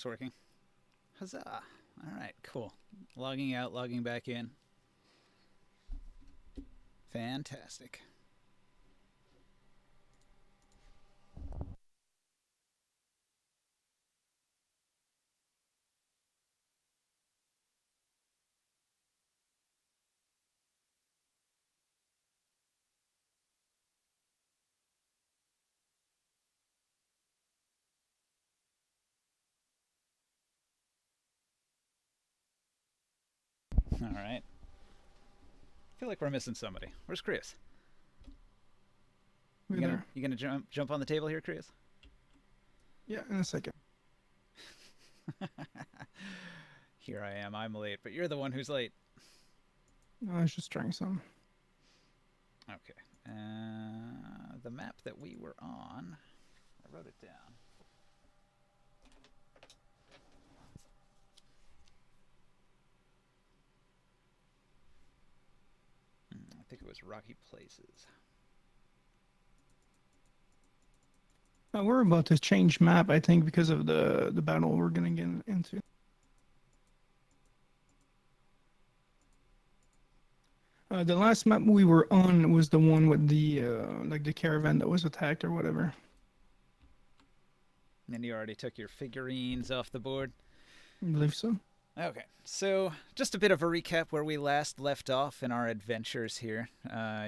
working. Huzzah. All right, cool. Logging out, logging back in. Fantastic. All right. I feel like we're missing somebody. Where's Chris? We're there. You gonna jump on the table here, Chris? Yeah, in a second. Here I am. I'm late, but you're the one who's late. I was just trying some. Okay. The map that we were on, I wrote it down. I think it was Rocky Places. We're about to change map, I think, because of the battle we're gonna get into. The last map we were on was the one with the like the caravan that was attacked or whatever. And you already took your figurines off the board? I believe so. Okay, so just a bit of a recap where we last left off in our adventures here.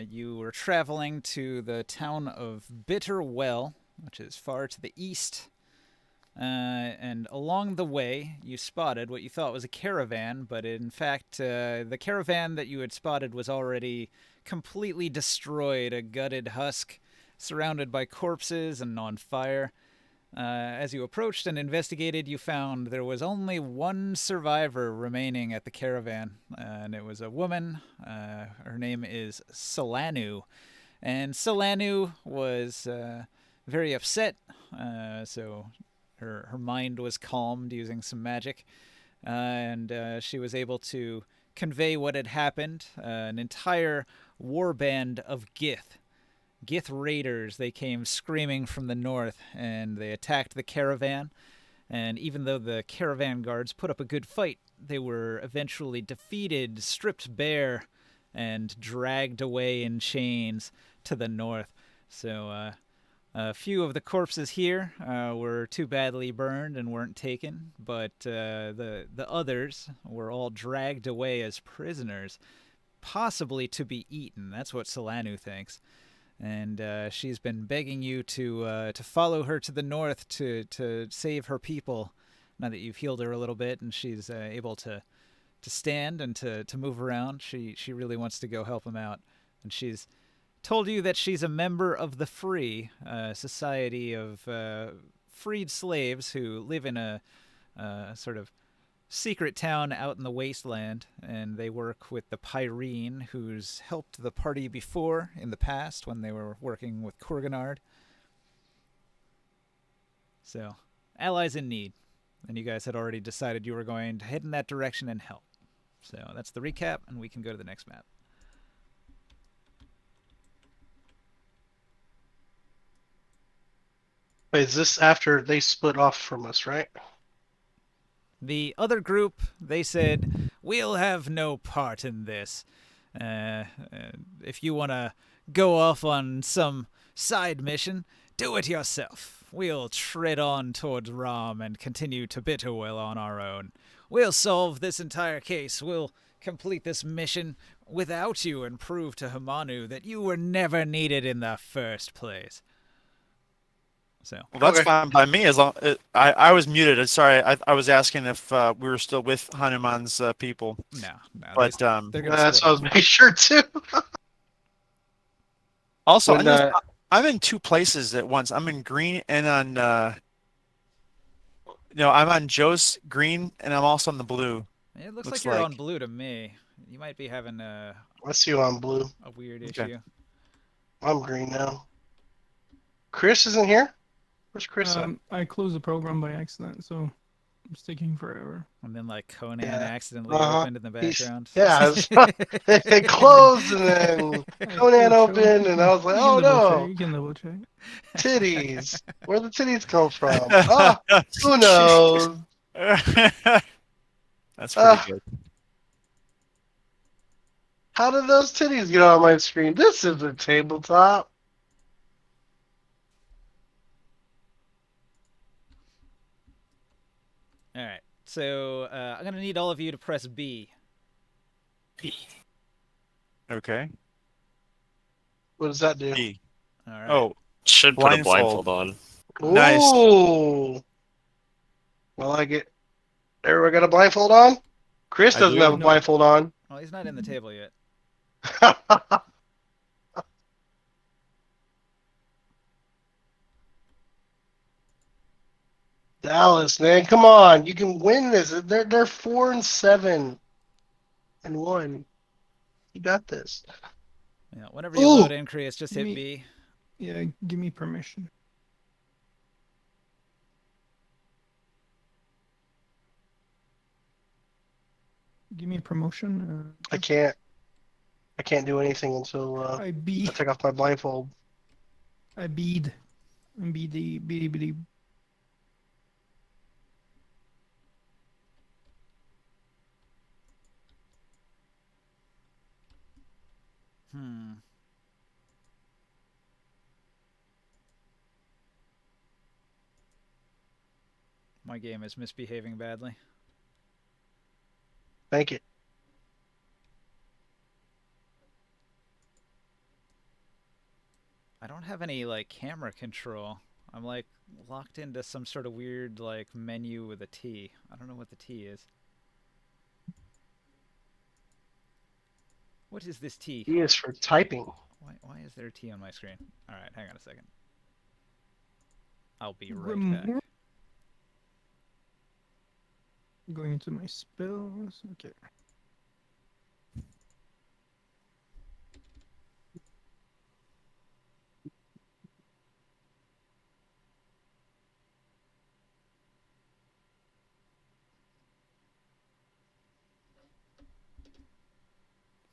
You were traveling to the town of Bitterwell, which is far to the east. And along the way, you spotted what you thought was a caravan, but in fact, the caravan that you had spotted was already completely destroyed, a gutted husk, surrounded by corpses and on fire. As you approached and investigated, you found there was only one survivor remaining at the caravan, and it was a woman. Her name is Solanu, and Solanu was very upset, so her mind was calmed using some magic, and she was able to convey what had happened. An entire warband of Gith raiders. They came screaming from the north, and they attacked the caravan. And even though the caravan guards put up a good fight, they were eventually defeated, stripped bare, and dragged away in chains to the north. So a few of the corpses here were too badly burned and weren't taken, but the others were all dragged away as prisoners, possibly to be eaten. That's what Solanu thinks. And she's been begging you to follow her to the north to save her people. Now that you've healed her a little bit and she's able to stand and to move around, she really wants to go help him out. And she's told you that she's a member of the Free, society of freed slaves who live in a sort of secret town out in the wasteland, and they work with the Pyrene, who's helped the party before in the past when they were working with Kurganard. So, allies in need. And you guys had already decided you were going to head in that direction and help. So that's the recap, and we can go to the next map. Wait, is this after they split off from us, right? The other group, they said, we'll have no part in this. If you want to go off on some side mission, do it yourself. We'll tread on towards Ram and continue to Bitterwell on our own. We'll solve this entire case. We'll complete this mission without you and prove to Hamanu that you were never needed in the first place. So, well, that's Okay. fine by me. As long I was muted. Sorry, I was asking if we were still with Hanuman's people. no, But they're gonna That's split what I was off. making sure too. also, When, I'm in two places at once. I'm in green and on. I'm on Joe's green, and I'm also on the blue. It looks Looks like you're like. on blue to me. You might be having a Let's see you on blue. weird Okay. issue. I'm green now. Chris isn't here? Where's Chris at? I closed the program by accident, so it's taking forever. And then like Conan Yeah. accidentally Uh-huh. opened in the background. Yeah, it closed and then Conan opened, and I was like, oh no, You can double check. titties. Where the titties come from? Ah, who knows? That's Uh, pretty good. how did those titties get on my screen? This is a tabletop. All right. So I'm gonna need all of you to press B. Okay. What does that do? E. All right. Oh, Should put a blindfold. blindfold on. Nice. Ooh. I like it. Everyone got a blindfold on? Chris I doesn't have do. a No. blindfold on. Well, he's not in the table yet. Dallas, man, come on. You can win this. They're 4-7 and 1. You got this. Yeah. Whenever you Ooh. load in, Chris, just Give hit me- B. Yeah, give me permission. Give me promotion. I can't do anything until I be. I take off my blindfold. I bead. I'm beady. Hmm. My game is misbehaving badly. Thank you. I don't have any like camera control. I'm like locked into some sort of weird like menu with a T. I don't know what the T is. What is this T? E is for typing. Why is there a T on my screen? All right, hang on a second. I'll be right back. Remor- Going into my spells. Okay.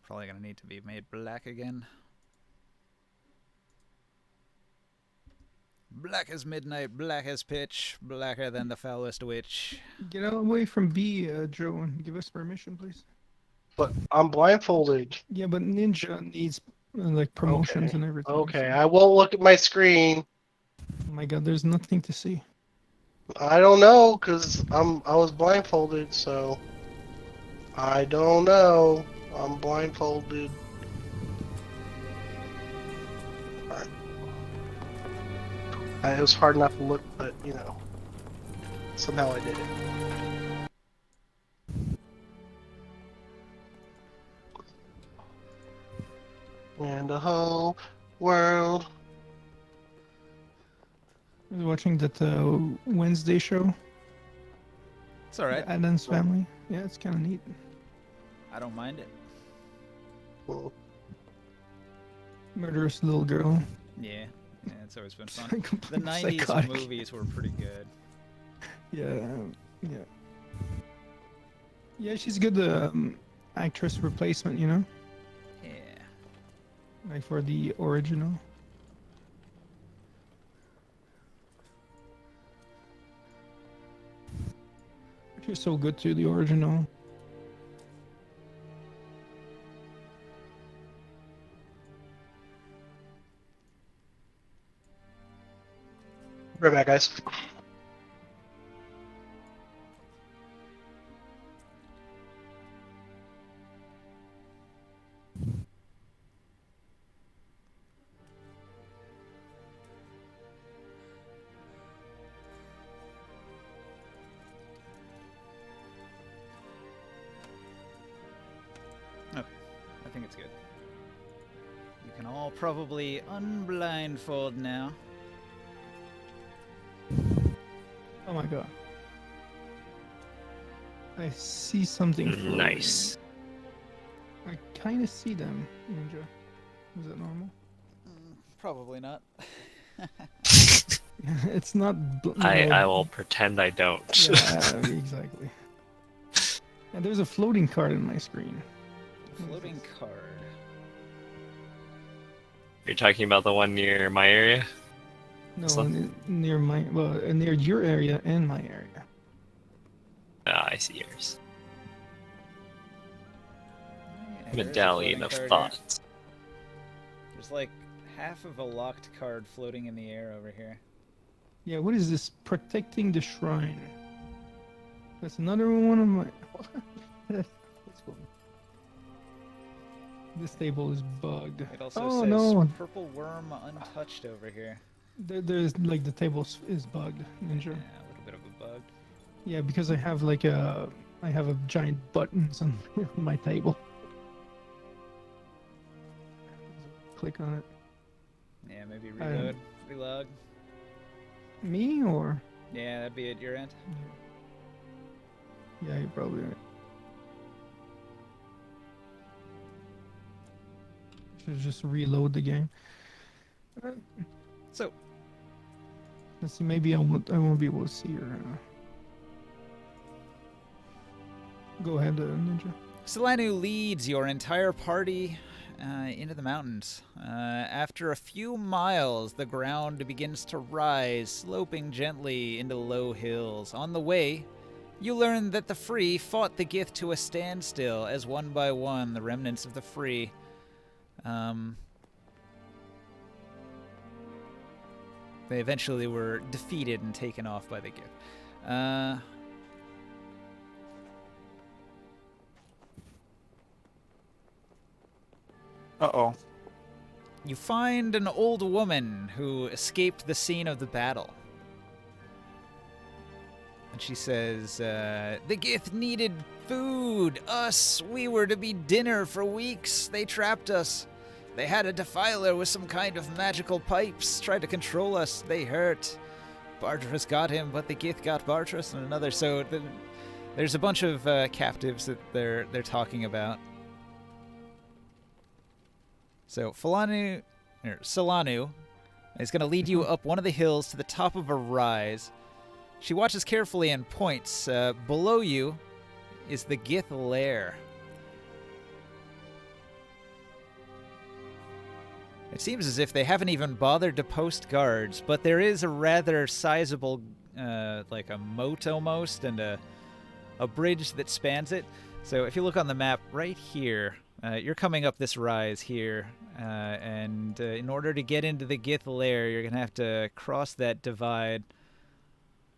Probably gonna need to be made black again. Black as midnight, black as pitch, blacker than the foulest witch. Get away from B, Joe, and give us permission, please. But I'm blindfolded. Yeah, but Ninja needs like promotions Okay. and everything. Okay, so- I won't look at my screen. Oh my god, there's nothing to see. I don't know, cause I was blindfolded, so I don't know. I'm blindfolded. Alright. It was hard not to look, but somehow I did it. And the whole world. I was watching that Wednesday show. It's all right. The Addams Family. Yeah, it's kind of neat. I don't mind it. Well, Murderous little girl. Yeah, it's always been fun. Completely The '90s psychotic. movies were pretty good. Yeah. Yeah, she's a good actress replacement, Yeah. like for the original. She's so good too, the original. right back, guys. I think it's good. You can all probably unblindfold now. Oh my god. I see something. floating. Nice. I kind of see them, Ninja. Is that normal? Probably not. It's not. I will pretend I don't. Yeah, exactly. And there's a floating card in my screen. Floating card. You're talking about the one near my area? No, So- near my near your area and my area. I see yours. Yeah, there is a Medallion floating of card here. Thoughts. There's like half of a locked card floating in the air over here. Yeah, what is this? Protecting the shrine. That's another one of my. That's cool. This table is bugged. It also Oh says no, purple worm untouched over here. there's like the table is bugged, Ninja. Yeah, a little bit of a bug. Yeah, because I have like I have a giant buttons on my table. Click on it. Yeah, maybe reload, relog. Me or? Yeah, that'd be at your end. Yeah, you're probably right. Should just reload the game. So, Let's see. Maybe I won't be able to see her. Go ahead, Ninja. Solanu leads your entire party into the mountains. After a few miles, the ground begins to rise, sloping gently into low hills. On the way, you learn that the Free fought the Gith to a standstill as one by one the remnants of the Free they eventually were defeated and taken off by the Gith. Uh-oh. You find an old woman who escaped the scene of the battle. And she says, the Gith needed food. Us, we were to be dinner for weeks. They trapped us. They had a defiler with some kind of magical pipes. Tried to control us. They hurt. Bartras got him, but the Gith got Bartras and another. So there's a bunch of captives that they're talking about. So Solanu is going to lead you up one of the hills to the top of a rise. She watches carefully and points. Below you is the Gith lair. It seems as if they haven't even bothered to post guards, but there is a rather sizable, like a moat almost, and a bridge that spans it. So if you look on the map right here, you're coming up this rise here, and in order to get into the Gith lair, you're going to have to cross that divide,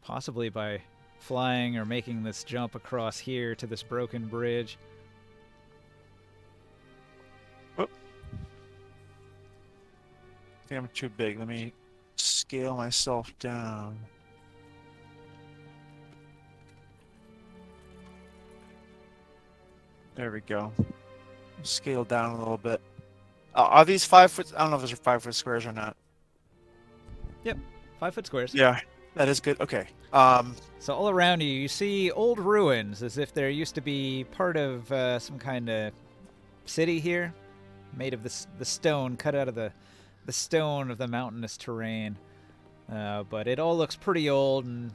possibly by flying or making this jump across here to this broken bridge. Whoop. I think I'm too big. Let me scale myself down. There we go. Scale down a little bit. Are these 5 foot? I don't know if those are 5 foot squares or not. Yep, 5 foot squares. Yeah, that is good. Okay. So all around you, you see old ruins, as if there used to be part of some kind of city here, made of the stone, cut out of the stone of the mountainous terrain. But it all looks pretty old, and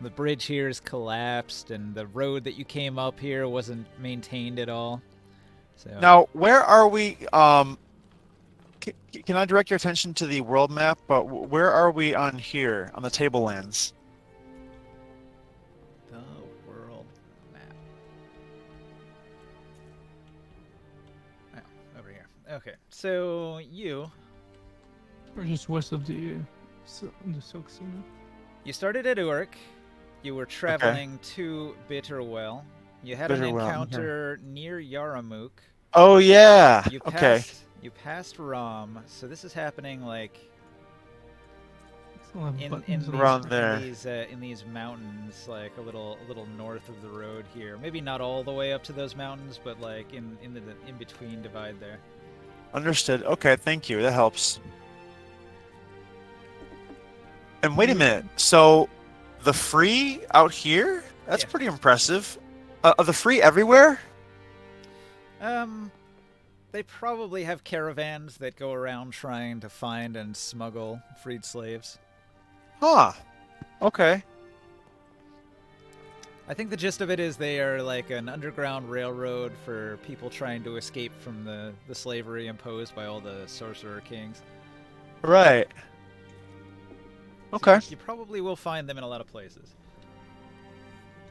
the bridge here is collapsed, and the road that you came up here wasn't maintained at all. So Now, where are we? Can I direct your attention to the world map? But where are we on here on the tablelands? the world map. Oh, over here. Okay, so you Or just west of the Silk Sea. You started at Uruk. You were traveling to Bitterwell. You had an Bitterwell, encounter near Yarramuk. Oh yeah. You Okay. passed Ram. So this is happening like Still have in buttons these, on Around it. there. in these mountains, like a little north of the road here. Maybe not all the way up to those mountains, but like in the in between divide there. Understood. Okay, thank you. That helps. And wait a minute. So, the free out here? That's Yeah. pretty impressive. Are the free everywhere? They probably have caravans that go around trying to find and smuggle freed slaves. Huh. Okay. I think the gist of it is they are like an underground railroad for people trying to escape from the slavery imposed by all the sorcerer kings. Right. So Okay. you probably will find them in a lot of places.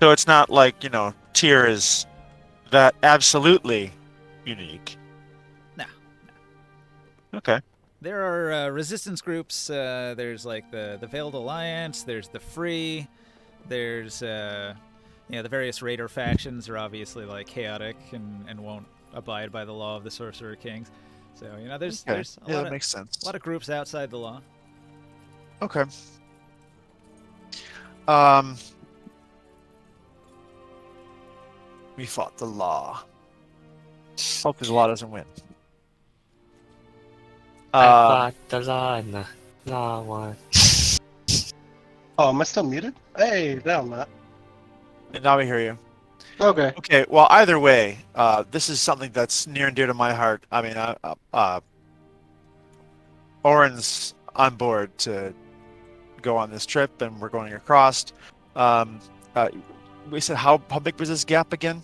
So it's not like, tier is that absolutely unique. No. Okay. There are resistance groups. There's like the Veiled Alliance. There's the Free. There's the various raider factions are obviously like chaotic and won't abide by the law of the Sorcerer Kings. So there's Okay. a Yeah, lot that of makes sense. groups outside the law. Okay. Um, we fought the law. Hopefully the law doesn't win. I Um, fought the law and the law won. Oh, am I still muted? Hey, down that. and now we hear you. Okay. Okay. Well, either way, this is something that's near and dear to my heart. I mean, Oren's on board to go on this trip, and we're going across. Um, we said how big was this gap again?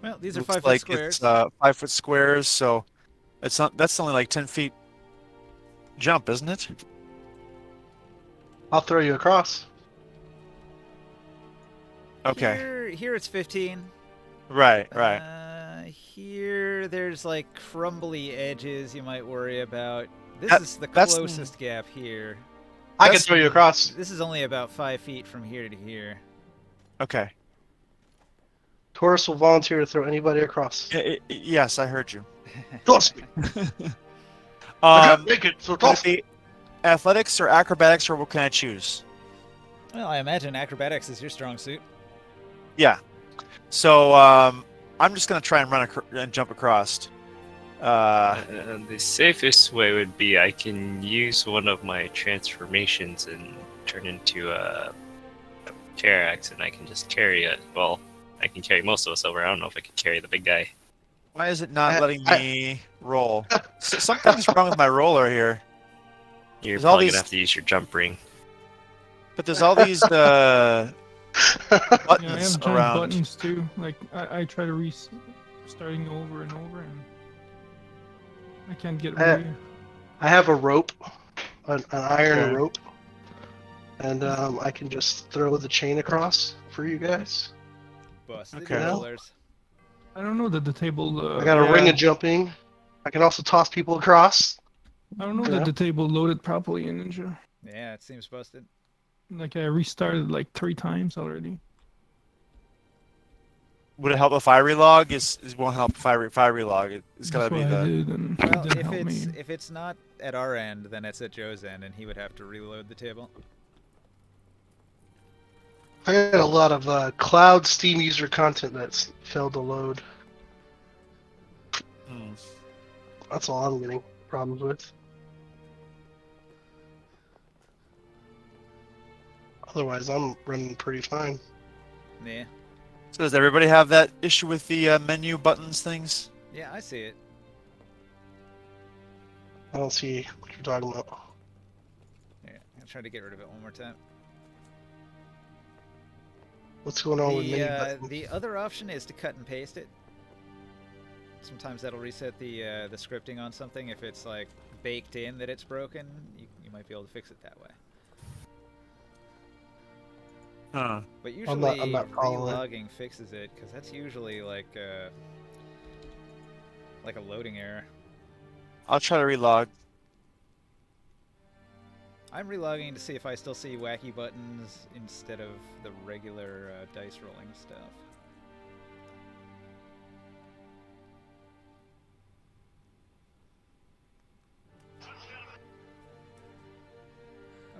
Well, these are Looks 5-foot like squares. it's 5 foot squares, so it's not. That's only like 10 feet jump, isn't it? I'll throw you across. Okay. Here it's 15. Right. Here there's like crumbly edges you might worry about. This That- is the that's- closest gap here. I can That's- throw you across. This is only about 5 feet from here to here. Okay. Taurus will volunteer to throw anybody across. Yes, I heard you. Trust me. I Um, can't make it, so can it trust me. be athletics or acrobatics, or what can I choose? Well, I imagine acrobatics is your strong suit. Yeah. So I'm just gonna try and and jump across. The safest way would be I can use one of my transformations and turn into a Terax, and I can just carry it. Well, I can carry most of us over. I don't know if I can carry the big guy. Why is it not I- letting I- me roll? Something's wrong with my roller here. You're There's all probably these- gonna have to use your jump ring. But there's all these Yeah, I buttons have giant around. buttons too. Like I try to starting over and over, and I can't get away. I have a rope, an iron Okay. rope, and I can just throw the chain across for you guys. Busted Okay. rollers. I don't know that the table. I got a Yeah. ring of jumping. I can also toss people across. I don't know Yeah. that the table loaded properly in Ninja. Yeah, it seems busted. Like I restarted like 3 times already. Would it help if I relog? It won't help if I relog. It's That's gotta be what I the. did, and it Well, didn't if help it's me. if it's not at our end, then it's at Joe's end, and he would have to reload the table. I got a lot of cloud Steam user content that's failed to load. Hmm. That's all I'm getting problems with. Otherwise, I'm running pretty fine. Yeah. So does everybody have that issue with the menu buttons things? Yeah, I see it. I don't see what you're talking about. Yeah, I'll try to get rid of it one more time. What's going on with menu The buttons? the other option is to cut and paste it. Sometimes that'll reset the scripting on something if it's like baked in that it's broken. You might be able to fix it that way. Huh. But I'm usually not following. relogging fixes it because that's usually like a loading error. I'll try to relog. I'm relogging to see if I still see wacky buttons instead of the regular dice rolling stuff.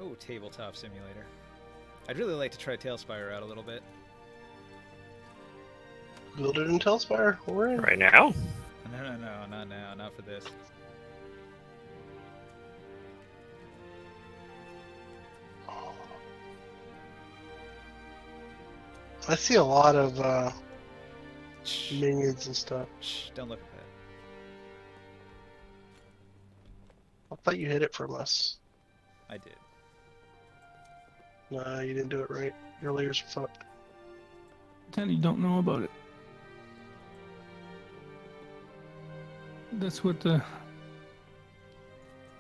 Oh, tabletop simulator. I'd really like to try Tailspire out a little bit. Build it in Telspire. We're in. Right now? No, not now, not for this. I see a lot of Shh, minions and stuff. shh, don't look at that. I thought you hid it from us. I did. No, you didn't do it right. Your layers are fucked. Pretend you don't know about it. That's what the.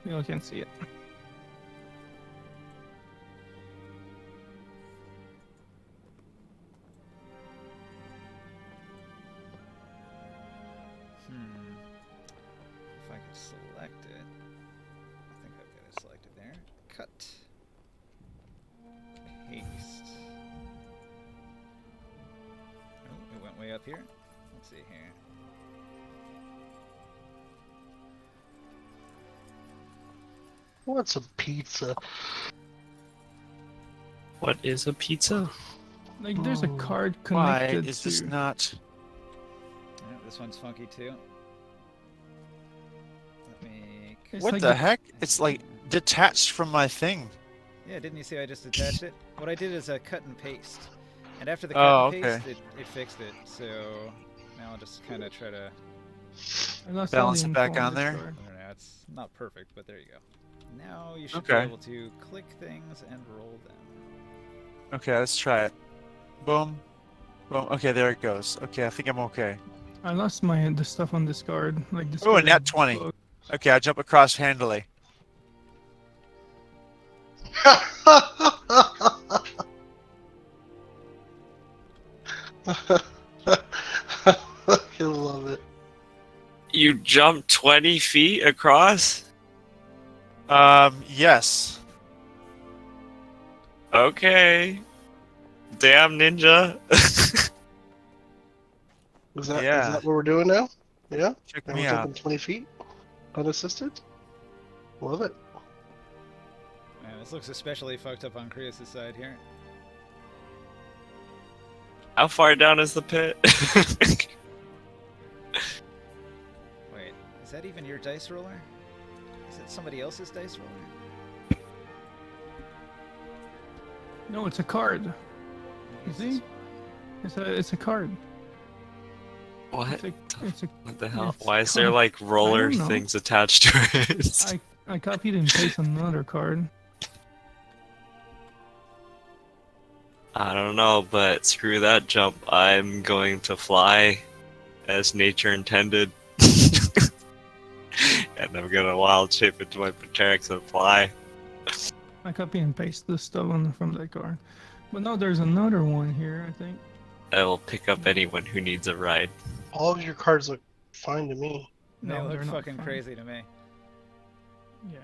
You can't see it. cut. Paste. Oh, it went way up here. Let's see here. What's a pizza? What is a pizza? Like, there's a card Why connected is to. this not? Yeah, this one's funky too. Let me. It's What like the heck? It's like detached from my thing. Yeah, didn't you see I just attached it? What I did is a cut and paste. And after the cut Oh, and okay. paste, it fixed it. So now I'll just kind of try to. I lost all Balance the it back info on there. this card. I don't know, it's not perfect, but there you go. Now you should Okay. be able to click things and roll them. Okay, let's try it. Boom. Boom. Okay, there it goes. Okay, I think I'm okay. I lost the stuff on this card. Like this. Oh, a card nat is 20. bugged. Okay, I jump across handily. I love it. You jumped 20 feet across? Yes. Okay. Damn ninja. Is Yeah. that what we're doing now? Yeah? Check Now me we're out. jumping 20 feet? Unassisted? Love it. Man, this looks especially fucked up on Krios' side here. How far down is the pit? Wait, is that even your dice roller? Is it somebody else's dice roller? No, it's a card. Maybe You it's see? It's a card. What? It's a. What the hell? It's Why is there con- like roller don't know. things attached to it? I copied and pasted another card. I don't know, but screw that jump. I'm going to fly as nature intended. And I'm gonna wild shape into my Pteryx and fly. I copy and paste the stuff from that card. But now there's another one here, I think. I will pick up anyone who needs a ride. All of your cards look fine to me. They No, look they're not fucking fine. crazy to me. Yeah,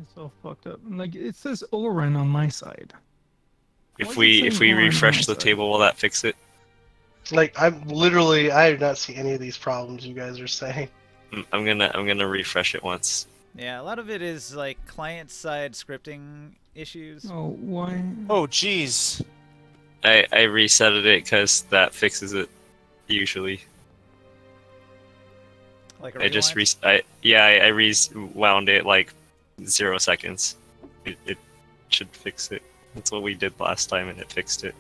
it's all fucked up. Like, it says Oren on my side. Why If is we it if saying we Oren on refresh my the side? table, will that fix it? Like, I do not see any of these problems you guys are saying. I'm gonna refresh it once. Yeah, a lot of it is like client-side scripting issues. Oh, why? Oh, jeez. I resetted it because that fixes it usually. Like a I just rewind? I rewound it like 0 seconds. It should fix it. That's what we did last time, and it fixed it.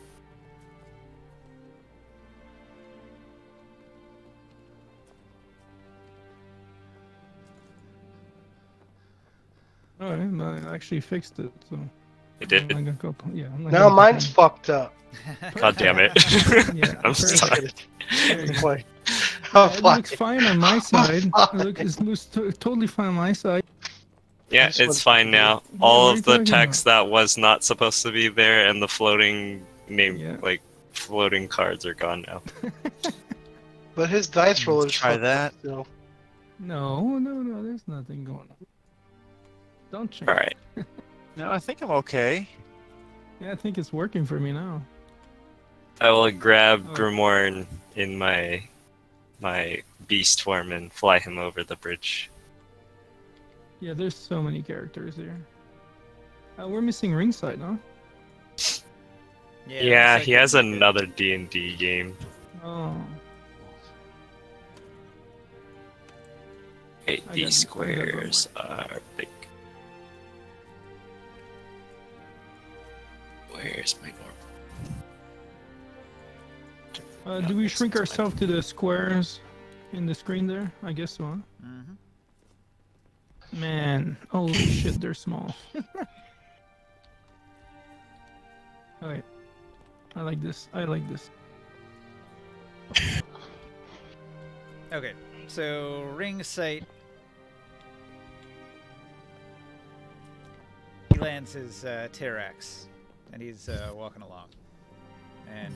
Alright, but I actually fixed it, so. It did. I'm not gonna go, yeah, I'm not Now gonna mine's complain. fucked up. God damn it! Yeah, I'm perfect. sorry. Anyway, Yeah, I'm it fine. looks fine on my side. It looks totally fine on my side. Yeah, This it's one's fine now. Yeah, All what are you of the talking text that was not supposed to be there and the floating name, Yeah. like floating cards, are gone now. But his dice roller is Try fucked that. up still. No, there's nothing going on. Don't change. All right. No, I think I'm okay. Yeah, I think it's working for me now. I will grab Oh. Grimoire in my beast form and fly him over the bridge. Yeah, there's so many characters here. We're missing ringside, huh? Yeah, looks he like has it'd be good. another D&D game. Oh. Hey, I these got Grimoire. squares are big. Where's my normal? Do we this shrink is my- ourselves to the squares in the screen there? I guess so, huh? Mhm. Man, holy shit, they're small. Alright. I like this. Okay, so ring sight. He lands his Pteryx, and he's walking along. And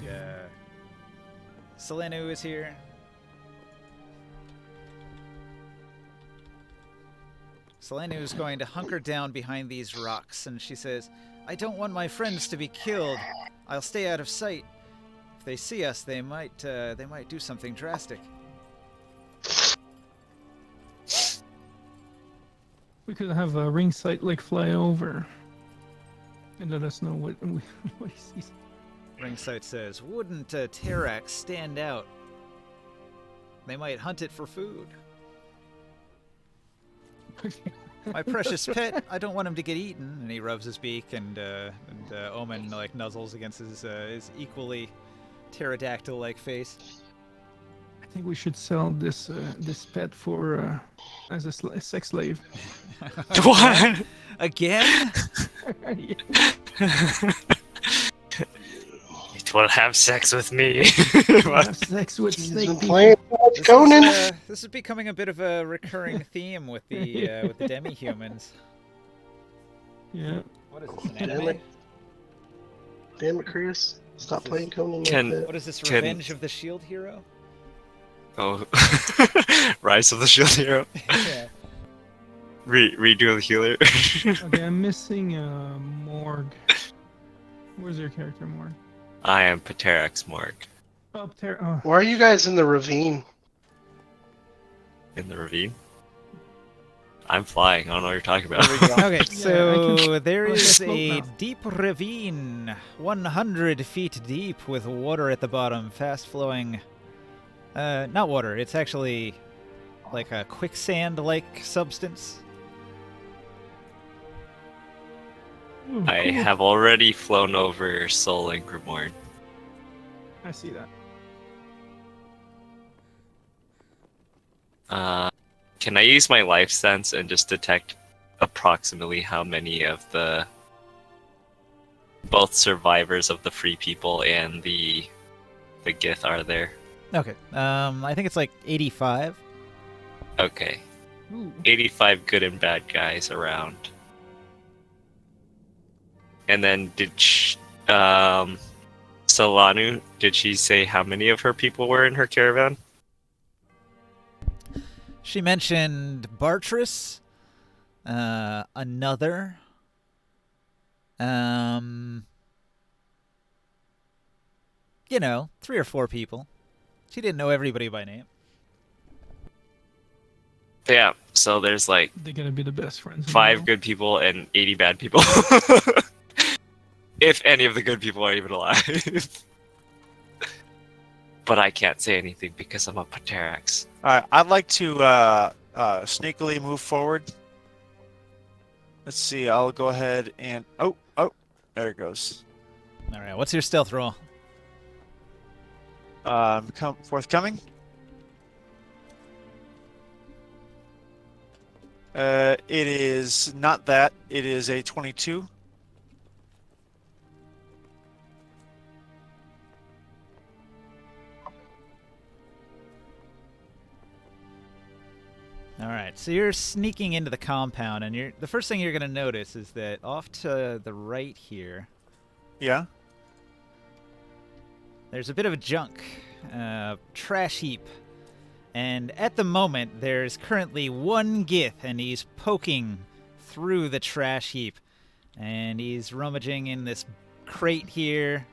Selenu is here. Selene is going to hunker down behind these rocks, and she says, I don't want my friends to be killed. I'll stay out of sight. If they see us, they might do something drastic. We could have a ring sight like fly over and let us know what he sees. Ringsight says, wouldn't a Terax stand out? They might hunt it for food. My precious pet, I don't want him to get eaten. And he rubs his beak, and Omen like nuzzles against his equally pterodactyl-like face. I think we should sell this pet for as a sex slave. What? Again? It will have sex with me. Have sex with He's snake been people. playing Conan. This is becoming a bit of a recurring theme with the demi-humans. Yeah. What is this, an Damn anime? it. Damn it, Chris. Stop This playing Conan like Can- that. What is this, Can- Revenge of the Shield Hero? Oh, Rise of the Shield Hero. Yeah. Redo the healer. Okay, I'm missing Morg. Where's your character, Morg? I am Pterax Morg Up there. Oh, Why are you guys in the ravine? in the ravine. I'm flying. I don't know what you're talking about. Okay, so there Oh, is it's float a now. deep ravine, 100 feet deep, with water at the bottom, fast-flowing. Not water. It's actually like a quicksand-like substance. ooh, I cool. have already flown over Sol and Grimorn. I see that. Can I use my life sense and just detect approximately how many of the both survivors of the free people and the Gith are there? Okay. I think it's like 85. Okay, Ooh. 85 good and bad guys around. And then Solanu, did she say how many of her people were in her caravan? She mentioned Bartress, another, you know, 3 or 4 people. She didn't know everybody by name. Yeah, so there's like They're gonna be the best friends. in the 5 world. good people and 80 bad people. If any of the good people are even alive. But I can't say anything because I'm a Pterax. All right, I'd like to sneakily move forward. Let's see. I'll go ahead and oh, there it goes. All right, what's your stealth roll? Forthcoming. It is not that. It is a 22. All right, so you're sneaking into the compound, and the first thing you're going to notice is that off to the right here, Yeah. there's a bit of a junk, trash heap. And at the moment, there's currently one Gith, and he's poking through the trash heap. And he's rummaging in this crate here.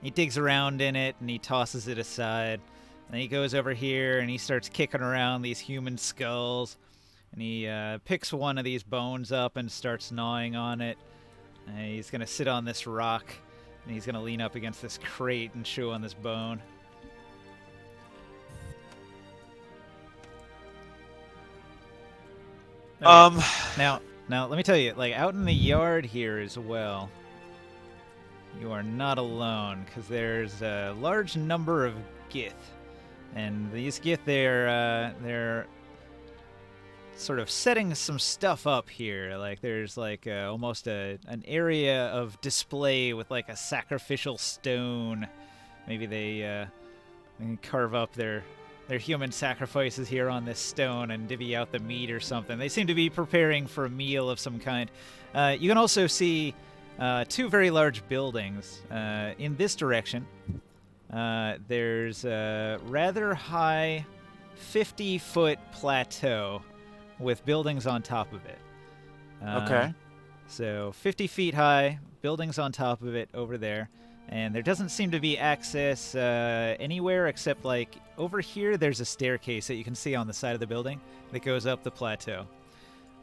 He digs around in it, and he tosses it aside. And he goes over here, and he starts kicking around these human skulls. And he picks one of these bones up and starts gnawing on it. And he's going to sit on this rock, and he's going to lean up against this crate and chew on this bone. Okay. Now, let me tell you, like, out in the yard here as well, you are not alone, because there's a large number of Gith. And these Gith, they're sort of setting some stuff up here. Like, there's, like, almost an area of display with, like, a sacrificial stone. Maybe they carve up their human sacrifices here on this stone and divvy out the meat or something. They seem to be preparing for a meal of some kind. You can also see 2 very large buildings. In this direction, there's a rather high 50-foot plateau with buildings on top of it. Okay. So 50 feet high, buildings on top of it over there. And there doesn't seem to be access anywhere except, like, over here there's a staircase that you can see on the side of the building that goes up the plateau.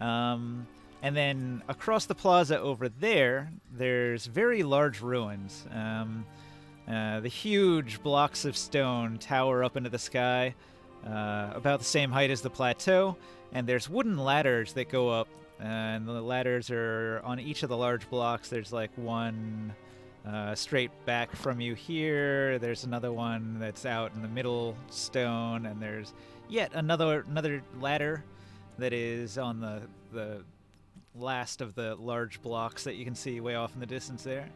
And then across the plaza over there, there's very large ruins. The huge blocks of stone tower up into the sky, about the same height as the plateau, and there's wooden ladders that go up, and the ladders are on each of the large blocks. There's like one straight back from you here. There's another one that's out in the middle stone, and there's yet another ladder that is on the last of the large blocks that you can see way off in the distance there.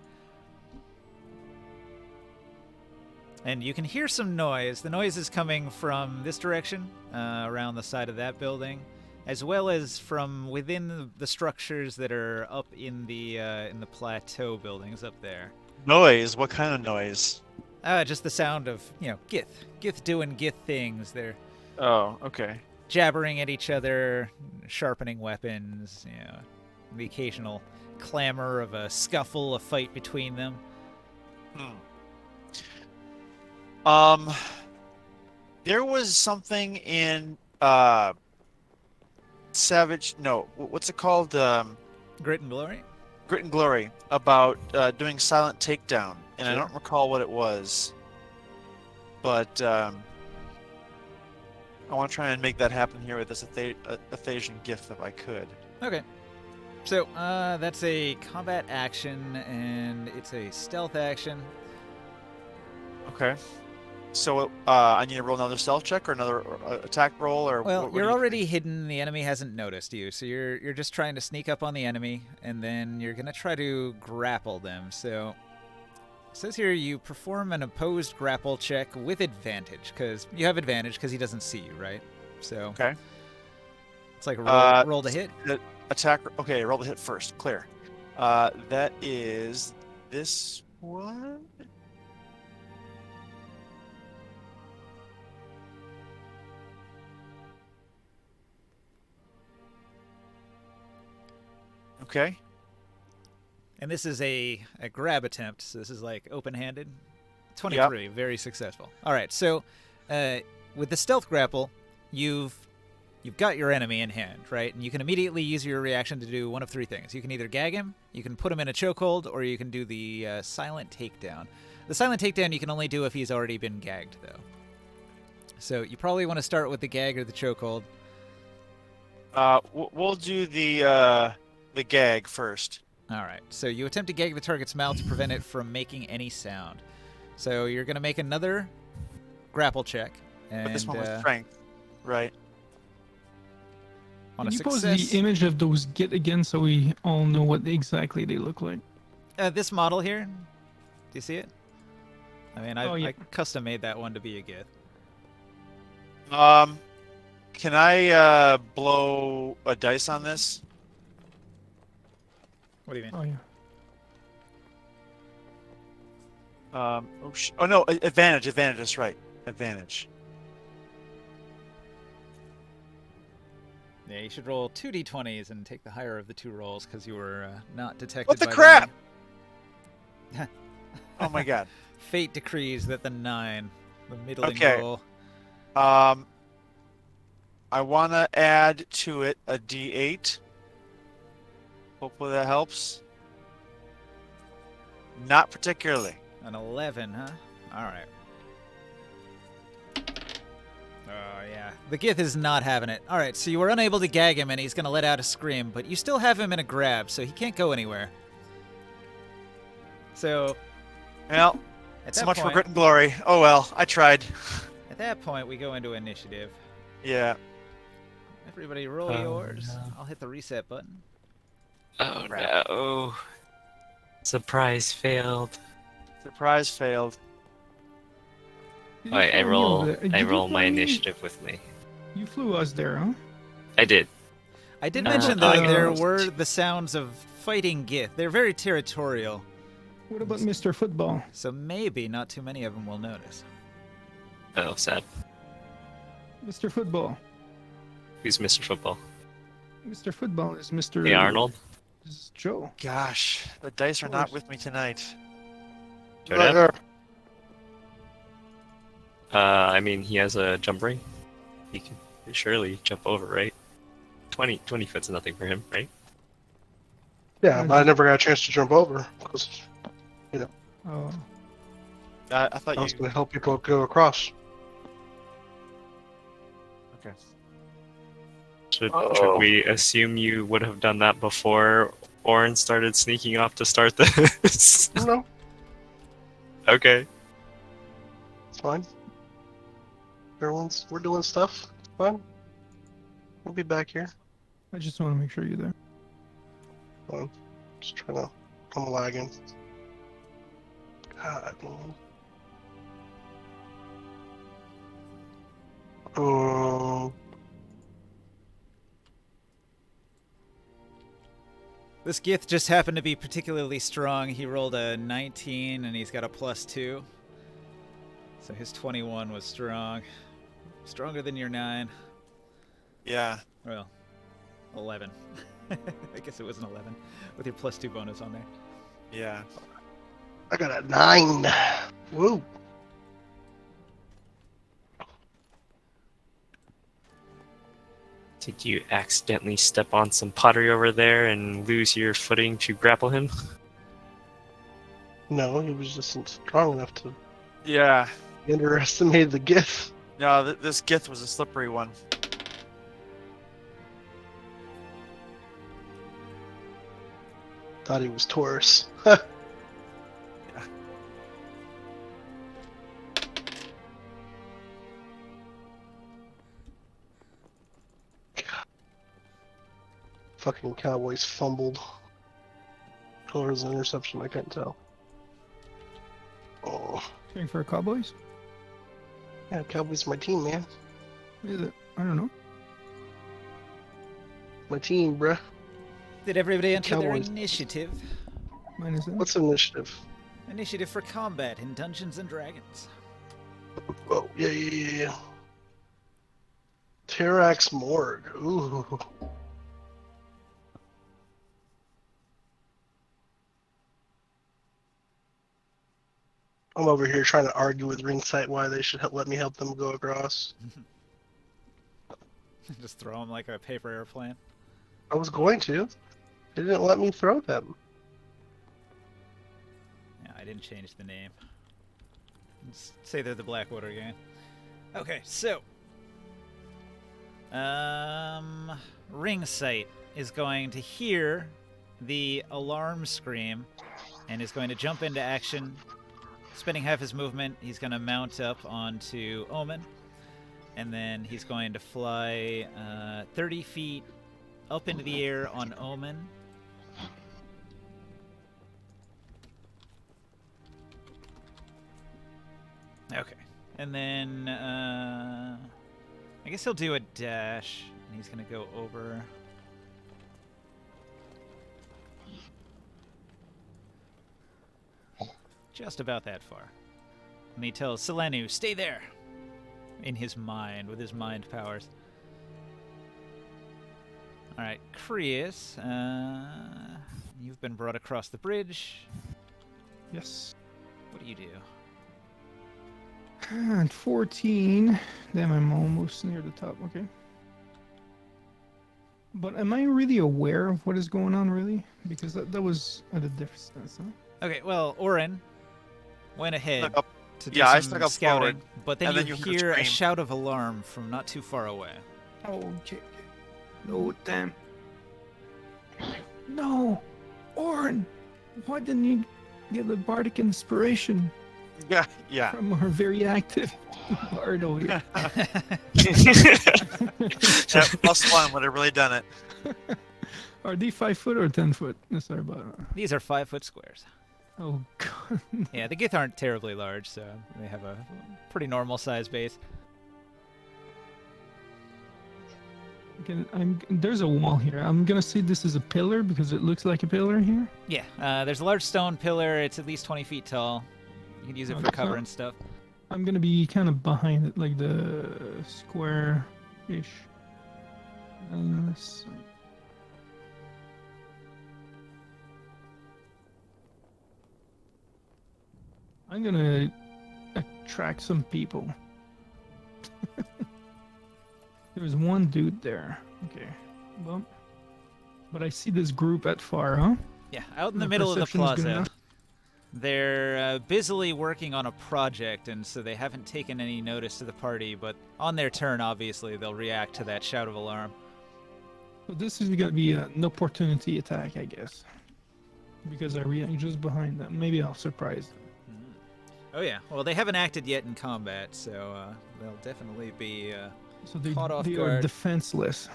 And you can hear some noise. The noise is coming from this direction, around the side of that building, as well as from within the structures that are up in the plateau buildings up there. Noise? What kind of noise? Just the sound of, Gith doing Gith things. They're Oh, okay. jabbering at each other, sharpening weapons, the occasional clamor of a scuffle, a fight between them. There was something in Savage. No, what's it called? Grit and Glory? Grit and Glory about doing silent takedown, and I Sure. don't recall what it was. But I want to try and make that happen here with this Athasian gift if I could. Okay. So, that's a combat action, and it's a stealth action. Okay. So I need to roll another stealth check or another attack roll, or Well, what do you're you already think? hidden. The enemy hasn't noticed you, so you're just trying to sneak up on the enemy, and then you're gonna try to grapple them. So, it says here you perform an opposed grapple check with advantage, because you have advantage because he doesn't see you, right? So, Okay. it's like a roll to hit. Attack. Okay, roll the hit first. Clear. That is this one. Okay. And this is a grab attempt, so this is like open-handed. 23, very successful. All right, so with the stealth grapple, you've got your enemy in hand, right? And you can immediately use your reaction to do one of three things. You can either gag him, you can put him in a chokehold, or you can do the silent takedown. The silent takedown you can only do if he's already been gagged, though. So you probably want to start with the gag or the chokehold. We'll do the gag first. All right, so you attempt to gag the target's mouth to prevent it from making any sound. So you're going to make another grapple check. And, But this one was strength, right? on Can a you post success, the image of those Git again so we all know what exactly they look like? this model here, do you see it? I mean, Oh, yeah. I custom made that one to be a Gith. Can I blow a dice on this? What do you mean? Oh yeah. Oh no, advantage. That's right. Advantage. Yeah, you should roll 2 d20s and take the higher of the two rolls because you were not detected. What the by crap? enemy. Oh my god. Fate decrees that the 9, the middling Okay. roll. I want to add to it a D8. Hopefully that helps. Not particularly. An 11, huh? All right. Oh, yeah. The Gith is not having it. All right, so you were unable to gag him, and he's going to let out a scream, but you still have him in a grab, so he can't go anywhere. So, Well, at so that much for point, grit and glory. Oh well, I tried. at that point, we go into initiative. Yeah. Everybody roll Oh, yours. no. I'll hit the reset button. Oh Crap. no. Surprise failed. Surprise failed. Did you Alright, I fly me over roll there? Did I you roll my fly me? initiative with me. You flew us there, huh? I did. I did No, mention, I though, there almost- were the sounds of fighting Gith. They're very territorial, What about Mr. Football? so maybe not too many of them will notice. Oh, sad. Mr. Football. Who's Mr. Football? Mr. Football is Mr. Hey, Arnold. This is Joe. Gosh, the dice are not course. with me tonight. Shut Right up. there. I mean, he has a jump ring. He can surely jump over, right? 20 foot's nothing for him, right? Yeah, but I never got a chance to jump over because Oh, I thought I was you. going to help people go across. Okay. Should we assume you would have done that before Oren started sneaking off to start this? No, Okay. it's fine. We're doing stuff. It's fine. We'll be back here. I just want to make sure you're there. Fine. Just trying to. I'm lagging. God, man. This Gith just happened to be particularly strong. He rolled a 19 and he's got a +2. So his 21 was strong. Stronger than your 9. Yeah. Well, 11. I guess it was an 11 with your +2 bonus on there. Yeah. I got a 9. Woo. Did you accidentally step on some pottery over there and lose your footing to grapple him? No, he was just strong enough to Yeah. underestimate the gift. No, this Gith was a slippery one. Thought he was Taurus. Fucking Cowboys fumbled. Or it was an interception, I couldn't tell. Oh. Cheering for Cowboys? Yeah, Cowboys my team, man. Is it? I don't know. My team, bruh. Did everybody enter Cowboys. their initiative? Mine is it. What's initiative? Initiative for combat in Dungeons and Dragons. Oh, yeah. Terrax Morgue. Ooh. I'm over here trying to argue with Ringside why they should let me help them go across. Just throw them like a paper airplane. I was going to. They didn't let me throw them. Yeah, I didn't change the name. Just say they're the Blackwater gang. Okay, so Ring Sight is going to hear the alarm scream and is going to jump into action. Spending half his movement, he's going to mount up onto Omen, and then he's going to fly 30 feet up into the air on Omen. Okay. And then, I guess he'll do a dash, and he's going to go over. Just about that far. And he tells Selenu, stay there! In his mind, with his mind powers. Alright, Krius, you've been brought across the bridge. Yes. What do you do? And 14. Damn, I'm almost near the top. Okay. But am I really aware of what is going on, really? Because that was at a distance, huh? Okay, well, Oren went ahead Stuck up. to do Yeah, I some stuck up scouting, forward, but then and you then you heard a hear a scream. shout of alarm from not too far away. Oh, okay. Oh, damn. No! Orin! Why didn't you get the bardic inspiration Yeah. from our very active bard over here? That +1 would have really done it. Are they 5 foot or 10 foot? Sorry about These are 5-foot squares. Oh, God. Yeah, the Gith aren't terribly large, so they have a pretty normal size base. There's a wall here. I'm gonna say this is a pillar because it looks like a pillar here. Yeah, there's a large stone pillar. It's at least 20 feet tall. You can use it for Okay, cover so- and stuff. I'm gonna be kind of behind it, like the square-ish. I'm gonna attract some people. There's one dude there. Okay. Well, but I see this group at far, huh? Yeah, out in the My middle of the perception is good plaza. enough. They're busily working on a project, and so they haven't taken any notice to the party, but on their turn, obviously, they'll react to that shout of alarm. So this is gonna be an opportunity attack, I guess. Because I react just behind them. Maybe I'll surprise them. Oh, yeah. Well, they haven't acted yet in combat, so they'll definitely be So they, caught off they are guard. defenseless.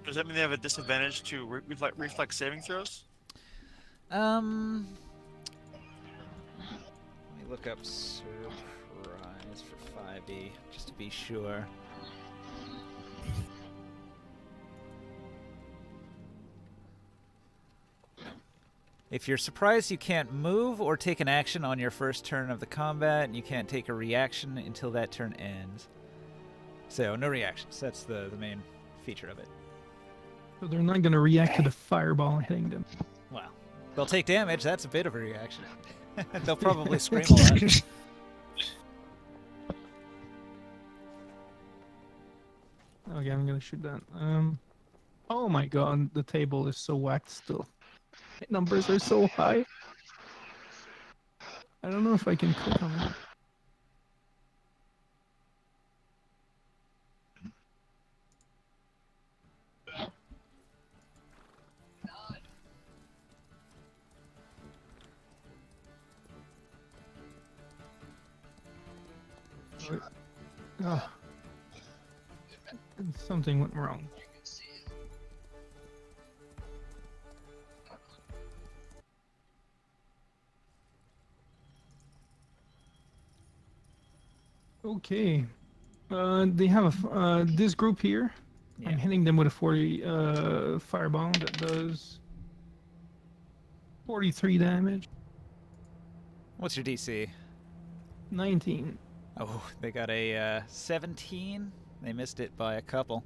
Does that mean they have a disadvantage to reflex saving throws? Let me look up surprise for 5e, just to be sure. If you're surprised, you can't move or take an action on your first turn of the combat, and you can't take a reaction until that turn ends. So, no reactions. That's the main feature of it. So they're not gonna react to the fireball hitting them. Well, they'll take damage. That's a bit of a reaction. They'll probably scream a lot. Okay, I'm gonna shoot that. Oh my god, the table is so whacked still. Numbers are so high. I don't know if I can click on it. Oh. Something went wrong. Okay. They have this group here. Yeah. I'm hitting them with a 40 fireball that does 43 damage. What's your DC? 19. Oh, they got a 17. They missed it by a couple.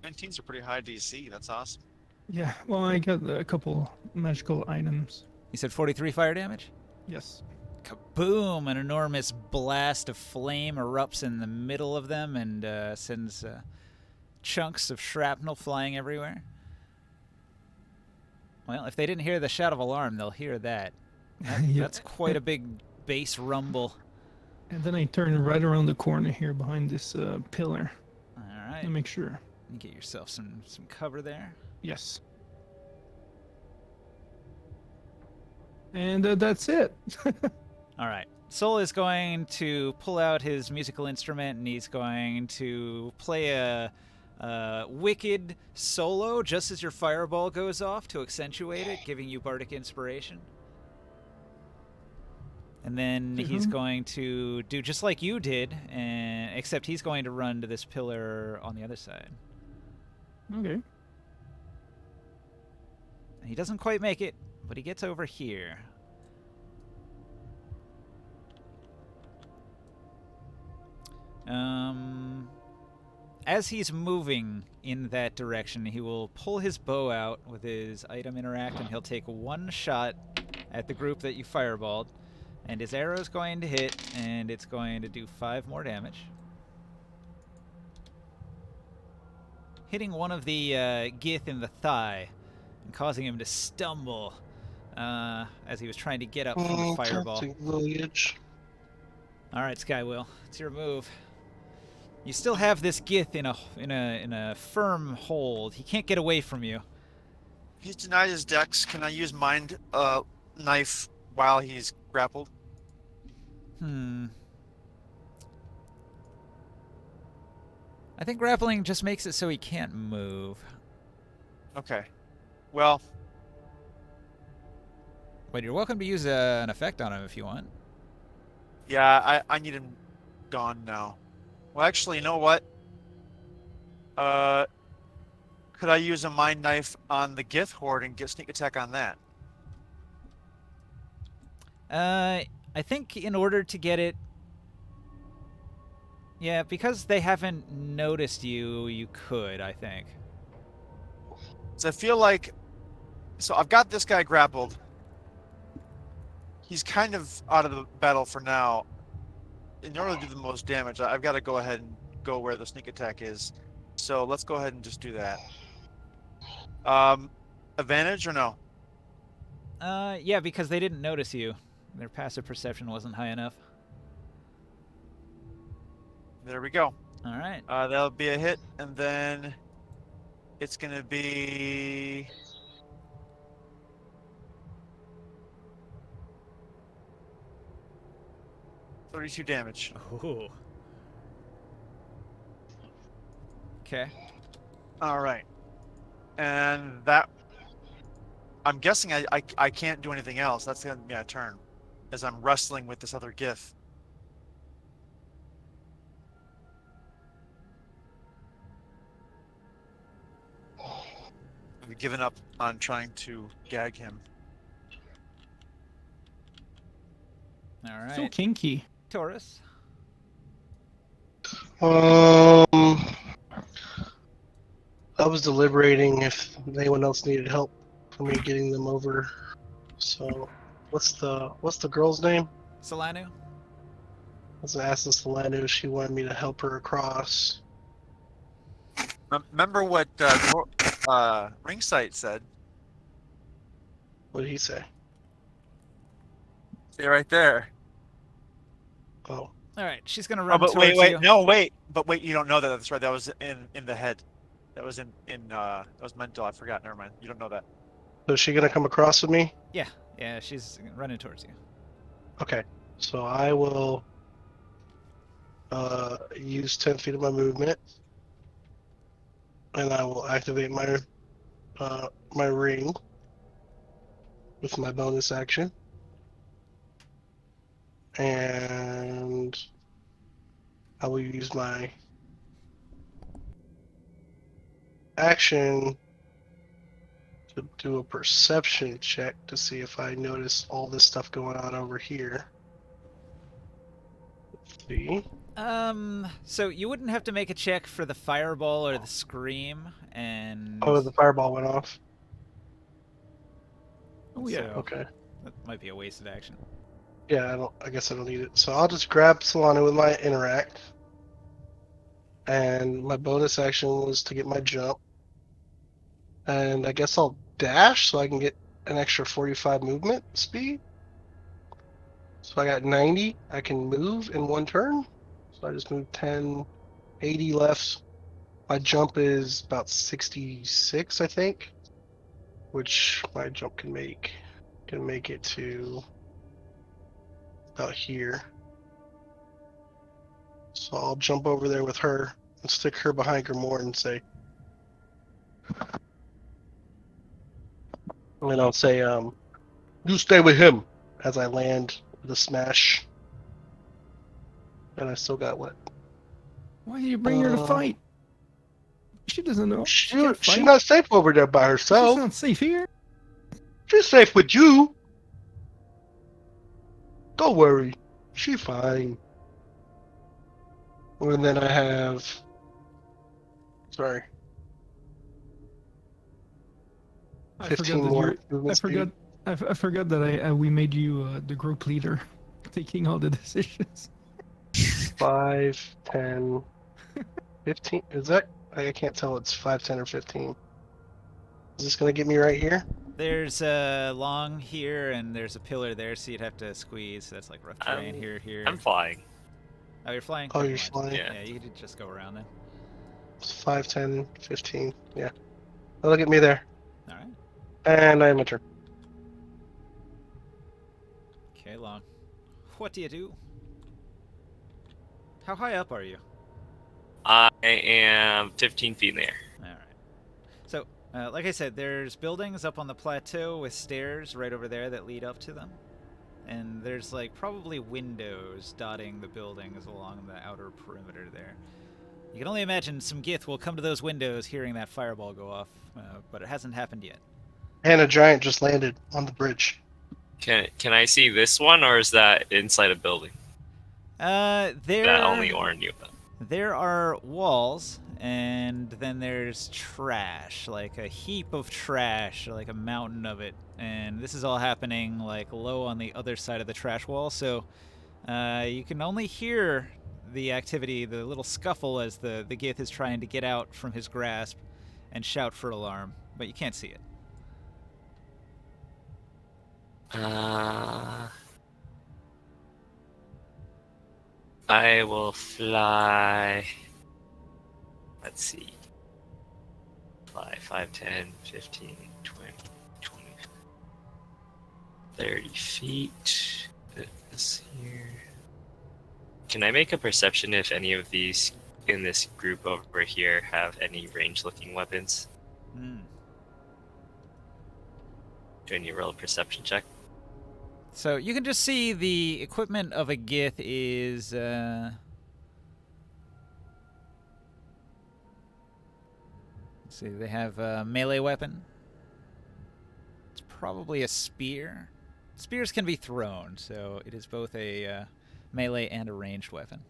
19's a pretty high DC. That's awesome. Yeah, well, I got a couple magical items. You said 43 fire damage? Yes. Kaboom! An enormous blast of flame erupts in the middle of them and sends chunks of shrapnel flying everywhere. Well, if they didn't hear the shout of alarm, they'll hear that. Yeah. That's quite a big bass rumble. And then I turn right around the corner here behind this pillar All to right. make sure. You get yourself some cover there. Yes. And that's it. All right. Sol is going to pull out his musical instrument and he's going to play a wicked solo just as your fireball goes off to accentuate it, giving you bardic inspiration. And then he's going to do just like you did, except he's going to run to this pillar on the other side. Okay. He doesn't quite make it, but he gets over here. As he's moving in that direction, he will pull his bow out with his item interact, and he'll take one shot at the group that you fireballed. And his arrow's going to hit, and it's going to do 5 more damage. Hitting one of the Gith in the thigh and causing him to stumble as he was trying to get up from the fireball. All right, Skywill, it's your move. You still have this Gith in a firm hold. He can't get away from you. He's denied his dex. Can I use mind knife while he's grappled? I think grappling just makes it so he can't move. Okay. Well, But you're welcome to use an effect on him if you want. yeah, I need him gone now. Well, actually, you know what? Could I use a mind knife on the Gith horde and get sneak attack on that? I think in order to get it... Yeah, because they haven't noticed you, you could, I think. So I feel like... So I've got this guy grappled. he's kind of out of the battle for now. In order to do the most damage, I've got to go ahead and go where the sneak attack is. So let's go ahead and just do that. Advantage or no? Yeah, because they didn't notice you. Their passive perception wasn't high enough. There we go. All right. That'll be a hit, and then it's gonna be 32 damage. Ooh. Okay. All right, and that I'm guessing I can't do anything else. That's gonna be my turn, as I'm wrestling with this other GIF. I've given up on trying to gag him. All right. So kinky. Taurus. I was deliberating if anyone else needed help for me getting them over. So, what's the girl's name? Solanu. I was asking Solano. She wanted me to help her across. Remember what Ringsight said? What did he say? Stay right there. Oh, All right. She's gonna Oh, run but towards wait, you. no, wait, but wait, you don't know that. That's right. That was in the head. That was that was mental. I forgot. Never mind. You don't know that. so is she gonna come across with me? Yeah. Yeah. She's running towards you. Okay, so I will use 10 feet of my movement, and I will activate my my ring with my bonus action, and I will use my action to do a perception check to see if I notice all this stuff going on over here. Let's see. So you wouldn't have to make a check for the fireball or the scream, and Oh, the fireball went off. Oh yeah. so Okay. that might be a wasted action. Yeah, I guess I don't need it. So I'll just grab Solana with my interact. And my bonus action was to get my jump. And I guess I'll dash so I can get an extra 45 movement speed. So I got 90. I can move in one turn. So I just moved 10, 80 left. My jump is about 66, I think. Which my jump can make it to about here. So I'll jump over there with her and stick her behind Grimoire and say, and I'll say, you stay with him as I land with a smash. And I still got what? Why do you bring her to fight? She doesn't know. She can't She's fight. not safe over there by She's herself. not safe here. She's safe with you. Don't worry. She's fine. And then I have. Sorry. I 15 forgot that more you're. movement I speed. forgot. I forgot that we made you the group leader, taking all the decisions. 5, 10, 15. Is that? I can't tell. It's 5, 10, or 15. Is this gonna get me right here? There's a long here, and there's a pillar there, so you'd have to squeeze. That's like rough terrain here. I'm flying. Oh, you're flying? Oh, Never you're mind. flying. Yeah. Yeah, you could just go around then. It's 5, 10, 15. Yeah. Oh, look at me there. All right. And I am a turn. Okay, long. What do you do? How high up are you? I am 15 feet in the air. All right. So, like I said, there's buildings up on the plateau with stairs right over there that lead up to them. And there's like probably windows dotting the buildings along the outer perimeter there. You can only imagine some Gith will come to those windows hearing that fireball go off, but it hasn't happened yet. And a giant just landed on the bridge. Can I see this one, or is that inside a building? There That only Orin knew about. There are walls and then there's trash, like a heap of trash, like a mountain of it. And this is all happening like low on the other side of the trash wall, so you can only hear the activity, the little scuffle as the Gith is trying to get out from his grasp and shout for alarm, but you can't see it. I will fly. Let's see. Fly 5, 10, 15, 20, 20, 30 feet. This here. Can I make a perception if any of these in this group over here have any range-looking weapons? Hmm. Do I need to roll a perception check? So you can just see the equipment of a Gith is let's see, they have a melee weapon. It's probably a spear. Spears can be thrown, so it is both a melee and a ranged weapon.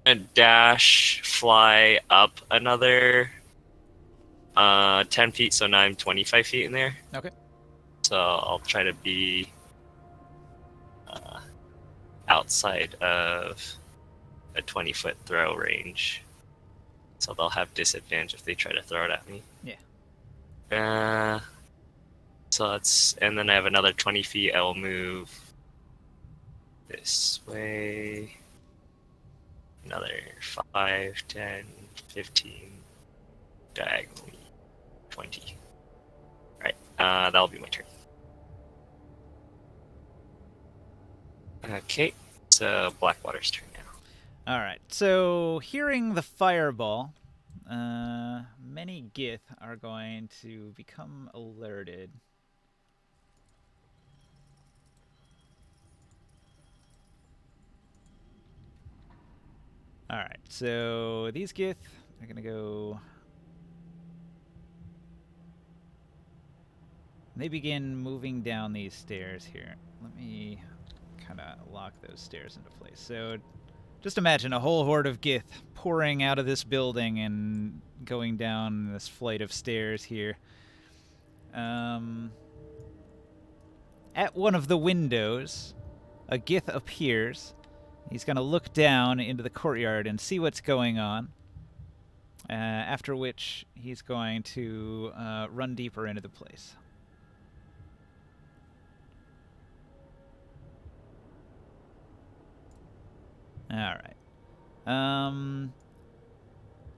And dash, fly up another 10 feet, so now I'm 25 feet in there. Okay. So I'll try to be outside of a 20-foot throw range. So they'll have disadvantage if they try to throw it at me. Yeah. So that's, and then I have another 20 feet. I will move this way. Another 5, 10, 15, diagonally 20. Alright, that'll be my turn. Okay, so Blackwater's turn now. All right. So hearing the fireball, many Gith are going to become alerted. All right. So these Gith are going to go. They begin moving down these stairs here. Let me kind of lock those stairs into place. So just imagine a whole horde of Gith pouring out of this building and going down this flight of stairs here. At one of the windows, a Gith appears. He's going to look down into the courtyard and see what's going on. After which, he's going to run deeper into the place. All right.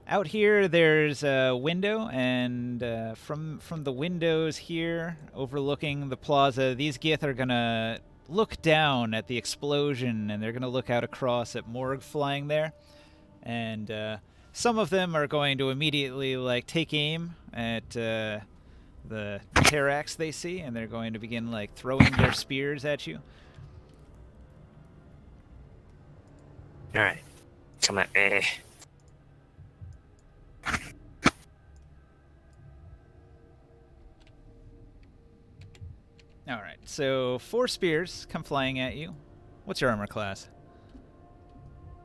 Out here, there's a window, and from the windows here, overlooking the plaza, these Gith are gonna look down at the explosion, and they're gonna look out across at Morg flying there, and some of them are going to immediately like take aim at the Terax they see, and they're going to begin like throwing their spears at you. Alright, come at me. All right, so 4 spears come flying at you. What's your armor class?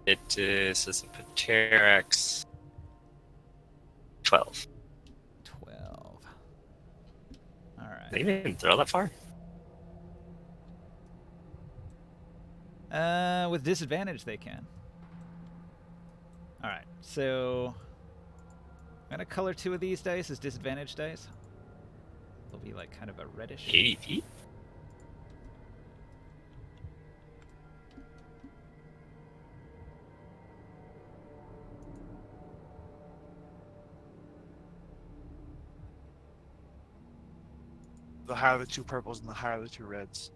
It is a Pterax 12. 12. All right. Did they even throw that far? With disadvantage, they can. All right, so I'm gonna color 2 of these dice as disadvantage dice. They'll be like kind of a reddish. 80 feet? The higher the 2 purples and the higher the 2 reds.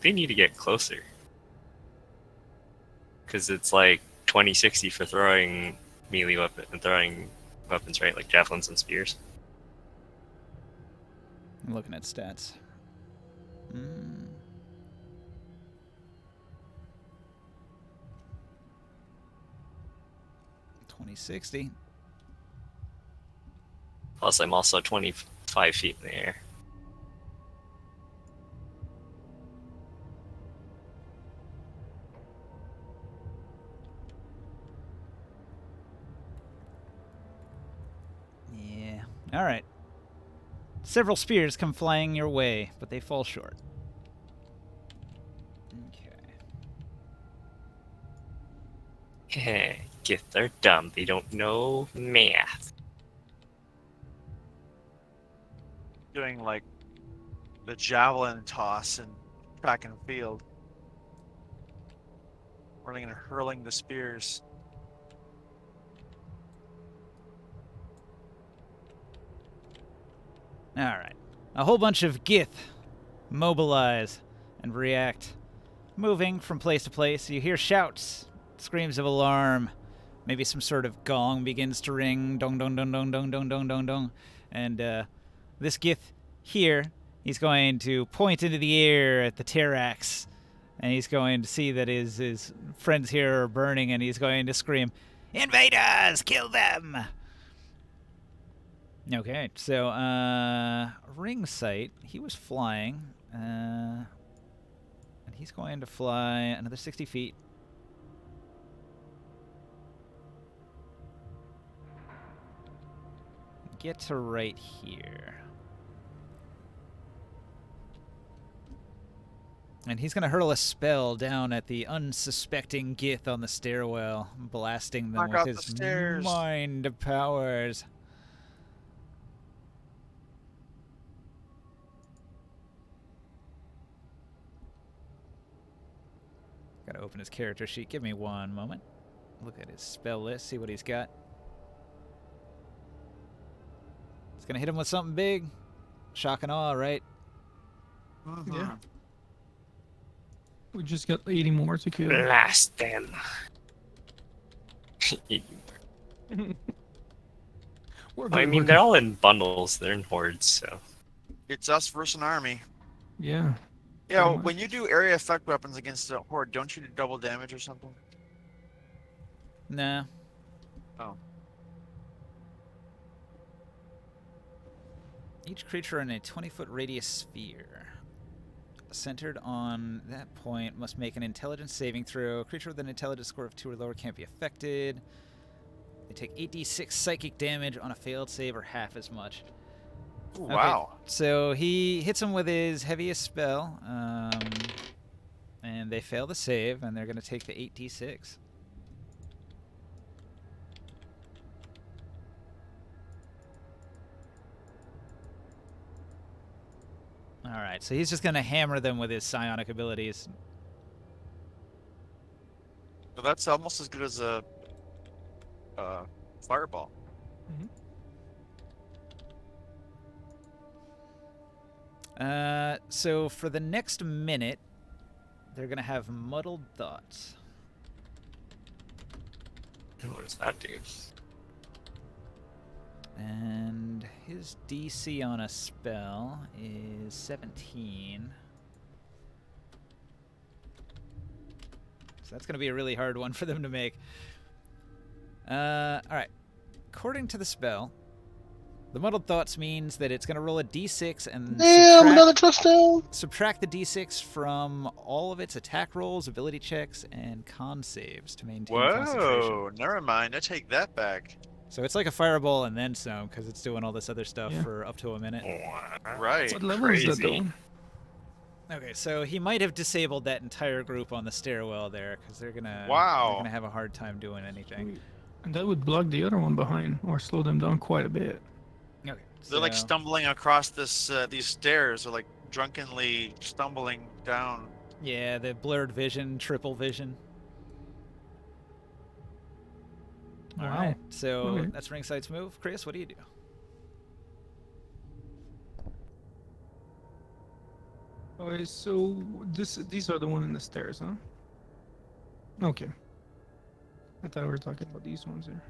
They need to get closer. Because it's like 20-60 for throwing melee weapon and throwing weapons, right? Like javelins and spears. I'm looking at stats. 20-60. Plus, I'm also 25 feet in the air. All right. Several spears come flying your way, but they fall short. Okay. Gith are dumb. They don't know math. Doing like the javelin toss in track and field. Running and hurling the spears. All right. A whole bunch of Gith mobilize and react, moving from place to place. You hear shouts, screams of alarm. Maybe some sort of gong begins to ring. Dong, dong, dong, dong, dong, dong, dong, dong, dong. And this Gith here, he's going to point into the air at the Terrax. And he's going to see that his friends here are burning, and he's going to scream, "Invaders! Kill them!" Okay, so, ring sight, he was flying, and he's going to fly another 60 feet. Get to right here. And he's going to hurl a spell down at the unsuspecting Gith on the stairwell, blasting them Knock with out the his stairs. mind powers. Gotta open his character sheet. Give me one moment. Look at his spell list, see what he's got. It's gonna hit him with something big. Shock and awe, right? Yeah. We just got 80 more to kill. Blast them. We're I good, mean, we're they're good. all in bundles. They're in hordes, so. It's us versus an army. Yeah. Yeah, Pretty when much. you do area effect weapons against a horde, don't you do double damage or something? Nah. Oh. Each creature in a 20-foot radius sphere centered on that point must make an intelligence saving throw. A creature with an intelligence score of 2 or lower can't be affected. They take 8d6 psychic damage on a failed save or half as much. Ooh, Okay, wow. so he hits him with his heaviest spell, and they fail the save, and they're going to take the 8d6. Alright, so he's just going to hammer them with his psionic abilities. So that's almost as good as a fireball. So for the next minute, they're going to have muddled thoughts. What does that do? And his DC on a spell is 17. So that's going to be a really hard one for them to make. Alright. According to the spell, the muddled thoughts means that it's going to roll a d6 and Damn, another touchdown. subtract the d6 from all of its attack rolls, ability checks, and con saves to maintain concentration. Whoa, never mind. I take that back. So it's like a fireball and then some, because it's doing all this other stuff Yeah. for up to a minute. Right. What level is that Crazy. though? Okay, so he might have disabled that entire group on the stairwell there, because they're gonna have a hard time doing anything. And that would block the other one behind, or slow them down quite a bit. Okay, They're like so- stumbling across this these stairs. They're like drunkenly stumbling down. Yeah, the blurred vision, triple vision. All Wow. right, so Okay. that's Ringside's move. Chris, what do you do? Okay, so these are the one in the stairs, huh? Okay. I thought we were talking about these ones here.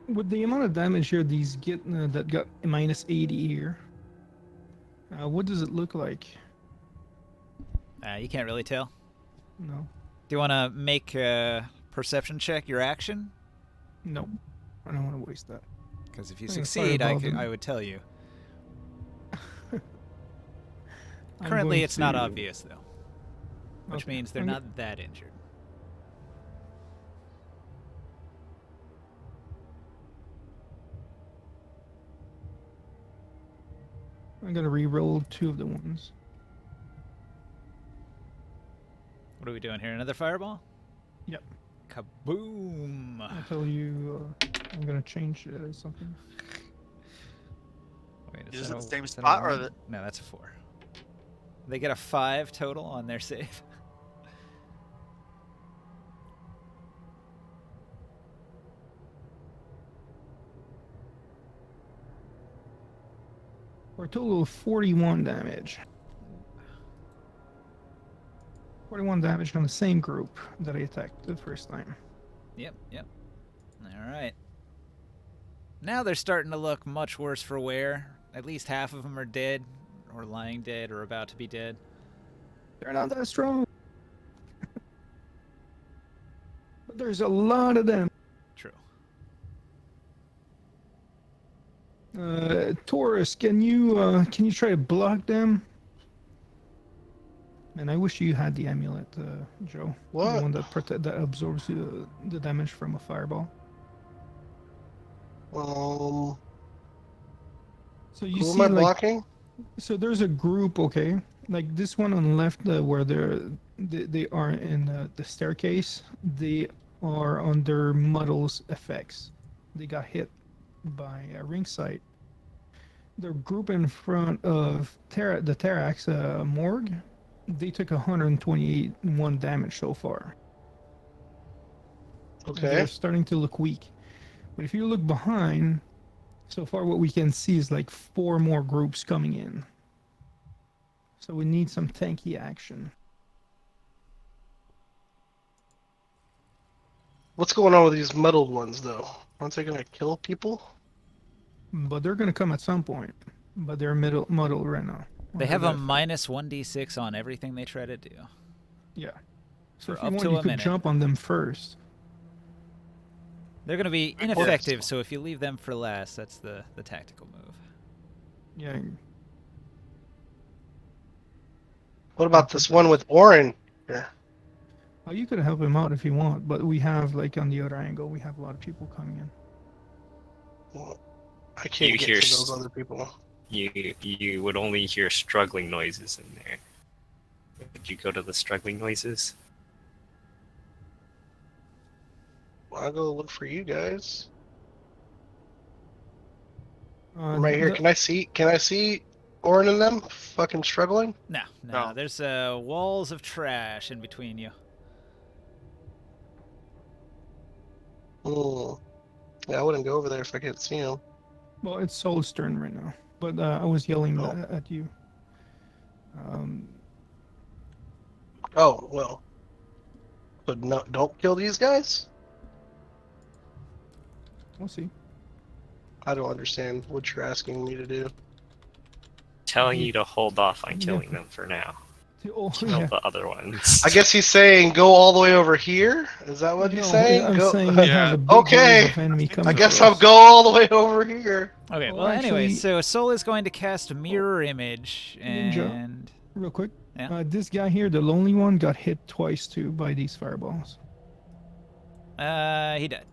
With the amount of damage here, these get that got a minus 80 here. What does it look like? You can't really tell. No, Do you want to make a perception check your action? no, I don't want to waste that. Because if you I'm gonna succeed, fireball them. I would tell you. I'm Currently, going it's not to- obvious, though. Which Okay, means they're I'm go- not that injured. I'm gonna re-roll 2 of the ones. What are we doing here? Another fireball? Yep. Kaboom! I tell you, I'm gonna change something. Wait, Is it the same is that a spot or 1? the? No, that's a 4. They get a 5 total on their save. For a total of 41 damage. 41 damage on the same group that I attacked the first time. Yep. All right. Now they're starting to look much worse for wear. At least half of them are dead, or lying dead, or about to be dead. They're not that strong. But there's a lot of them. True. Taurus, can you try to block them? And I wish you had the amulet, Joe. What? The one that absorbs the damage from a fireball. Um, So you who see, am I like, blocking? so there's a group, okay, like this one on the left, where they are in the staircase. They are under Muddle's effects. They got hit by a ring sight. The group in front of the Terax morgue, they took 121 damage so far. And Okay. they're starting to look weak. But if you look behind, so far what we can see is like 4 more groups coming in. So we need some tanky action. What's going on with these muddled ones, though? Aren't they gonna kill people? But they're gonna come at some point. But they're muddled right now. They have a Under that effect. minus 1d6 on everything they try to do. Yeah. So For if you up want, to you a could minute. jump on them first. They're going to be Good ineffective, so if you leave them for last, that's the tactical move. Yeah. What about this one with Orin here? Oh, you could help him out if you want, but we have, like, on the other angle, we have a lot of people coming in. Well, I can't You get hear to those other people. You would only hear struggling noises in there. Would you go to the struggling noises? Well, I'll go look for you guys. Uh, I'm right here. the- Can I see Orin and them fucking struggling? No. No. There's walls of trash in between you. Hmm. Yeah, I wouldn't go over there if I could see them. Well, it's Soul's turn right now, but I was yelling Oh. at you. Oh, well. But no, don't kill these guys? We'll see. I don't understand what you're asking me to do. Telling you to hold off on Yeah. killing them for now. Oh, Kill yeah. the other ones. I guess he's saying go all the way over here? Is that what he's No, saying? I'm Go... saying we Yeah. have a big Okay. wave of enemy coming. I guess for I'll us. go all the way over here. Okay, Well, well, anyway, actually- so Soul is going to cast Mirror Image, Ninja. and... Real quick. Yeah. This guy here, the lonely one, got hit twice too by these fireballs. He died.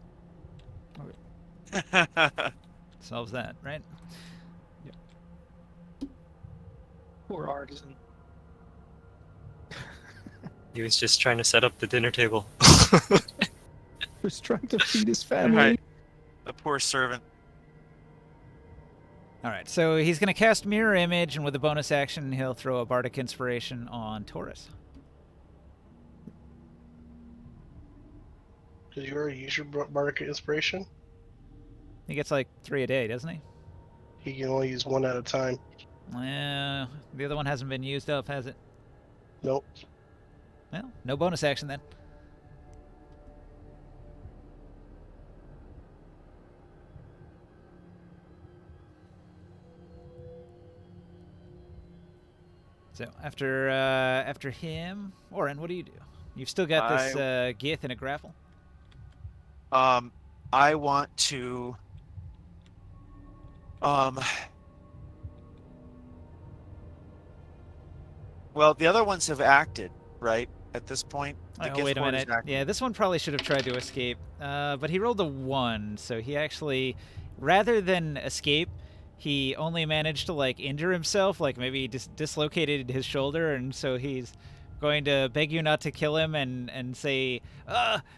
Solves that, right? Poor artisan. He was just trying to set up the dinner table. Was trying to feed his family. Right. The poor servant. Alright, so he's going to cast Mirror Image, and with a bonus action, he'll throw a Bardic Inspiration on Taurus. Did you already use your Bardic Inspiration? He gets like 3 a day, doesn't he? He can only use one at a time. The other one hasn't been used up, has it? Nope. Well, no bonus action then. So after him, Oren, what do you do? You've still got this Gith in a grapple. I want to. Well, the other ones have acted, right? At this point, the Oh, gift wait a ward is minute. active. Yeah, this one probably should have tried to escape. But he rolled a 1, so he actually, rather than escape, he only managed to like injure himself, like maybe he dislocated his shoulder, and so he's going to beg you not to kill him and say,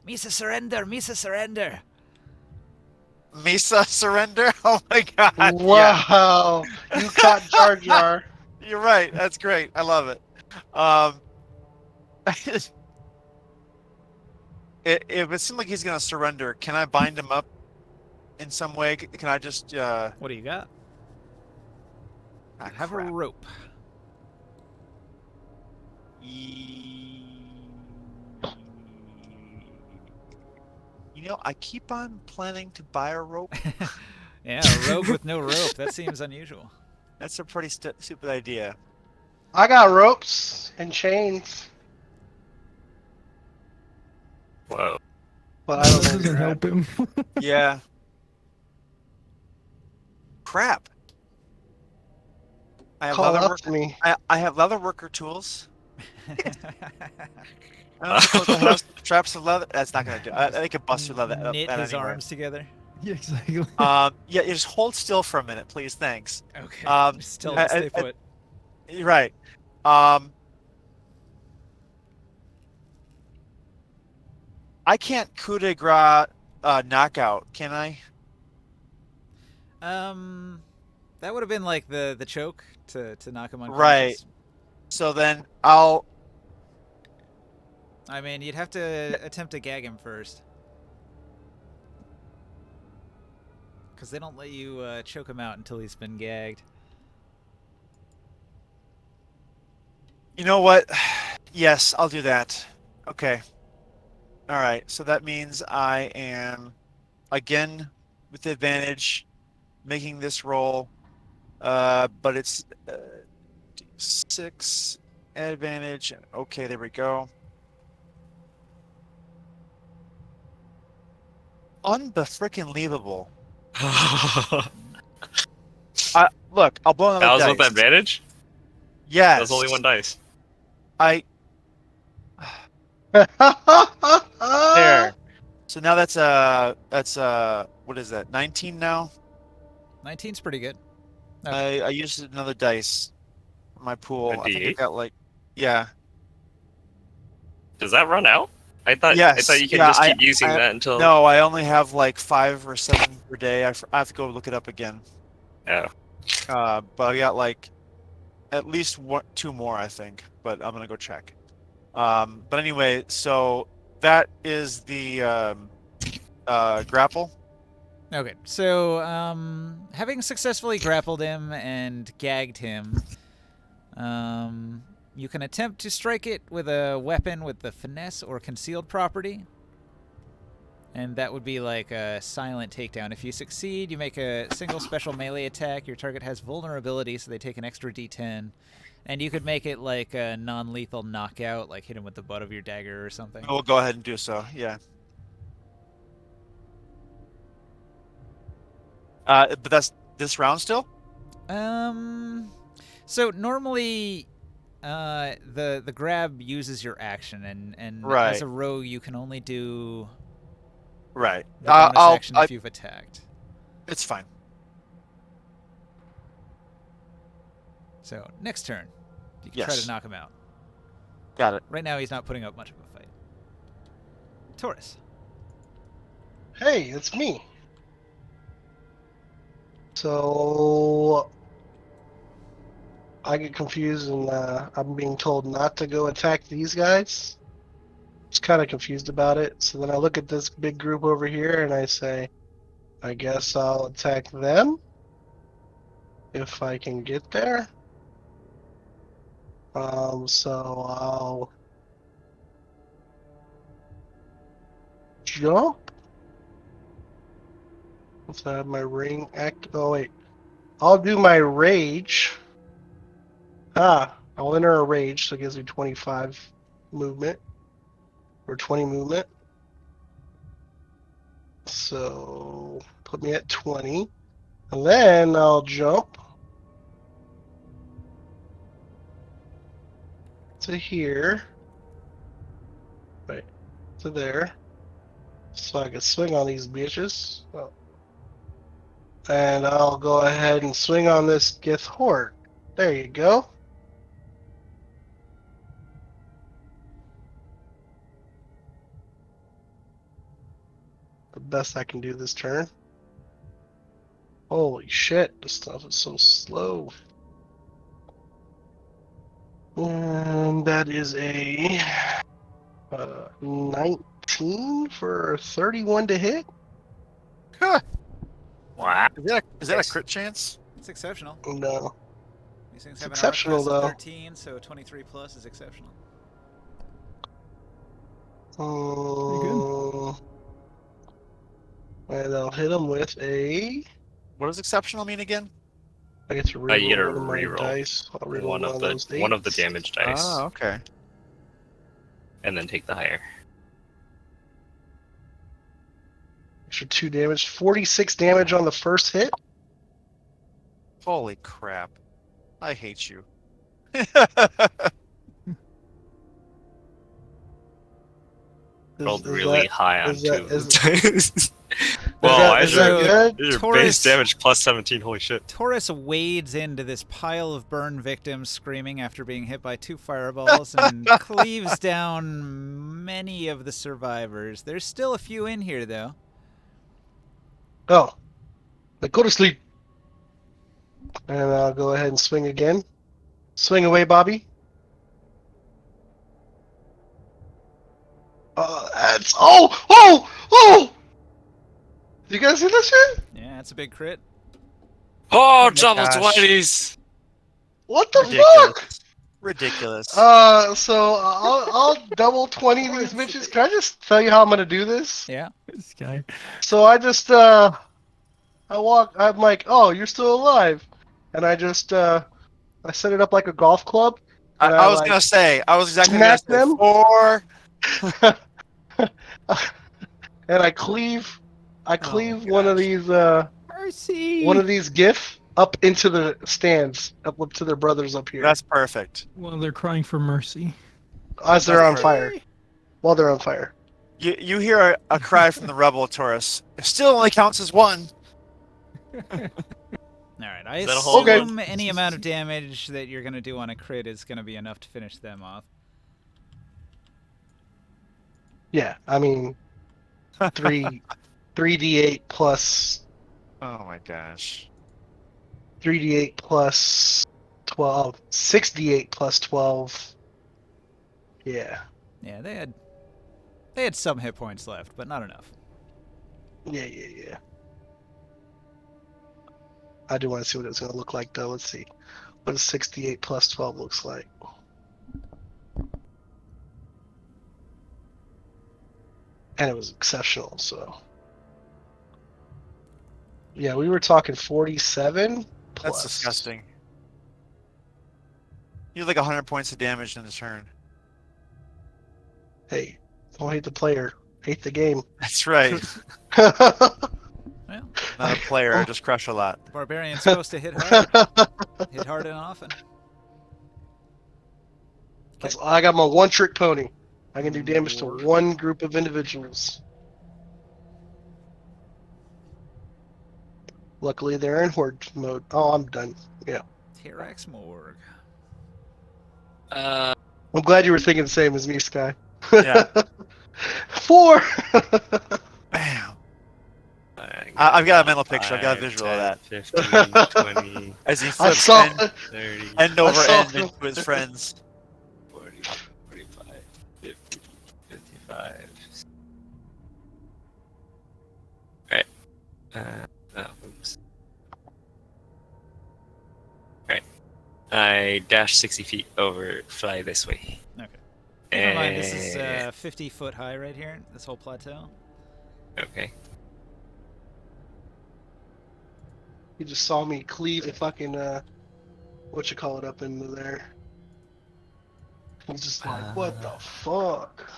Misa surrender, Misa surrender. Misa surrender? Oh my god, yeah. Wow, you caught Jar Jar. You're right. That's great. I love it. If it seems like he's gonna surrender, can I bind him up in some way? Can I just What do you got? ah, Have a crap. rope. You know, I keep on planning to buy a rope. Yeah, a rogue with no rope. That seems unusual. That's a pretty stupid idea. I got ropes and chains, Whoa. but I don't That know doesn't where help him. Yeah. Crap. I have Call leather up work. to me. I have leather worker tools. I don't suppose I have straps of leather. That's not gonna do. I could bust through leather. Knit that his anyway. arms together. Yeah, exactly. Yeah, you just hold still for a minute, please. Thanks. Okay. Still stay put. You're right. I can't coup de grace knockout, can I? That would have been like the choke to knock him unconscious. Right. So then I'll. I mean, you'd have to attempt to gag him first. Because they don't let you choke him out until he's been gagged. You know what? Yes, I'll do that. Okay. All right. So that means I am again with the advantage making this roll. But it's 6 advantage. Okay, there we go. Unbefrickin-leavable. Look, I'll blow another That was dice. with advantage? Yes. That was only one dice. There. So now that's what is that? 19 now. 19's pretty good. I used another dice for my pool. A I think I D8? got like, yeah. Does that run out? I thought Yes. you could Yeah, just keep using that until. No, I only have like 5 or 7 per day. I have to go look it up again. Oh. But I got like at least 2 more, I think. But I'm gonna go check. But anyway, so that is the grapple. Okay, so having successfully grappled him and gagged him, you can attempt to strike it with a weapon with the finesse or concealed property. And that would be like a silent takedown. If you succeed, you make a single special melee attack. Your target has vulnerability, so they take an extra d10. And you could make it like a non-lethal knockout, like hit him with the butt of your dagger or something. We'll go ahead and do so. Yeah. But that's this round still? So normally, the grab uses your action, and Right. as a rogue, you can only do Right. the bonus action if you've attacked. It's fine. So next turn, you can try Yes. to knock him out. Got it. Right now, he's not putting up much of a fight. Taurus. Hey, it's me. So I get confused and I'm being told not to go attack these guys. Just kind of confused about it. So then I look at this big group over here and I say, I guess I'll attack them if I can get there. So I'll jump. If I have my ring act. Oh wait, I'll do my rage. I'll enter a rage, so it gives me 25 movement or 20 movement. So put me at 20, and then I'll jump to here, right to there, so I can swing on these bitches. Oh. And I'll go ahead and swing on this Gith Horde. There you go. The best I can do this turn. Holy shit, this stuff is so slow. And that is a 19 for 31 to hit. Huh. Wow. Is that a crit chance? It's exceptional. No. These things It's have an armor exceptional, class of though. 13, so 23 plus is exceptional. good. And I'll hit him with a. What does exceptional mean again? I get to You get reroll a one of my reroll dice. I'll reroll one of those one of the eights. damage dice, Oh, okay. and then take the higher. Extra 2 damage. 46 damage on the first hit. Holy crap. I hate you. Rolled Is really that, high on is that- two of is- the dice. is Whoa, that- why is is that your, good? your Taurus- base damage plus 17? Holy shit. Taurus wades into this pile of burn victims screaming after being hit by 2 fireballs and cleaves down many of the survivors. There's still a few in here, though. Oh. Like, go to sleep. And I'll go ahead and swing again. Swing away, Bobby. That's. Oh! Oh! Oh! You guys see this shit? Yeah, that's a big crit. Oh, my double gosh. 20s! What the fuck? Ridiculous. So I'll double 20 these bitches. Can I just tell you how I'm gonna do this? Yeah. This guy. So I'm like, oh, you're still alive. And I just, I set it up like a golf club. And I was like, gonna say, I was exactly smack gonna say them. 4. And I cleave one of gosh. these, Mercy. one of these GIF up into the stands, up to their brothers up here. That's perfect. Well, they're crying for mercy. As they're That's on perfect. fire. While they're on fire. You hear a cry from the rebel Taurus. It still only counts as 1. All right. I Is that a whole assume any amount of damage that you're going to do on a crit is going to be enough to finish them off. Yeah, I mean, 3d8 plus Oh my gosh. 3d8 plus 12, 6d8 plus 12. Yeah, Yeah, they had some hit points left, but not enough. yeah. I do want to see what it's going to look like, though. Let's see. What does 68 plus 12 looks like? And it was exceptional, so. Yeah, we were talking 47 plus. That's disgusting. You have like 100 points of damage in the turn. Hey, don't hate the player. Hate the game. That's right. Well, Not a player, I just crush a lot. Barbarian's supposed to hit hard. Hit hard and often. I got my one trick pony. I can do damage to one group of individuals. Luckily, they're in horde mode. Oh, I'm done. Yeah. T-Rex Morg. I'm glad you were thinking the same as me, Sky. Yeah. 4! Bam. I've got a mental picture. I've got a visual of that. 15, 20, As he I flips saw end, 30, end over saw end into his friends. 40, 45, 50, 55. Right. Oops. Right. I dash 60 feet over, fly this way. Okay. Keep in mind, this is 50 foot high right here, this whole plateau. Okay. You just saw me cleave a fucking, whatchamacallit up into there. He's just like, what the fuck?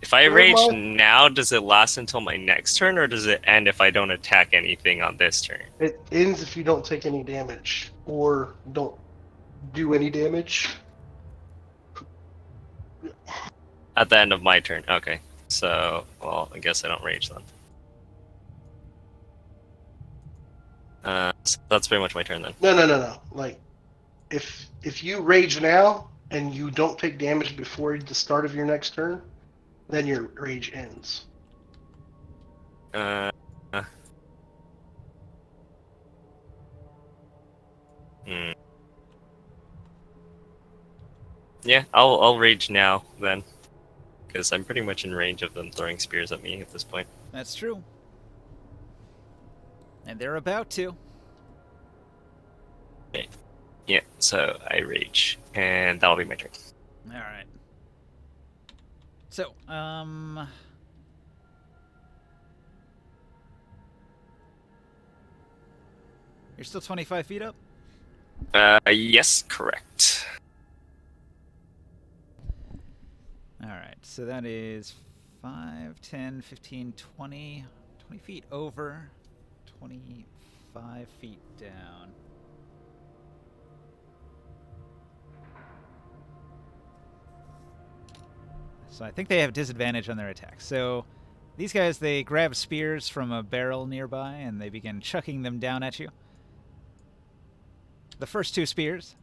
If I Where rage am I? now, does it last until my next turn, or does it end if I don't attack anything on this turn? It ends if you don't take any damage or don't do any damage. At the end of my turn. Okay. So, well, I guess I don't rage then. So that's pretty much my turn then. No. Like, if you rage now and you don't take damage before the start of your next turn, then your rage ends. Uh, hmm. Yeah, I'll rage now then, because I'm pretty much in range of them throwing spears at me at this point. That's true. And they're about to. Okay. Yeah, so I rage, and that'll be my turn. All right. So, you're still 25 feet up? Yes, correct. All right, so that is 5, 10, 15, 20, 20 feet over, 25 feet down. So I think they have disadvantage on their attacks. So these guys, they grab spears from a barrel nearby and they begin chucking them down at you. The first two spears,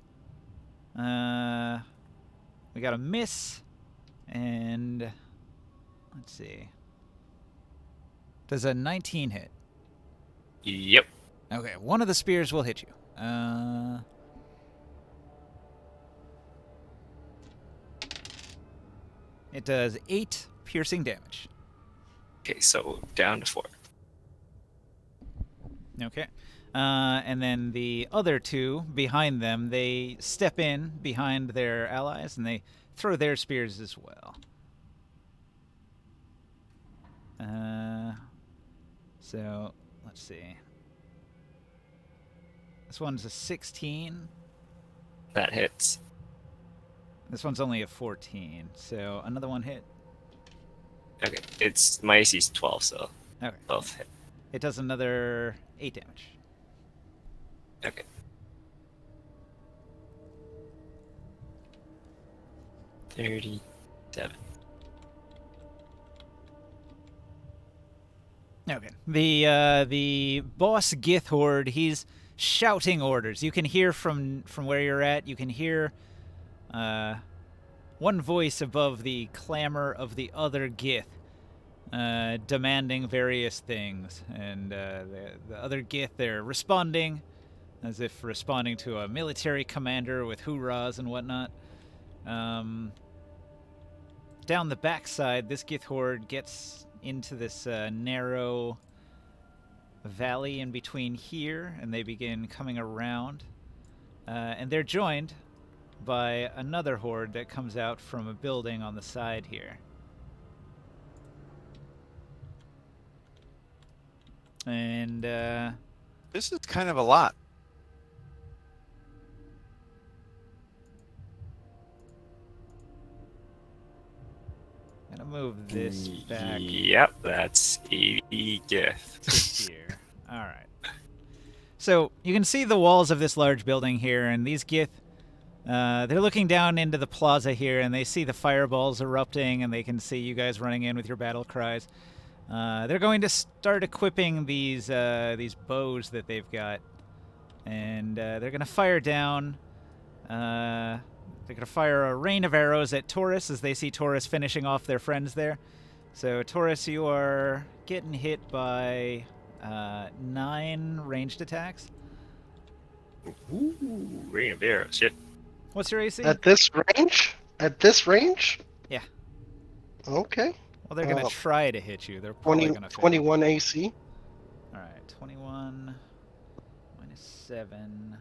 we got a miss, and let's see. Does a 19 hit? Yep. Okay, one of the spears will hit you. It does 8 piercing damage. Okay, so down to 4. Okay. And then the other two behind them, they step in behind their allies and they throw their spears as well. So, let's see. This one's a 16. That hits. This one's only a 14. So, another one hit. Okay, it's my AC's 12, so Okay. both hit. It does another 8 damage. Okay. 37. Okay. The boss Githhord, he's shouting orders. You can hear from where you're at. You can hear one voice above the clamor of the other Gith, demanding various things. And the other Gith, they're responding as if responding to a military commander with hoorahs and whatnot. Down the backside, this Githhord gets into this narrow valley in between here, and they begin coming around. And they're joined by another horde that comes out from a building on the side here. And This is kind of a lot. gonna move this back Yep, that's 80 gift. to here. All right. So you can see the walls of this large building here, and these Gith, they're looking down into the plaza here, and they see the fireballs erupting, and they can see you guys running in with your battle cries. They're going to start equipping these bows that they've got, and they're going to fire down. They're going to fire a rain of arrows at Taurus as they see Taurus finishing off their friends there. So, Taurus, you are getting hit by 9 ranged attacks. Ooh, rain of arrows. Shit. What's your AC? At this range? At this range? Yeah. Okay. Well, they're going to try to hit you. They're probably going to fail. 21 AC. All right, 21 minus 7.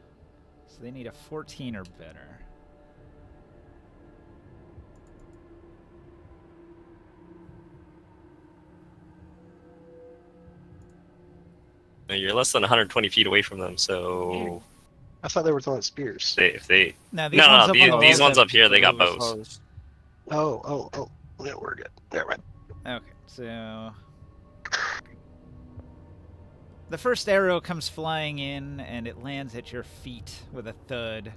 So they need a 14 or better. You're less than 120 feet away from them, so I thought they were throwing spears. if they No, these ones up on the these wall ones have- up here, they got bows. Oh. Yeah, we're good. Never mind. Okay, so the first arrow comes flying in, and it lands at your feet with a thud.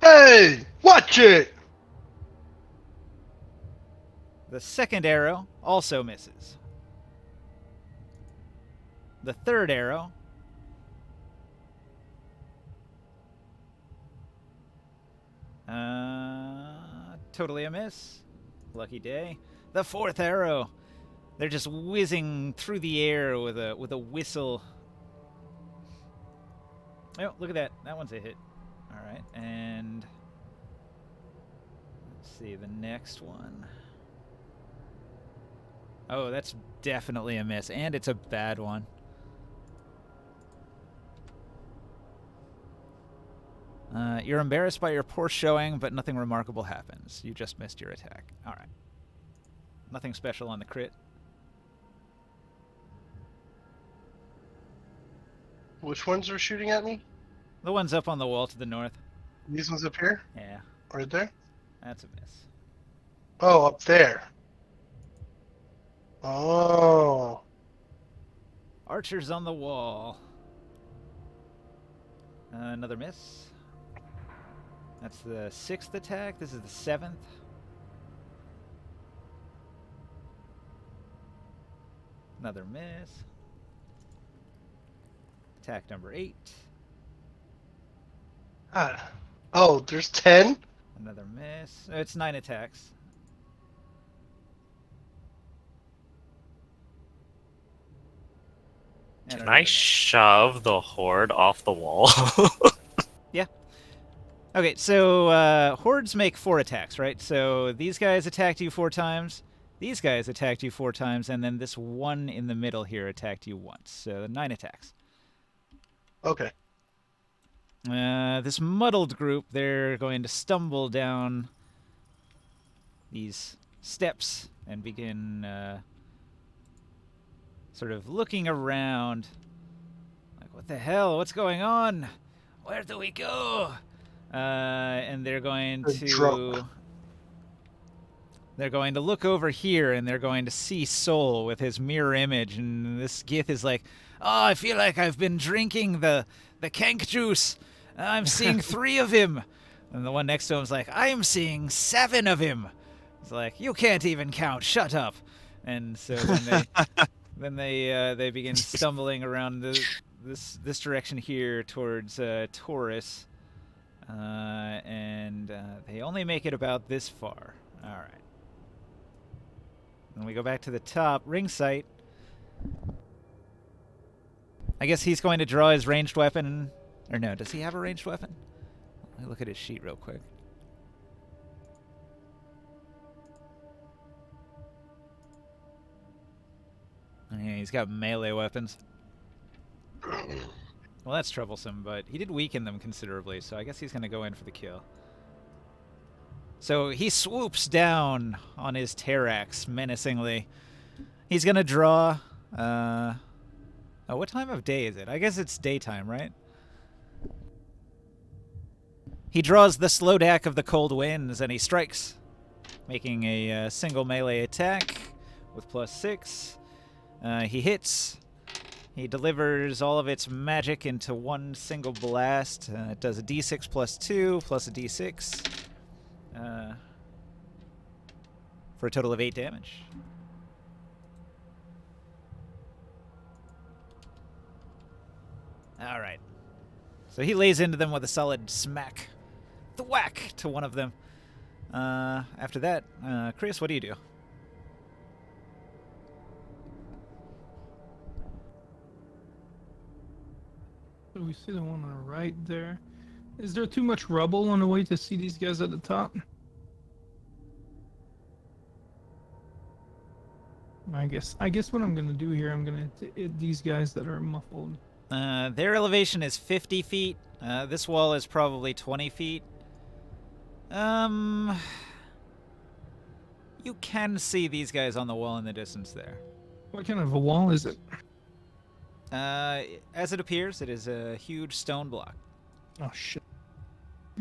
Hey! Watch it! The second arrow also misses. The third arrow totally a miss. Lucky day. The fourth arrow. They're just whizzing through the air with a whistle. Oh, look at that. That one's a hit. All right, and let's see the next one. Oh, that's definitely a miss, and it's a bad one. You're embarrassed by your poor showing, but nothing remarkable happens. You just missed your attack. All right. Nothing special on the crit. Which ones are shooting at me? The one's up on the wall to the north. These ones up here? Yeah, Right there? that's a miss. Oh, up there. Oh. Archers on the wall. Another miss. That's the sixth attack. This is the seventh. Another miss. Attack number 8. Ah. Oh, there's 10? Another miss. It's 9 attacks. And Can another I miss. shove the horde off the wall? Yeah. Okay, so hordes make 4 attacks, right? So these guys attacked you 4 times. These guys attacked you 4 times, and then this one in the middle here attacked you once. So 9 attacks. Okay. This muddled group, they're going to stumble down these steps and begin sort of looking around. Like, what the hell? What's going on? Where do we go? And they're going They're to... drunk. They're going to look over here, and they're going to see Soul with his mirror image, and this Gith is like, oh, I feel like I've been drinking the kank juice. I'm seeing 3 of him. And the one next to him's like, I'm seeing 7 of him. It's like, you can't even count. Shut up. And so then they begin stumbling around this direction here towards Taurus, and they only make it about this far. All right. And we go back to the top ring sight. I guess he's going to draw his ranged weapon. Or no, does he have a ranged weapon? Let me look at his sheet real quick. Yeah, he's got melee weapons. Well, that's troublesome, but he did weaken them considerably, so I guess he's going to go in for the kill. So he swoops down on his Terrax menacingly. He's going to draw... oh, what time of day is it? I guess it's daytime, right? He draws the Slowdack of the Cold Winds, and he strikes, making a single melee attack with +6. He hits. He delivers all of its magic into one single blast. It does a d6 +2 plus a d6 for a total of 8 damage. All right. So he lays into them with a solid smack. Thwack to one of them. After that, Chris, what do you do? So we see the one on the right there. Is there too much rubble on the way to see these guys at the top? I guess what I'm gonna do here, I'm gonna hit these guys that are muffled. Their elevation is 50 feet. This wall is probably 20 feet. You can see these guys on the wall in the distance there. What kind of a wall is it? As it appears, it is a huge stone block. Oh shit!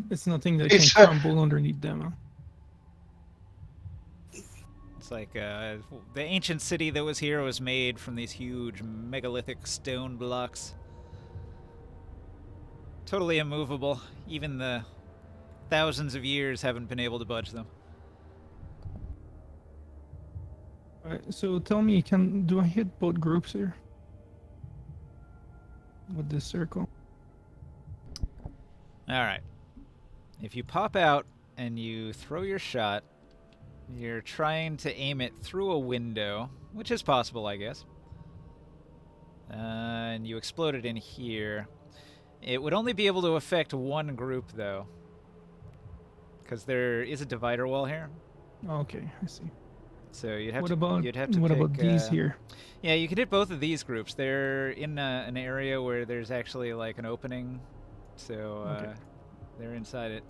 It's nothing that can It's crumble underneath them. Huh? It's like the ancient city that was here was made from these huge megalithic stone blocks. Totally immovable. Even the thousands of years haven't been able to budge them. Alright, so tell me, do I hit both groups here? With this circle? All right. If you pop out and you throw your shot, you're trying to aim it through a window, which is possible, I guess. And you explode it in here. It would only be able to affect one group, though, because there is a divider wall here. Okay, I see. So you'd have What to about pick, these here? Yeah, you could hit both of these groups. They're in an area where there's actually like an opening, so Okay. they're inside it.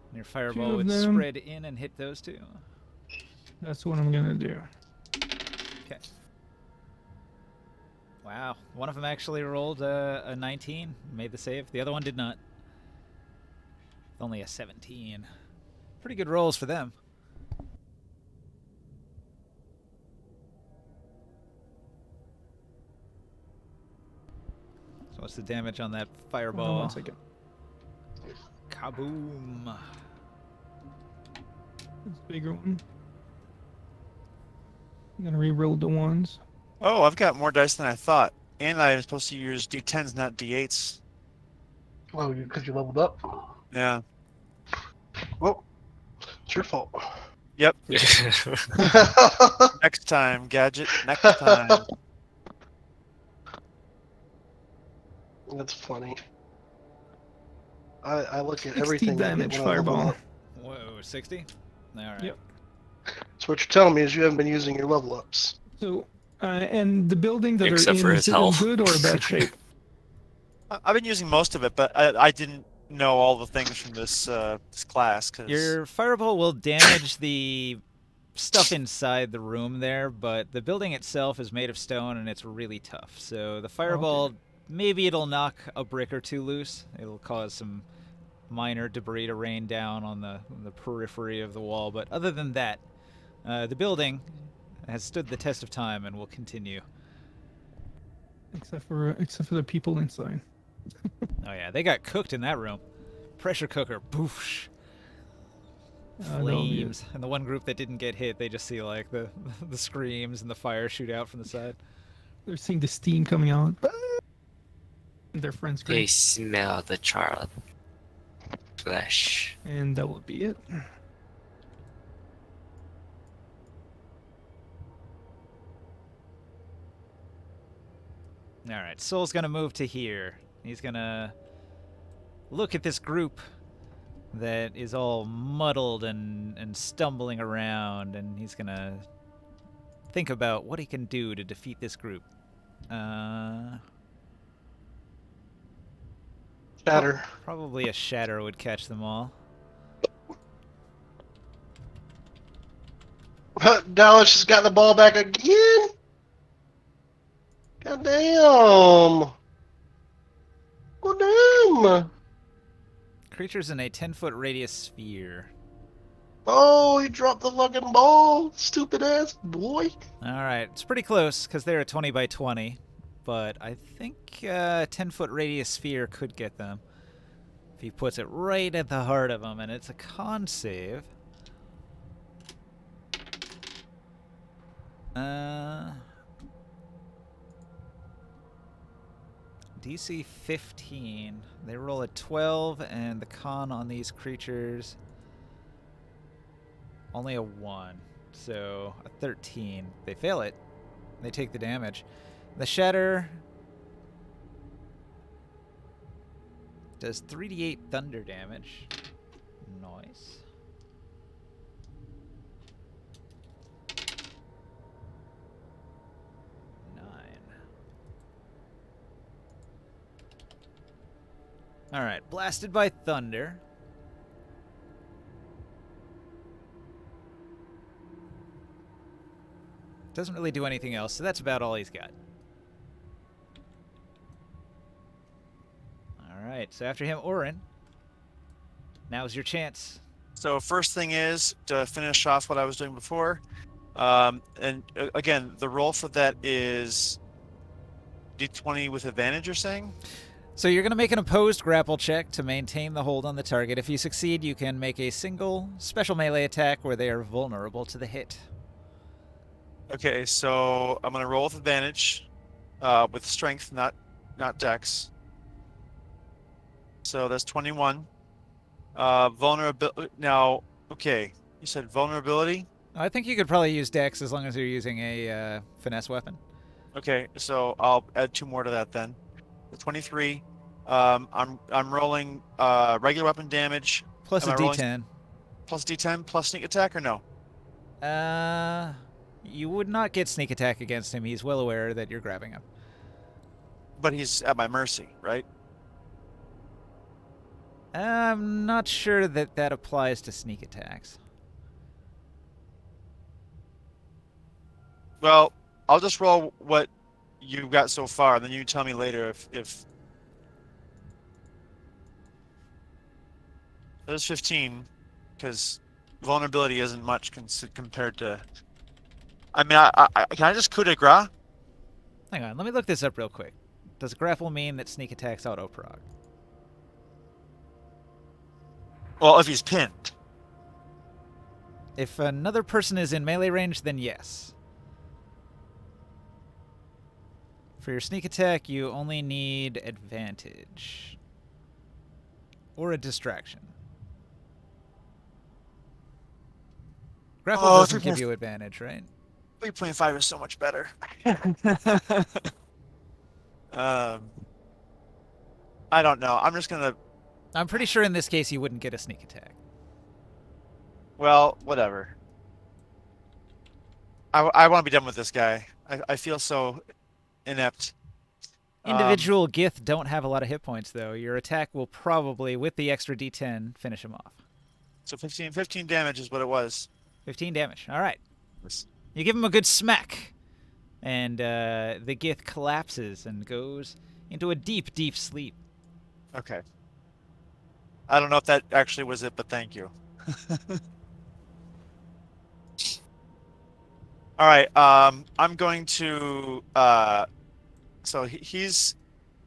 And your Two fireball of would them. spread in and hit those two. That's what I'm gonna do. Okay. Wow, one of them actually rolled a 19, made the save. The other one did not. Only a 17. Pretty good rolls for them. So what's the damage on that fireball? 1 second. Kaboom. It's a bigger one. I'm gonna re-roll the ones. Oh, I've got more dice than I thought. And I'm supposed to use D10s, not D8s. Oh, because you leveled up? Yeah. Well, it's your fault. Yep. Next time, Gadget. Next time. That's funny. I look at 60 everything damage when I level fireball. up. Whoa, 60? Alright. Yep. So what you're telling me is you haven't been using your level ups. So, and the building that Except they're for in, his is it in health. good or bad shape? I've been using most of it, but I didn't know all the things from this this class. Cause Your fireball will damage the stuff inside the room there, but the building itself is made of stone and it's really tough. So the fireball, maybe it'll knock a brick or two loose. It'll cause some minor debris to rain down on the periphery of the wall, but other than that, the building has stood the test of time and will continue. Except for the people inside. Oh yeah, they got cooked in that room. Pressure cooker, boosh. That'll be it. Flames. And the one group that didn't get hit, they just see like the screams and the fire shoot out from the side. They're seeing the steam coming out. And their friends They scream. smell the charred flesh. And that will be it. Alright, Soul's gonna move to here. He's gonna look at this group that is all muddled and stumbling around, and he's gonna think about what he can do to defeat this group. Shatter. Probably a shatter would catch them all. Dallas just got the ball back again. God damn. God damn. Creatures in a 10-foot radius sphere. Oh, he dropped the fucking ball. Stupid ass boy. Alright, it's pretty close because they're a 20 by 20, but I think a 10-foot radius sphere could get them. If he puts it right at the heart of them, and it's a con save. DC 15. They roll a 12, and the con on these creatures only a 1. So a 13. They fail it. They take the damage. The shatter does 3d8 thunder damage. Nice. Alright, blasted by thunder. Doesn't really do anything else, so that's about all he's got. Alright, so after him, Orin. Now's your chance. So first thing is to finish off what I was doing before. Again, the roll for that is D20 with advantage, you're saying? So you're going to make an opposed grapple check to maintain the hold on the target. If you succeed, you can make a single special melee attack where they are vulnerable to the hit. Okay, so I'm gonna roll with advantage, with strength, not dex. So that's 21. Vulnerability. Now, okay, you said vulnerability. I think you could probably use Dex as long as you're using a finesse weapon. Okay, so I'll add 2 more to that then. The 23. I'm rolling regular weapon damage. Plus Am a I rolling D10. plus D10 plus sneak attack or no? You would not get sneak attack against him. He's well aware that you're grabbing him. But he's at my mercy, right? I'm not sure that that applies to sneak attacks. Well, I'll just roll what you got so far, and then you tell me later if there's 15, because vulnerability isn't much compared to. I mean, can I just coup de grace? Hang on, let me look this up real quick. Does grapple mean that sneak attacks auto-prog? Well, if he's pinned. If another person is in melee range, then yes. For your sneak attack, you only need advantage. Or a distraction. Grapple Oh, doesn't give you advantage, right? 3.5 is so much better. I don't know. I'm just gonna. I'm pretty sure in this case you wouldn't get a sneak attack. Well, whatever. I want to be done with this guy. I feel so inept. Individual Gith don't have a lot of hit points, though. Your attack will probably, with the extra D10, finish him off. So 15 damage is what it was. 15 damage. All right. You give him a good smack, and the Gith collapses and goes into a deep, deep sleep. Okay. I don't know if that actually was it, but thank you. All right. I'm going to. So he's.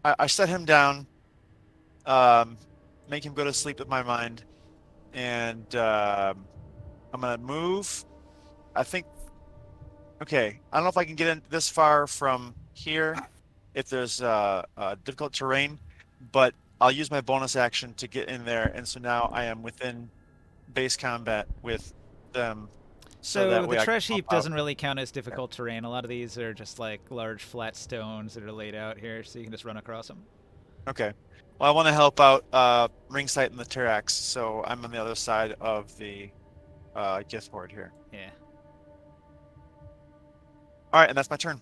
I set him down. Make him go to sleep with my mind, and I'm gonna move. I think. Okay. I don't know if I can get in this far from here, if there's difficult terrain, but I'll use my bonus action to get in there, and so now I am within base combat with them. So that way the I trash can heap help out. doesn't really count as difficult terrain. A lot of these are just like large flat stones that are laid out here, so you can just run across them. Okay. Well, I want to help out Ringsight and the Terax, so I'm on the other side of the gift board here. Yeah. All right, and that's my turn.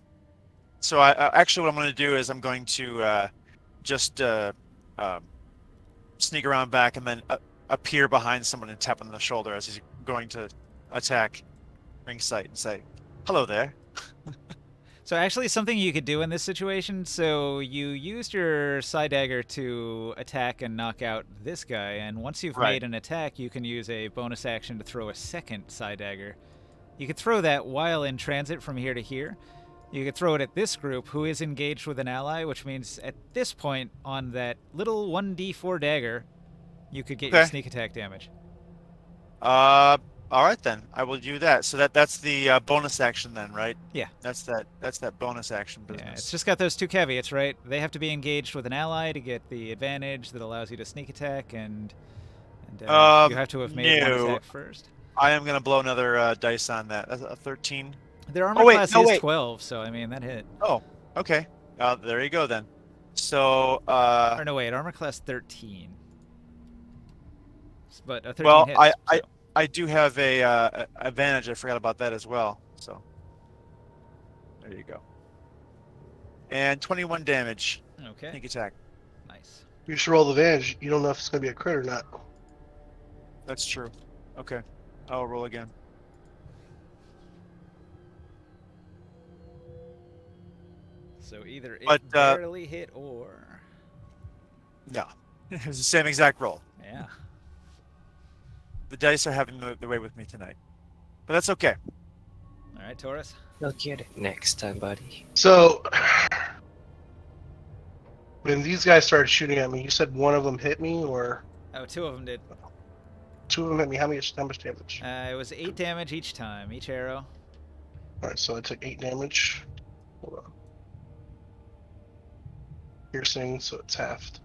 So I actually what I'm going to do is I'm going to just sneak around back and then appear behind someone and tap on the shoulder as he's going to attack Ringsight and say, "Hello there." So actually something you could do in this situation, so you used your side dagger to attack and knock out this guy, and once you've Right. made an attack, you can use a bonus action to throw a second side dagger. You could throw that while in transit from here to here. You could throw it at this group who is engaged with an ally, which means at this point on that little 1d4 dagger, you could get your Okay. sneak attack damage. All right then. I will do that. So that's the bonus action then, right? Yeah. That's that bonus action business. Yeah, it's just got those two caveats, right? They have to be engaged with an ally to get the advantage that allows you to sneak attack, and you have to have made one no. attack first. I am gonna blow another dice on that. That's a 13. Their armor wait, class no, is wait. 12, so I mean that hit. Oh, okay. There you go then. So Or no, wait, armor class 13. But a 13 well, hits. I do have a advantage. I forgot about that as well. So there you go. And 21 damage. Okay. Sneak attack. Nice. You should roll the advantage. You don't know if it's going to be a crit or not. That's true. Okay. I'll roll again. So either it But, barely hit or... No. It was the same exact roll. Yeah. The dice are having the way with me tonight. But that's okay. All right, Taurus. You'll get it next time, buddy. So, when these guys started shooting at me, you said one of them hit me, or Oh, two of them did. two of them hit me. How much damage? It was 8 damage each time, each arrow. Alright, so I took 8 damage. Hold on. Piercing, so it's halved.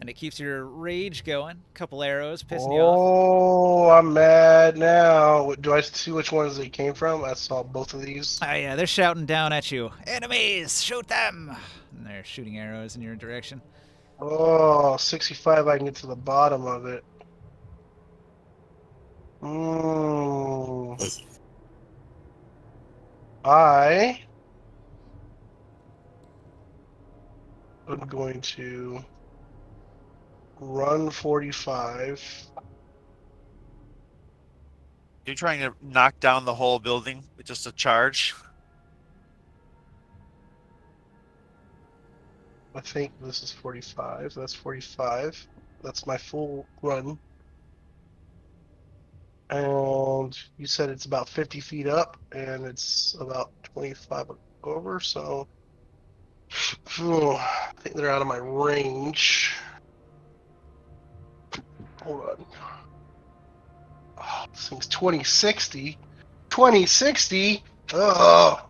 And it keeps your rage going. Couple arrows pissing you off. Oh, I'm mad now. Do I see which ones they came from? I saw both of these. Oh yeah, they're shouting down at you. Enemies, shoot them! And they're shooting arrows in your direction. Oh, 65, I can get to the bottom of it. I am going to run 45. You're trying to knock down the whole building with just a charge. I think this is 45. That's 45. That's my full run. And you said it's about 50 feet up, and it's about 25 over, so I think they're out of my range. Hold on. Oh, this thing's 2060. 2060? Oh.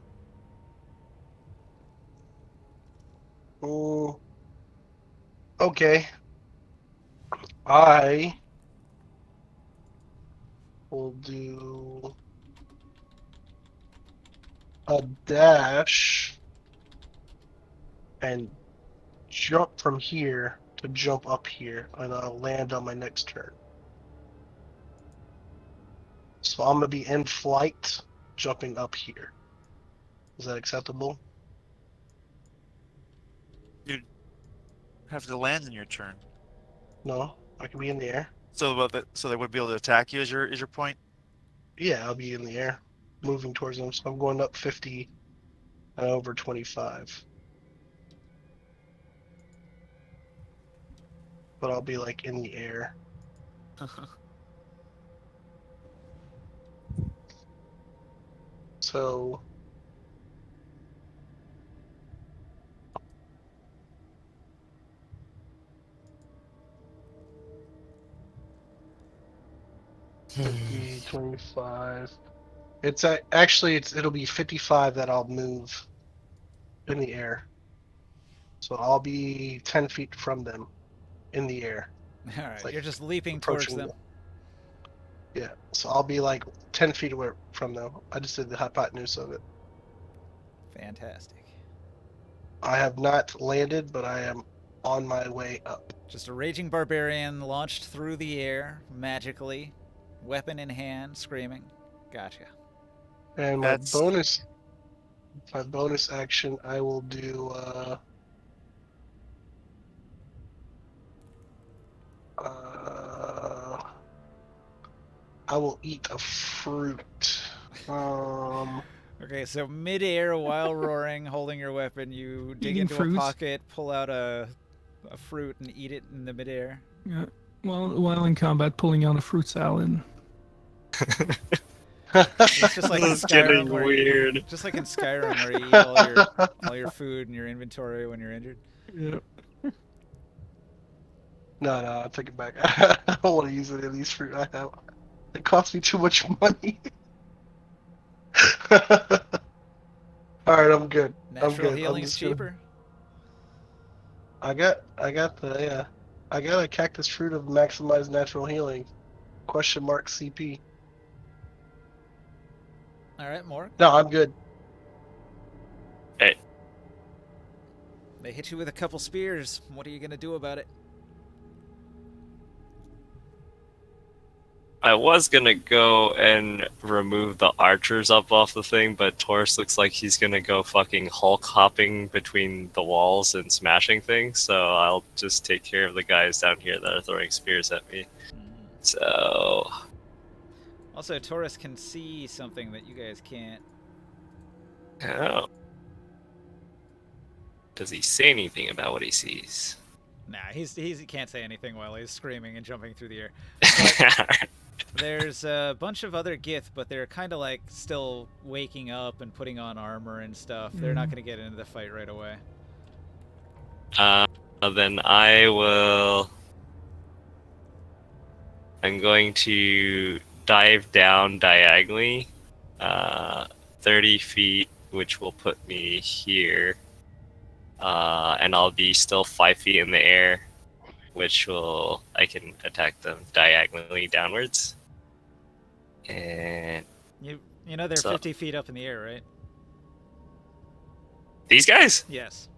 Okay. I will do a dash and jump from here to jump up here, and I'll land on my next turn. So I'm gonna be in flight, jumping up here. Is that acceptable? You have to land in your turn. No, I can be in the air. So they would be able to attack you. Is your point? Yeah, I'll be in the air, moving towards them. So I'm going up 50 and over 25. But I'll be like in the air. So Hmm. 25. It'll be 55 that I'll move in the air. So I'll be 10 feet from them in the air. All right, like you're just leaping towards them. Yeah, so I'll be like 10 feet away from them. I just did the hypotenuse of it. Fantastic. I have not landed, but I am on my way up. Just a raging barbarian launched through the air magically, weapon in hand, screaming. Gotcha. And That's my bonus action, I will do I will eat a fruit. Okay, so mid-air while roaring, holding your weapon, you dig Eating into fruits? a pocket, pull out a fruit, and eat it in the midair. Yeah. While in combat, pulling out a fruit salad. It's just like in This is getting Skyrim, where weird. just like in Skyrim, where you eat all your food and your inventory when you're injured. Yeah. No, I take it back. I don't want to use any of these fruit I have. It costs me too much money. All right, I'm good. Natural I'm good. healing's cheaper. I got a cactus fruit of maximized natural healing. Question mark CP. All right, more. No, I'm good. Hey, They hit you with a couple spears. What are you gonna do about it? I was gonna go and remove the archers up off the thing, but Taurus looks like he's gonna go fucking Hulk hopping between the walls and smashing things, so I'll just take care of the guys down here that are throwing spears at me. So, Also, Taurus can see something that you guys can't. oh. Does he say anything about what he sees? Nah, he can't say anything while he's screaming and jumping through the air. There's a bunch of other Gith, but they're kind of like still waking up and putting on armor and stuff. They're not going to get into the fight right away. Then I will. I'm going to dive down diagonally 30 feet, which will put me here. And I'll be still 5 feet in the air, which will I can attack them diagonally downwards. And You know they're So- 50 feet up in the air, right? these guys? Yes.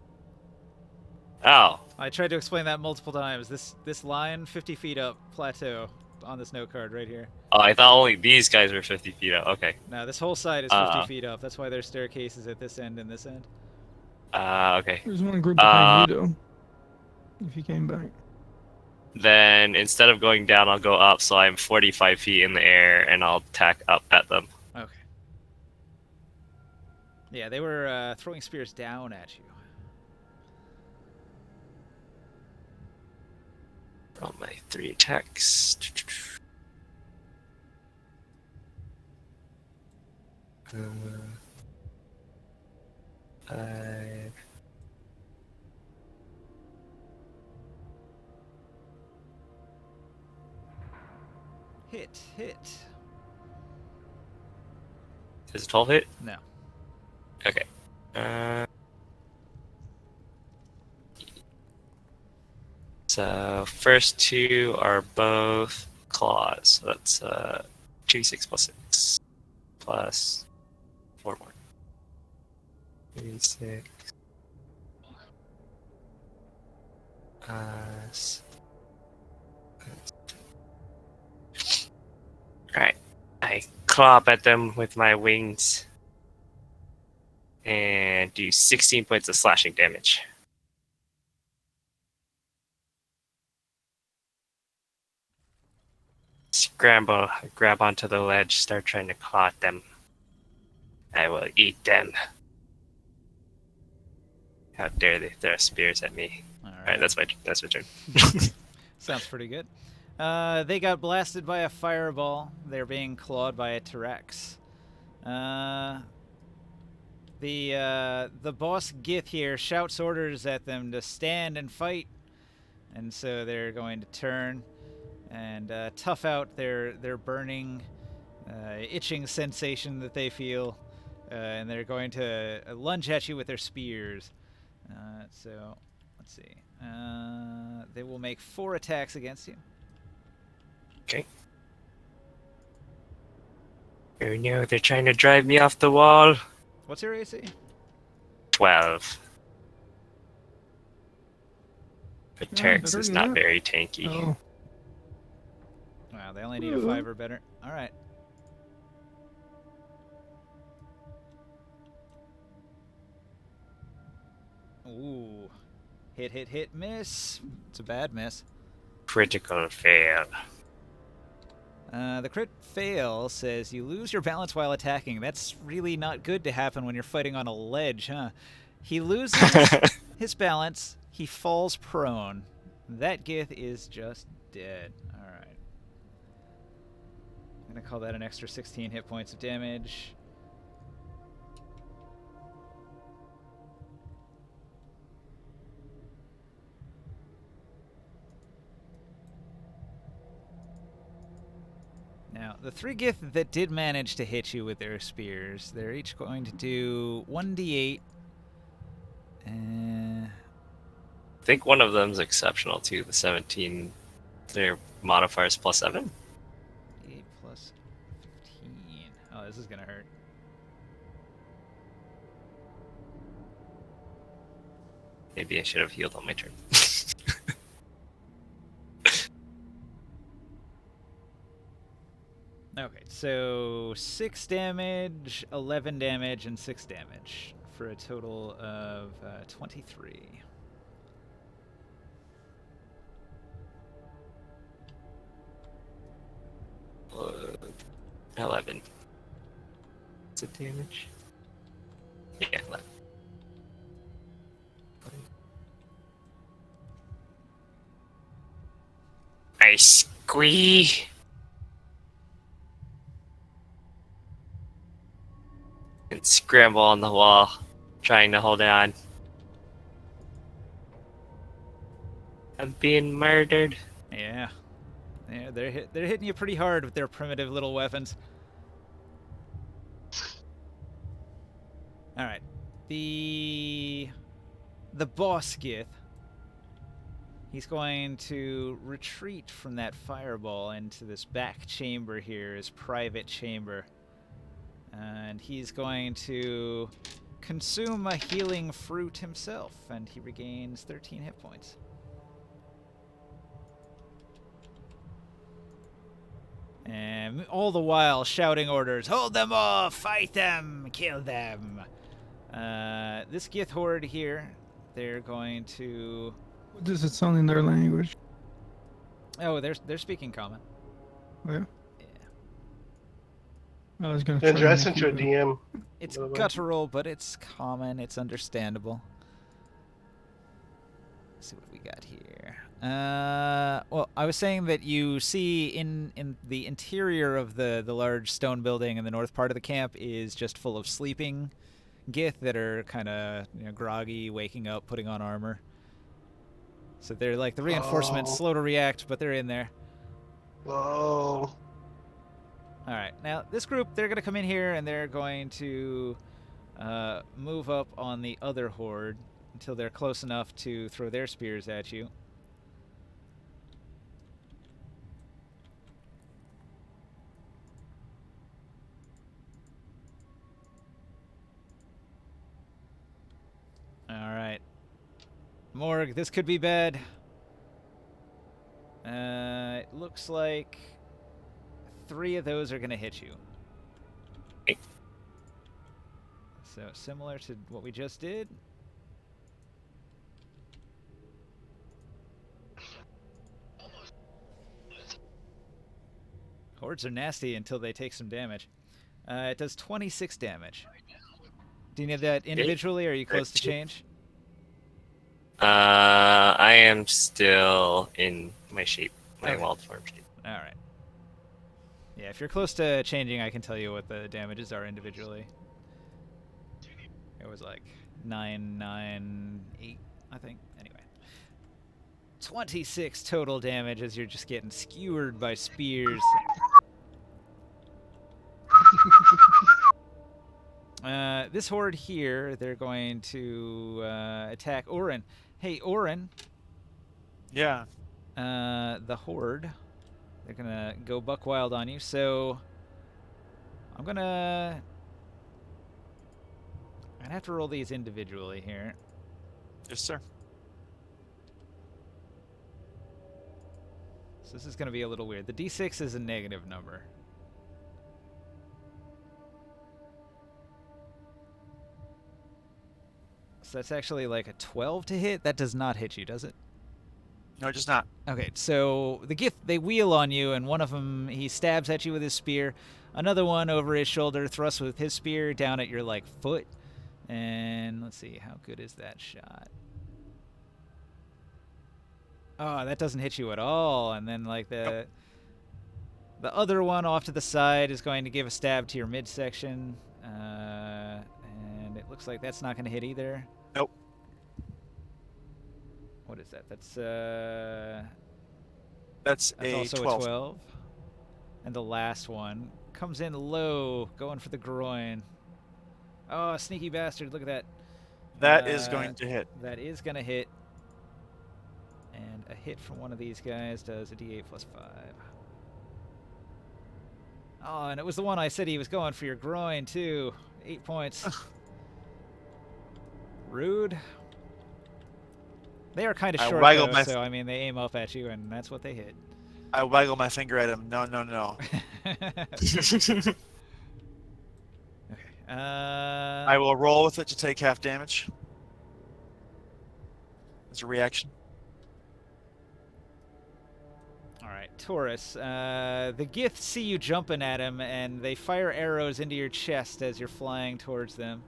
Oh, I tried to explain that multiple times. This line, 50 feet up, plateau, on this note card right here. oh, I thought only these guys were 50 feet out. Okay. Now this whole side is 50 feet up. That's why there's staircases at this end and this end. Okay. There's one group behind you though. If you came back. Then instead of going down, I'll go up, so I'm 45 feet in the air, and I'll tack up at them. Okay. Yeah, they were throwing spears down at you. Roll my 3 attacks. Five. Hit. Is it 12 hit? No. Okay. So first 2 are both claws. So that's 2d6 plus 6 plus 4 more. 3d6 plus. Alright. I claw up at them with my wings and do 16 points of slashing damage. Scramble, grab onto the ledge, start trying to claw at them. I will eat them. How dare they throw spears at me? Alright, that's my turn. Sounds pretty good. They got blasted by a fireball. They're being clawed by a T-Rex. The boss Gith here shouts orders at them to stand and fight, and so they're going to turn and tough out their burning, itching sensation that they feel, and they're going to lunge at you with their spears. So let's see. They will make 4 attacks against you. Okay. Oh no, they're trying to drive me off the wall. What's your AC? 12. But Terex better is than not that. very tanky. Oh. Wow, they only need a 5 or better. All right. Ooh. Hit, miss. It's a bad miss. Critical fail. The crit fail says you lose your balance while attacking. That's really not good to happen when you're fighting on a ledge, huh? He loses his balance. He falls prone. That Gith is just dead. All right. I'm going to call that an extra 16 hit points of damage. Now, the 3 Gith that did manage to hit you with their spears, they're each going to do 1d8. I think one of them's exceptional too. The 17, their modifiers plus 7. 8 plus 15. Oh, this is going to hurt. Maybe I should have healed on my turn. Okay, so 6 damage, 11 damage, and 6 damage for a total of 23. Uh, 11. What's the damage? Yeah, 11. I squee. And scramble on the wall, trying to hold on. I'm being murdered. Yeah. Yeah, they're hitting you pretty hard with their primitive little weapons. All right. The boss Gith. He's going to retreat from that fireball into this back chamber here, his private chamber. And he's going to consume a healing fruit himself, and he regains 13 hit points. And all the while shouting orders, hold them off, fight them, kill them. This Gith horde here, they're going to... What does it sound in their language? Oh, they're speaking common. Oh, yeah? Yeah. I was gonna try Andrew, I and sent make you a you DM. It's by the way. guttural, but it's common, it's understandable. Let's see what we got here. Well, I was saying that you see in the interior of the large stone building in the north part of the camp is just full of sleeping Gith that are kind of groggy, waking up, putting on armor. So they're like the reinforcements, Oh. slow to react, but they're in there. Whoa. All right, now this group, they're going to come in here and they're going to move up on the other horde until they're close enough to throw their spears at you. All right. Morg, this could be bad. It looks like 3 of those are going to hit you. Okay. So similar to what we just did. Hordes are nasty until they take some damage. It does 26 damage. Do you need that individually, or are you close to change? I am still in my shape, my Okay. wild form shape. All right. Yeah, if you're close to changing, I can tell you what the damages are individually. It was like 998, I think. Anyway. 26 total damage as you're just getting skewered by spears. This horde here, they're going to attack Orin. Hey, Orin. Yeah. The horde, they're gonna go buck wild on you. So I'm gonna have to roll these individually here. Yes, sir. So this is gonna be a little weird. The D6 is a negative number. So that's actually like a 12 to hit. That does not hit you, does it? No, just not. Okay, so the Gith, they wheel on you, and one of them, he stabs at you with his spear. Another one over his shoulder thrusts with his spear down at your, like, foot. And let's see, how good is that shot? Oh, that doesn't hit you at all. And then, like, the other one off to the side is going to give a stab to your midsection. And it looks like that's not going to hit either. Nope. What is that? That's That's a also 12. a 12. And the last one comes in low, going for the groin. Oh, sneaky bastard, look at that. That is going to hit. That is going to hit. And a hit from one of these guys does a d8 plus 5. Oh, and it was the one I said he was going for your groin, too. 8 points. Rude. They are kind of I short, waggle though, my so, I mean, they aim up at you, and that's what they hit. I waggle my finger at him. No, no, no. Okay. I will roll with it to take half damage. As a reaction. All right, Taurus. The Gith see you jumping at him, and they fire arrows into your chest as you're flying towards them.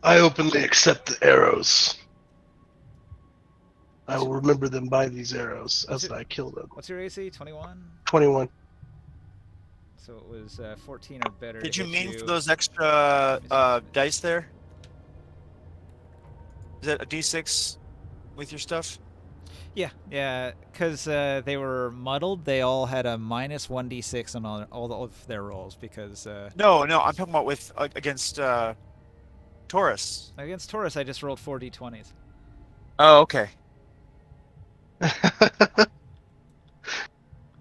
I openly accept the arrows. I will remember them by these arrows as I kill them. What's your AC? 21? 21. So it was 14 or better. Did to you hit mean you. for those extra dice there? Is that a d6 with your stuff? Yeah, because they were muddled. They all had a minus 1d6 on all of their rolls because No, I'm talking about with against Taurus. against Taurus I just rolled 4d20s. Oh, okay.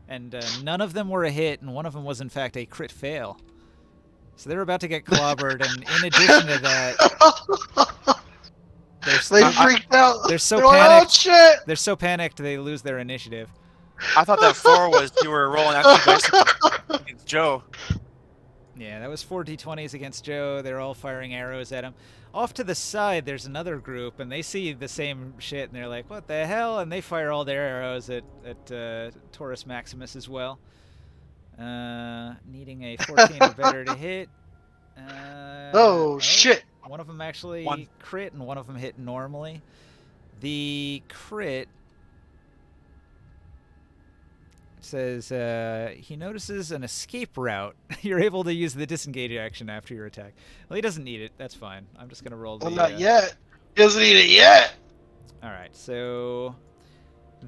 And none of them were a hit, and one of them was in fact a crit fail. So they're about to get clobbered, and in addition to that, they're They freaked out. they're so They're like, oh panicked. shit! They're so panicked they lose their initiative. I thought that 4 was you were rolling out 2 dice against Joe. Yeah, that was 4d20s against Joe. They're all firing arrows at him. Off to the side, there's another group, and they see the same shit, and they're like, what the hell? And they fire all their arrows at Taurus Maximus as well. Needing a 14 or better to hit. Oh shit! One of them actually One. crit, and one of them hit normally. The crit says he notices an escape route. You're able to use the disengage action after your attack. Well, he doesn't need it. That's fine. I'm just gonna roll the. Well, not yet. He doesn't need it yet. All right, so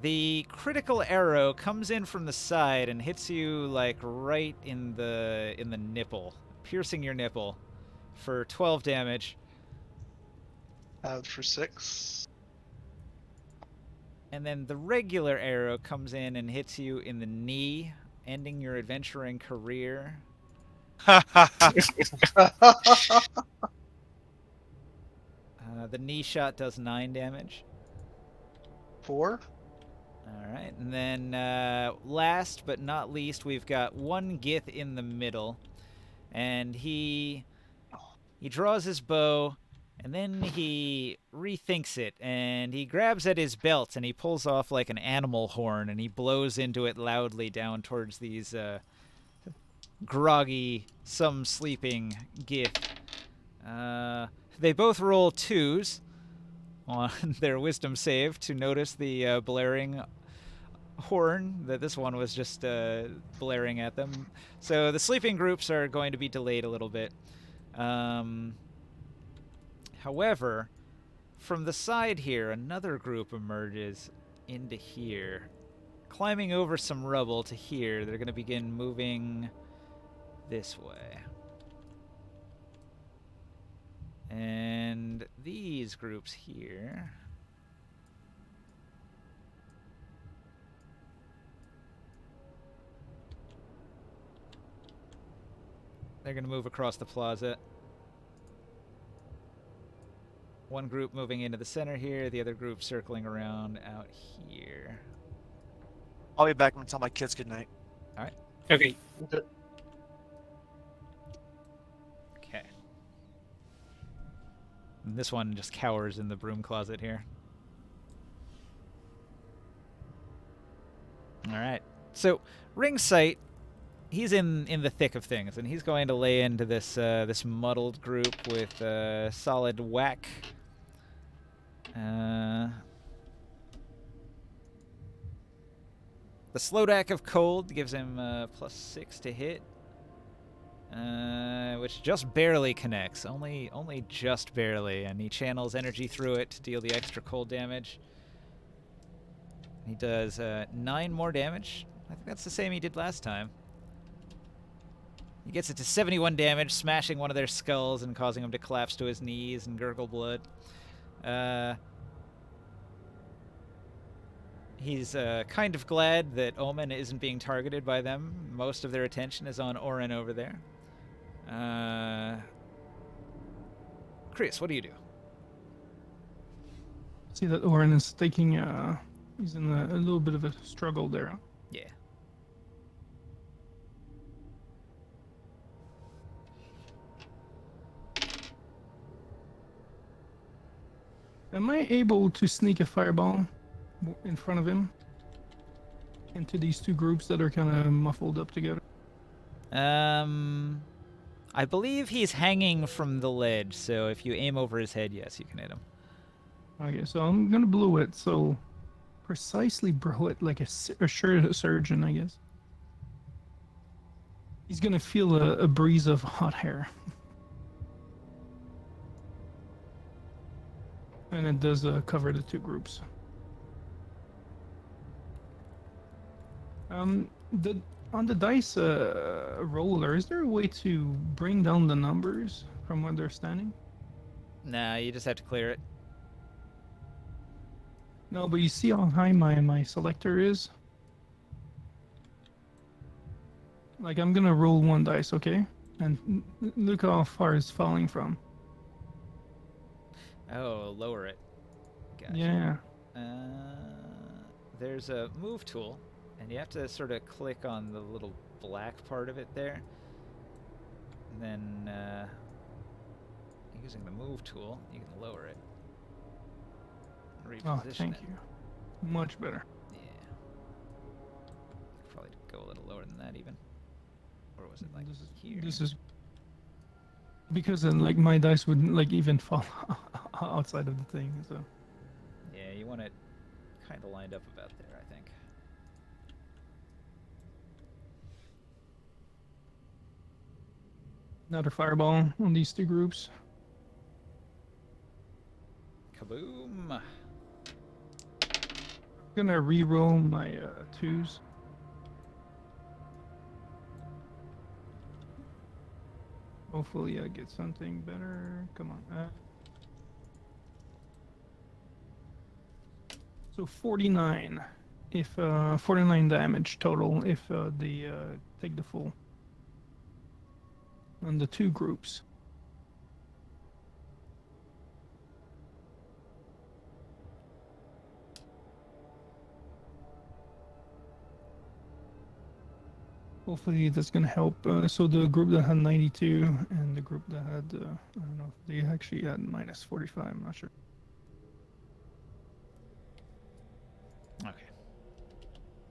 the critical arrow comes in from the side and hits you like right in the nipple, piercing your nipple for 12 damage. For 6. And then the regular arrow comes in and hits you in the knee, ending your adventuring career. The knee shot does 9 damage. 4. All right, and then last but not least, we've got one Gith in the middle, and he draws his bow, and then he rethinks it, and he grabs at his belt, and he pulls off like an animal horn, and he blows into it loudly down towards these groggy, some sleeping Gith. They both roll 2s on their wisdom save to notice the blaring horn that this one was just blaring at them. So the sleeping groups are going to be delayed a little bit. However, from the side here, another group emerges into here, climbing over some rubble to here. They're going to begin moving this way. And these groups here they're going to move across the plaza. One group moving into the center here, the other group circling around out here. I'll be back and tell my kids goodnight. Okay. Okay. And this one just cowers in the broom closet here. All right. So, Ring Sight, he's in the thick of things, and he's going to lay into this this muddled group with solid whack. The Slodak of Cold gives him +6 to hit, which just barely connects, only just barely, and he channels energy through it to deal the extra cold damage. He does 9 more damage. I think that's the same he did last time. He gets it to 71 damage, smashing one of their skulls and causing him to collapse to his knees and gurgle blood. He's kind of glad that Omen isn't being targeted by them. Most of their attention is on Orin over there. Chris, what do you do? See that Orin is taking. He's in a little bit of a struggle there. Yeah. Am I able to sneak a fireball in front of him into these two groups that are kind of muffled up together? I believe he's hanging from the ledge, so if you aim over his head, yes, you can hit him. Okay, so I'm gonna blow it. So precisely blow it like a surgeon, I guess. He's gonna feel a breeze of hot hair. And it does cover the two groups. The on the dice roller, is there a way to bring down the numbers from where they're standing? Nah, you just have to clear it. No, but you see how high my selector is? Like, I'm gonna roll one dice, okay? And look how far it's falling from. Oh, lower it. Gotcha. Yeah. There's a move tool, and you have to sort of click on the little black part of it there. And then, using the move tool, you can lower it. Oh, Reposition thank it. you. Much better. Yeah. Could probably go a little lower than that even. Or was it like here? This is because then, like, my dice wouldn't like even fall outside of the thing. So Yeah, you want it kind of lined up about there, I think. another fireball on these two groups. Kaboom! I'm gonna re-roll my twos. Hopefully, I get something better. Come on. So 49, if 49 damage total if they take the full on the two groups. Hopefully that's gonna help. So the group that had 92 and the group that had I don't know if they actually had minus 45. I'm not sure. Okay.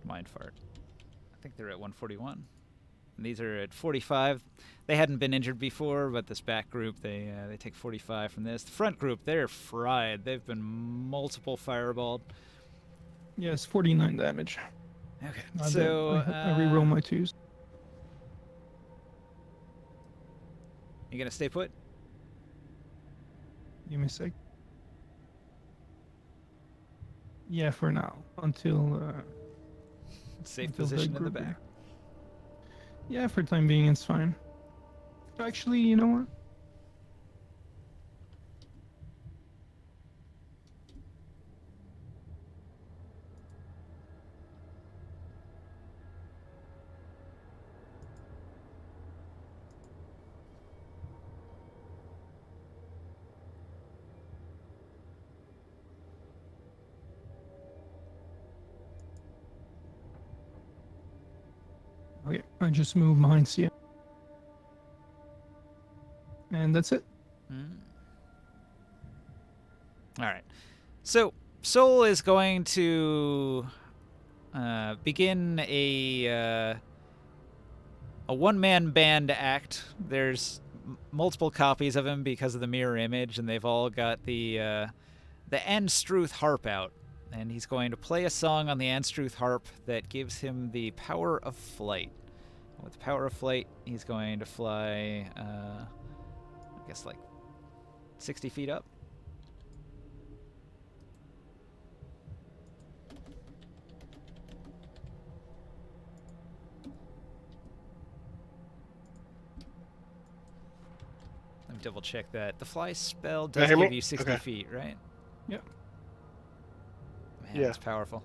Mind fart. I think they're at 141. And these are at 45. They hadn't been injured before, but this back group, they take 45 from this. The front group, they're fried. They've been multiple fireballed. Yes, 49 damage. Okay, I so I re-roll my twos. you gonna stay put? Give me a sec. Yeah, for now until Safe until position in the group back. Yeah, for time being, it's fine. Actually, you know what? Okay, I just moved behind CM. And that's it. All right. So Soul is going to begin a one-man band act. There's multiple copies of him because of the mirror image, and they've all got the Anstruth harp out. And he's going to play a song on the Anstruth harp that gives him the power of flight. With the power of flight, he's going to fly, I guess, like 60 feet up. Let me double check that. The fly spell does hear give me? you 60 Okay. feet, right? Yep. Man, Yeah. that's powerful.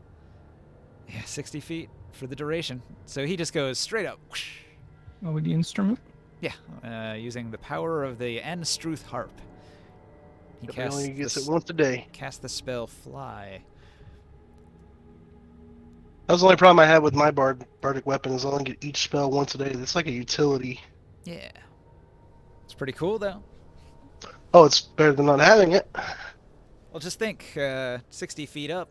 Yeah, 60 feet for the duration. So he just goes straight up. Whoosh. Oh, with the instrument? Yeah, using the power of the Anstruth harp. He He casts only gets the, it once a day. cast the spell Fly. That was the only problem I had with my bardic weapon is I only get each spell once a day. It's like a utility. Yeah. It's pretty cool, though. Oh, it's better than not having it. Well, just think, 60 feet up.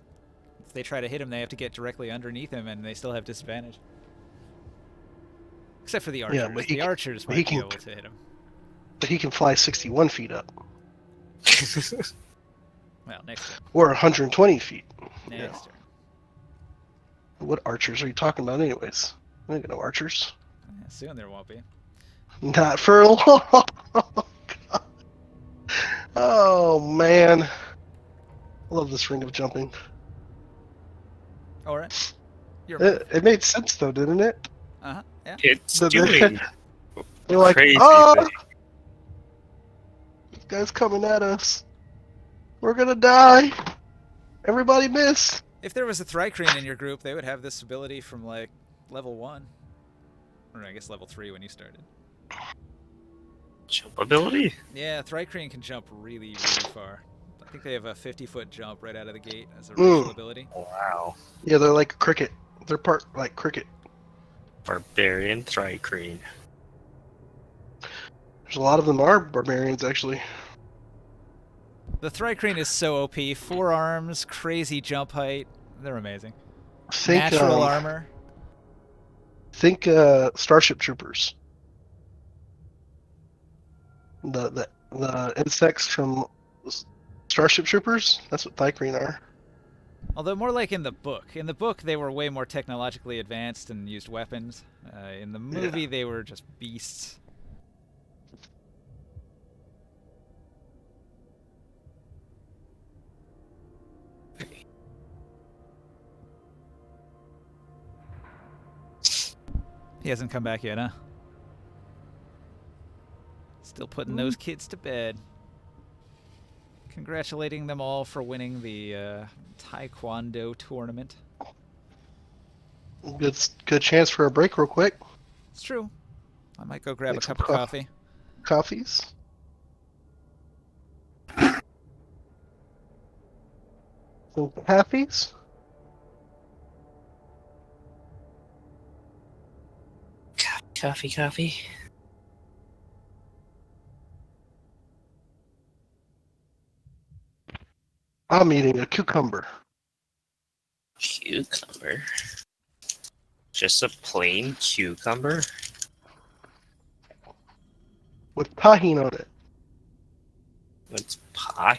If they try to hit him, they have to get directly underneath him, and they still have disadvantage. Except for the archers. Yeah, but The archers but might he be can- able to hit him. But he can fly 61 feet up. Well, next turn. Or 120 feet. Next turn. What archers are you talking about anyways? I ain't got no archers. Yeah, soon there won't be. Not for long. Oh, man. I love this ring of jumping. All right. Your move. It made sense though, didn't it? Yeah. It's So doing they're like, crazy oh, thing. this guy's coming at us. We're gonna die. Everybody miss. If there was a Thrycreen in your group, they would have this ability from like level 1. Or I guess level 3 when you started. Jump ability? Yeah, Thrycreen can jump really, really far. I think they have a 50-foot jump right out of the gate as a racial ability. Wow. Yeah, they're like cricket. They're part like cricket. Barbarian Thrycreen. There's a lot of them are barbarians actually. The Thrycreen is so OP. 4 arms, crazy jump height. They're amazing. Think Natural armor. Think Starship Troopers. The insects from Starship Troopers. That's what Thycreen are. Although more like in the book. In the book, they were way more technologically advanced and used weapons. In the movie, they were just beasts. He hasn't come back yet, huh? Still putting those kids to bed. Congratulating them all for winning the Taekwondo tournament. Good chance for a break real quick. It's true. I might go grab Make a some cup of coffee. Coffees. Some halfies. Coffee. I'm eating a cucumber. Cucumber? Just a plain cucumber? With tahini on it. What's pie?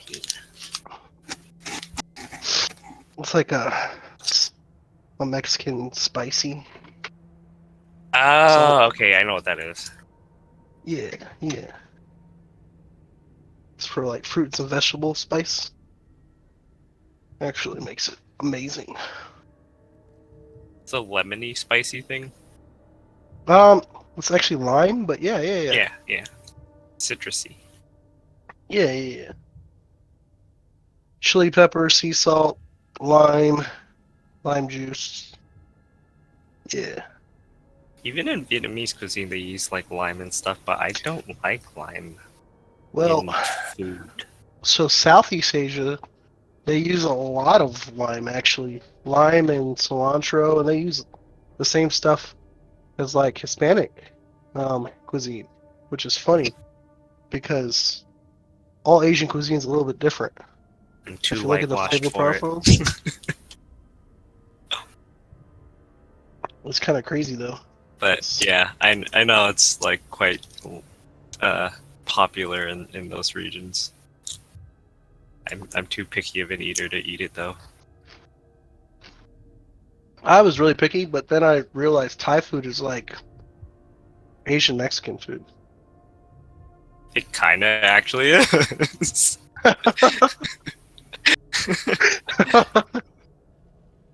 It's like a Mexican spicy. Oh, okay, I know what that is. Yeah. It's for like fruits and vegetable spice. Actually makes it amazing. It's a lemony, spicy thing. It's actually lime, but yeah. Yeah. Citrusy. Yeah. Chili pepper, sea salt, lime juice. Yeah. Even in Vietnamese cuisine, they use like lime and stuff, but I don't like lime Well, in food. so Southeast Asia, they use a lot of lime actually. Lime and cilantro, and they use the same stuff as like Hispanic cuisine, which is funny because all Asian cuisine is a little bit different. I'm If too you look at the whitewashed flavor for it. profiles, it's kind of crazy though. But yeah, I know it's like quite popular in those regions. I'm too picky of an eater to eat it though. I was really picky, but then I realized Thai food is like Asian Mexican food. It kind of actually is.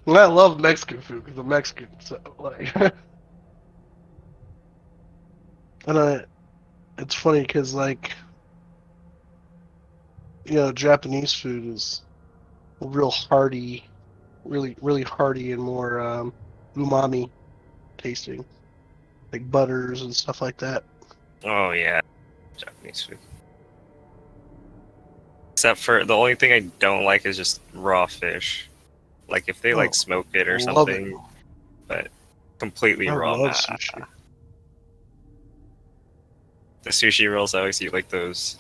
And I love Mexican food because I'm Mexican, so like, and it's funny because like, Japanese food is real hearty, really hearty and more umami tasting, like butters and stuff like that. Oh yeah, Japanese food. Except for the only thing I don't like is just raw fish. Like if they like smoke it or Love something, it. but completely I raw. love sushi. The sushi rolls, I always eat like those,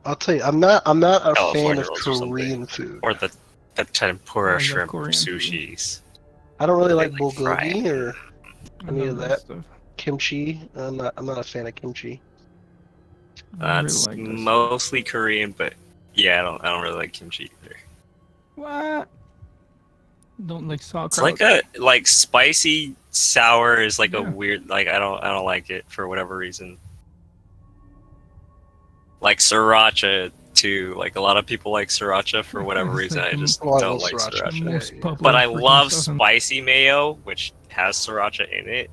I'll tell you, I'm not a fan California of rolls or something. Korean food. or the tempura love shrimp Korean food. sushis. I don't really They like like fry bulgogi it. or I any love of that. stuff. kimchi. I'm not a fan of kimchi. I really That's like this. mostly Korean, but yeah, I don't really like kimchi either. What? Don't like sauerkraut. It's like a spicy sour is like a Yeah. weird I don't like it for whatever reason. Like sriracha too. Like a lot of people like sriracha for whatever reason. Like I just Oh, I don't love like sriracha. sriracha. most Yeah. popular But I freaking love sauce in- spicy mayo, which has sriracha in it.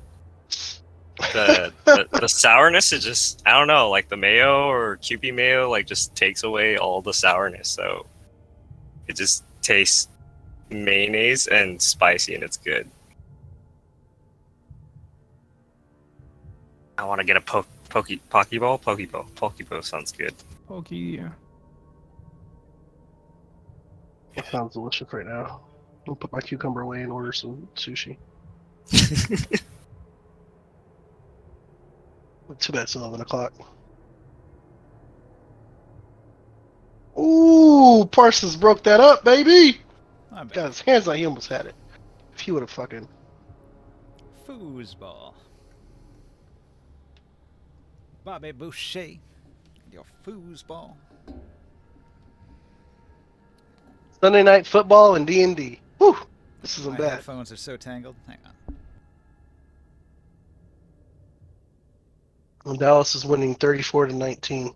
The sourness is just, I don't know, like the mayo or Kewpie mayo like just takes away all the sourness, so it just tastes mayonnaise and spicy and it's good. I want to get a pokeball sounds good. Pokey, yeah. That sounds delicious right now. I'll put my cucumber away and order some sushi. Too bad it's 11 o'clock. Ooh, Parsons broke that up, baby! Not bad. Got his hands like he almost had it. If he would have fucking... Foosball. Bobby Boucher. Your foosball. Sunday night football and D&D. Whew! This isn't My bad. headphones are so tangled. Hang on. And Dallas is winning 34-19.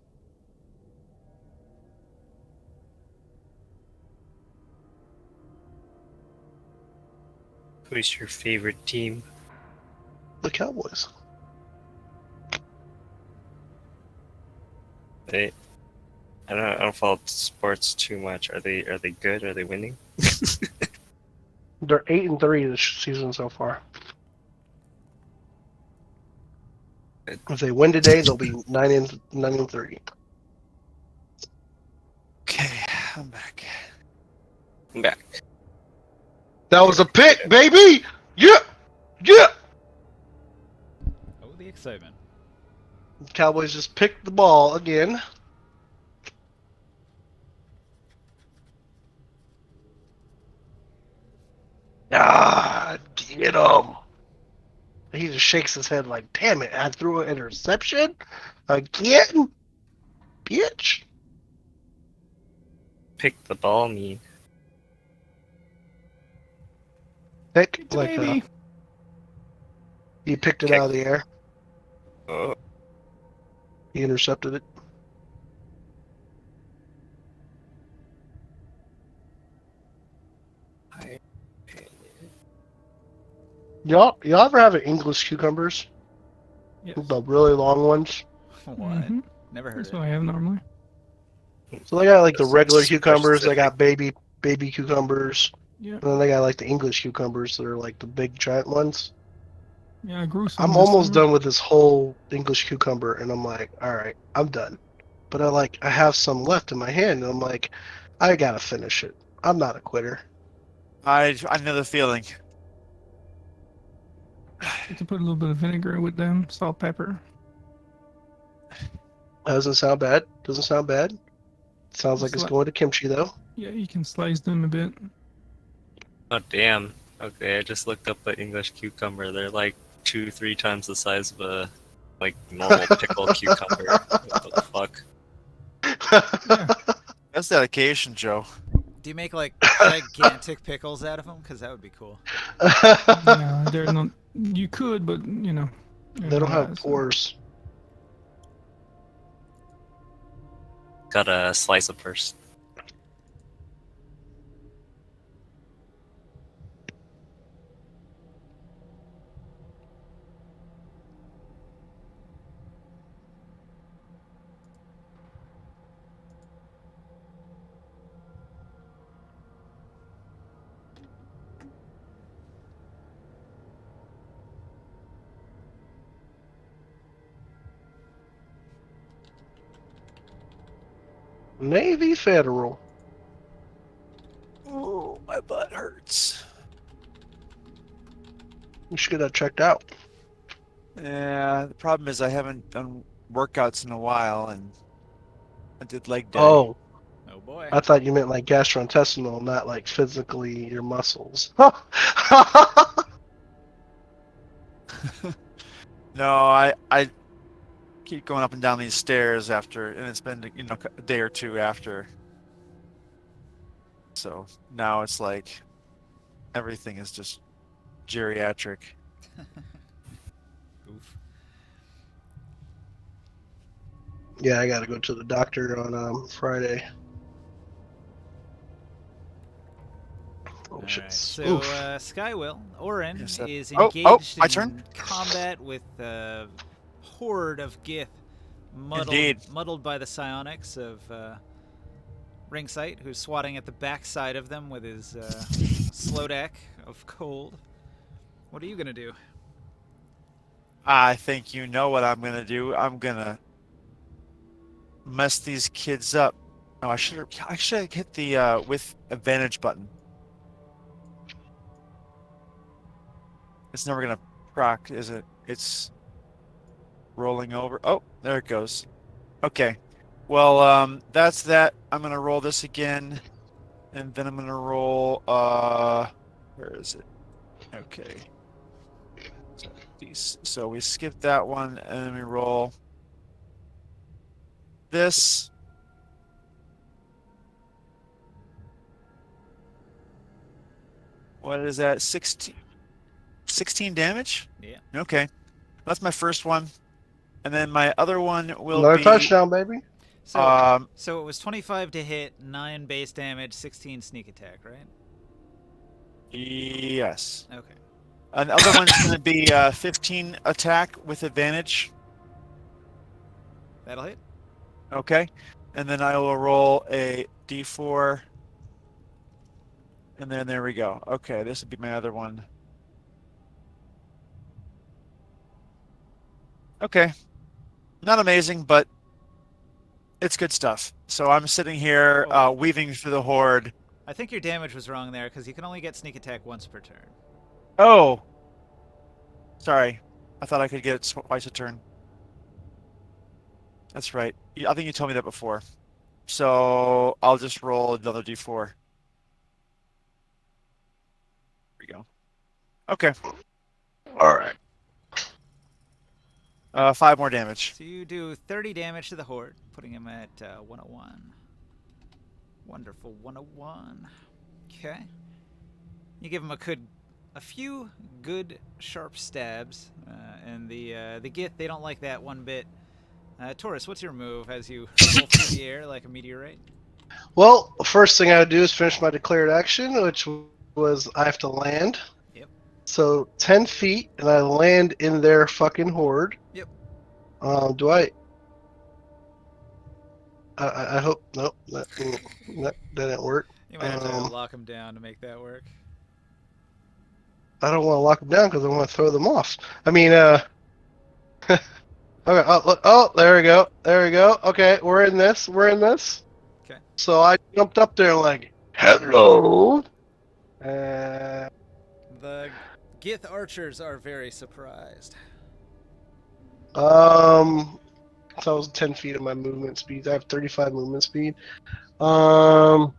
Who's your favorite team? The Cowboys. I don't follow sports too much. Are they good? Are they winning? They're 8-3 this season so far. If they win today, they'll be 9-3. Okay, I'm back. I'm back. That was a pick, baby! Yeah! Yeah! Oh, the excitement. Cowboys just picked the ball again. Ah, get him! He just shakes his head like, damn it, I threw an interception? Again? Bitch! Pick the ball, me. Pick, It's a like, baby. he picked it Kick. out of the air. Oh, He intercepted it. Y'all ever have English cucumbers? Yes. The really long ones? What? Mhm. Never heard That's of what it. I have normally. So they got like the That's regular super cucumbers, they specific. got baby cucumbers, Yeah. and then they got like the English cucumbers that are like the big giant ones. Yeah, I grew some I'm this almost summer. done with this whole English cucumber, and I'm like, all right, I'm done. But I have some left in my hand, and I'm like, I gotta finish it. I'm not a quitter. I know the feeling. Get to put a little bit of vinegar with them, salt, pepper. Doesn't sound bad. Doesn't sound bad. Sounds like it's Sli- going to kimchi though. Yeah, you can slice them a bit. oh damn. Okay, I just looked up the English cucumber. They're like 2-3 times the size of a like normal pickle cucumber. What the fuck? Yeah. That's dedication, Joe. Do you make like gigantic pickles out of them? Because that would be cool. No, they're not. You could, but you know. they're They don't not have as, pores. Gotta slice it first. Navy Federal. Oh, my butt hurts. You should get that checked out. Yeah, the problem is I haven't done workouts in a while, and I did leg day. Oh, Oh boy. I thought you meant like gastrointestinal, not like physically your muscles. No, I keep going up and down these stairs after, and it's been a day or two after. So now it's like everything is just geriatric. Oof. Yeah, I gotta go to the doctor on Friday. Oh All shit! right. So, Oof. Skywill, Orin Yes, that- is Oh, engaged my turn. in combat with a horde of Gith, Indeed. muddled by the psionics of Ringsight, who's swatting at the backside of them with his slow deck of cold. What are you gonna do? I think you know what I'm gonna do. I'm gonna mess these kids up. Oh, I should have hit the with advantage button. It's never gonna proc, is it? It's rolling over. Oh, there it goes. Okay. Well, that's that. I'm gonna roll this again, and then I'm gonna roll. Where is it? Okay. So we skip that one, and then we roll this. What is that? 16 damage? Yeah. Okay. That's my first one. And then my other one will Another be touchdown, baby. So, so it was 25 to hit, 9 base damage, 16 sneak attack, right? yes. Okay. And the other one's going to be 15 attack with advantage. That'll hit. Okay. And then I will roll a d4. And then there we go. Okay, this would be my other one. Okay. Not amazing, but it's good stuff. So I'm sitting here Oh. weaving through the horde. I think your damage was wrong there because you can only get sneak attack once per turn. Oh. Sorry. I thought I could get it twice a turn. That's right. I think you told me that before. So I'll just roll another d4. There we go. Okay. All right. 5 more damage. So you do 30 damage to the horde, putting him at 101. Wonderful 101. Okay. You give him a few good sharp stabs, and the Gith, they don't like that one bit. Taurus, what's your move as you roll through the air like a meteorite? Well, first thing I would do is finish my declared action, which was I have to land. Yep. So 10 feet, and I land in their fucking horde. Yep. Do I hope nope that didn't work. You might have to lock him down to make that work. I don't want to lock them down because I want to throw them off. I mean, okay. Oh, look. Oh, there we go. There we go. Okay, we're in this. We're in this. Okay. So I jumped up there like, hello. The Gith archers are very surprised. So I was 10 feet of my movement speed. I have 35 movement speed. So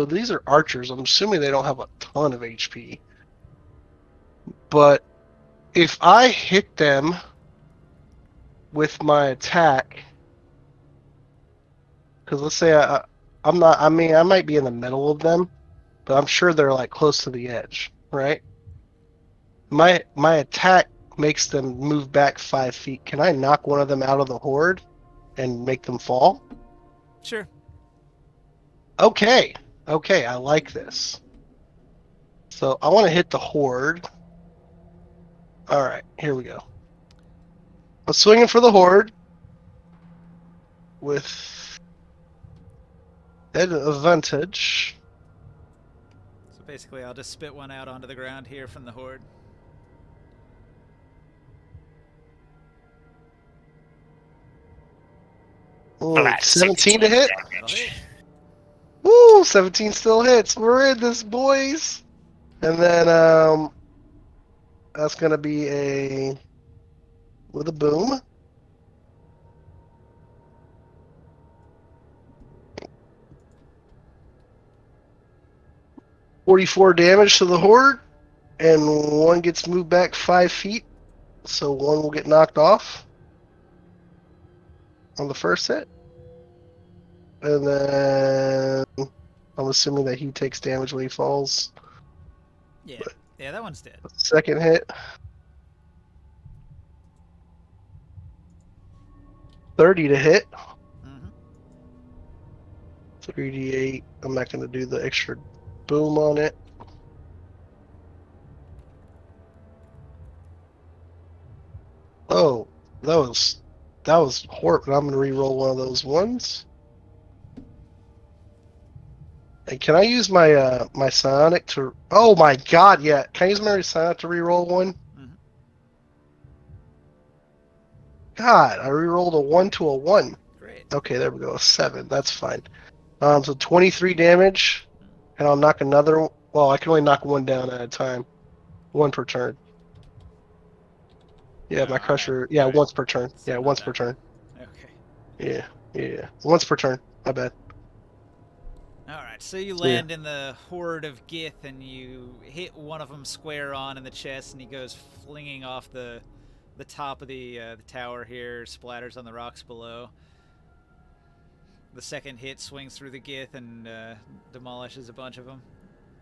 these are archers. I'm assuming they don't have a ton of HP. But if I hit them with my attack, because let's say I'm not. I mean, I might be in the middle of them, but I'm sure they're like close to the edge, right? My attack makes them move back 5 feet. Can I knock one of them out of the horde and make them fall? Sure. Okay, I like this. So I want to hit the horde. All right, here we go. I'm swinging for the horde with advantage. So basically, I'll just spit one out onto the ground here from the horde. Flat 17 to hit. That'll hit. Woo, 17 still hits. We're in this, boys. And then that's gonna be a with a boom. $44 damage to the horde, and one gets moved back 5 feet, so one will get knocked off on the first hit. And then I'm assuming that he takes damage when he falls. Yeah. Yeah, that one's dead. Second hit. 30 to hit. Mm-hmm. 3d8. I'm not going to do the extra boom on it. Oh, that was horrible. I'm going to re-roll one of those ones. And can I use my my psionic to? Oh my god, yeah. Can I use my psionic to re-roll one? Mm-hmm. God, I re-rolled a 1 to a 1. Great. Okay, there we go. A 7. That's fine. So 23 damage, and I'll knock another. Well, I can only knock one down at a time, one per turn. Yeah, my crusher. Yeah, All right. once per turn. So Yeah, not once that per turn. many. Okay. Yeah, once per turn. My bad. All right. So you So, yeah. land in the horde of Gith, and you hit one of them square on in the chest, and he goes flinging off the top of the tower here, splatters on the rocks below. The second hit swings through the Gith and demolishes a bunch of them.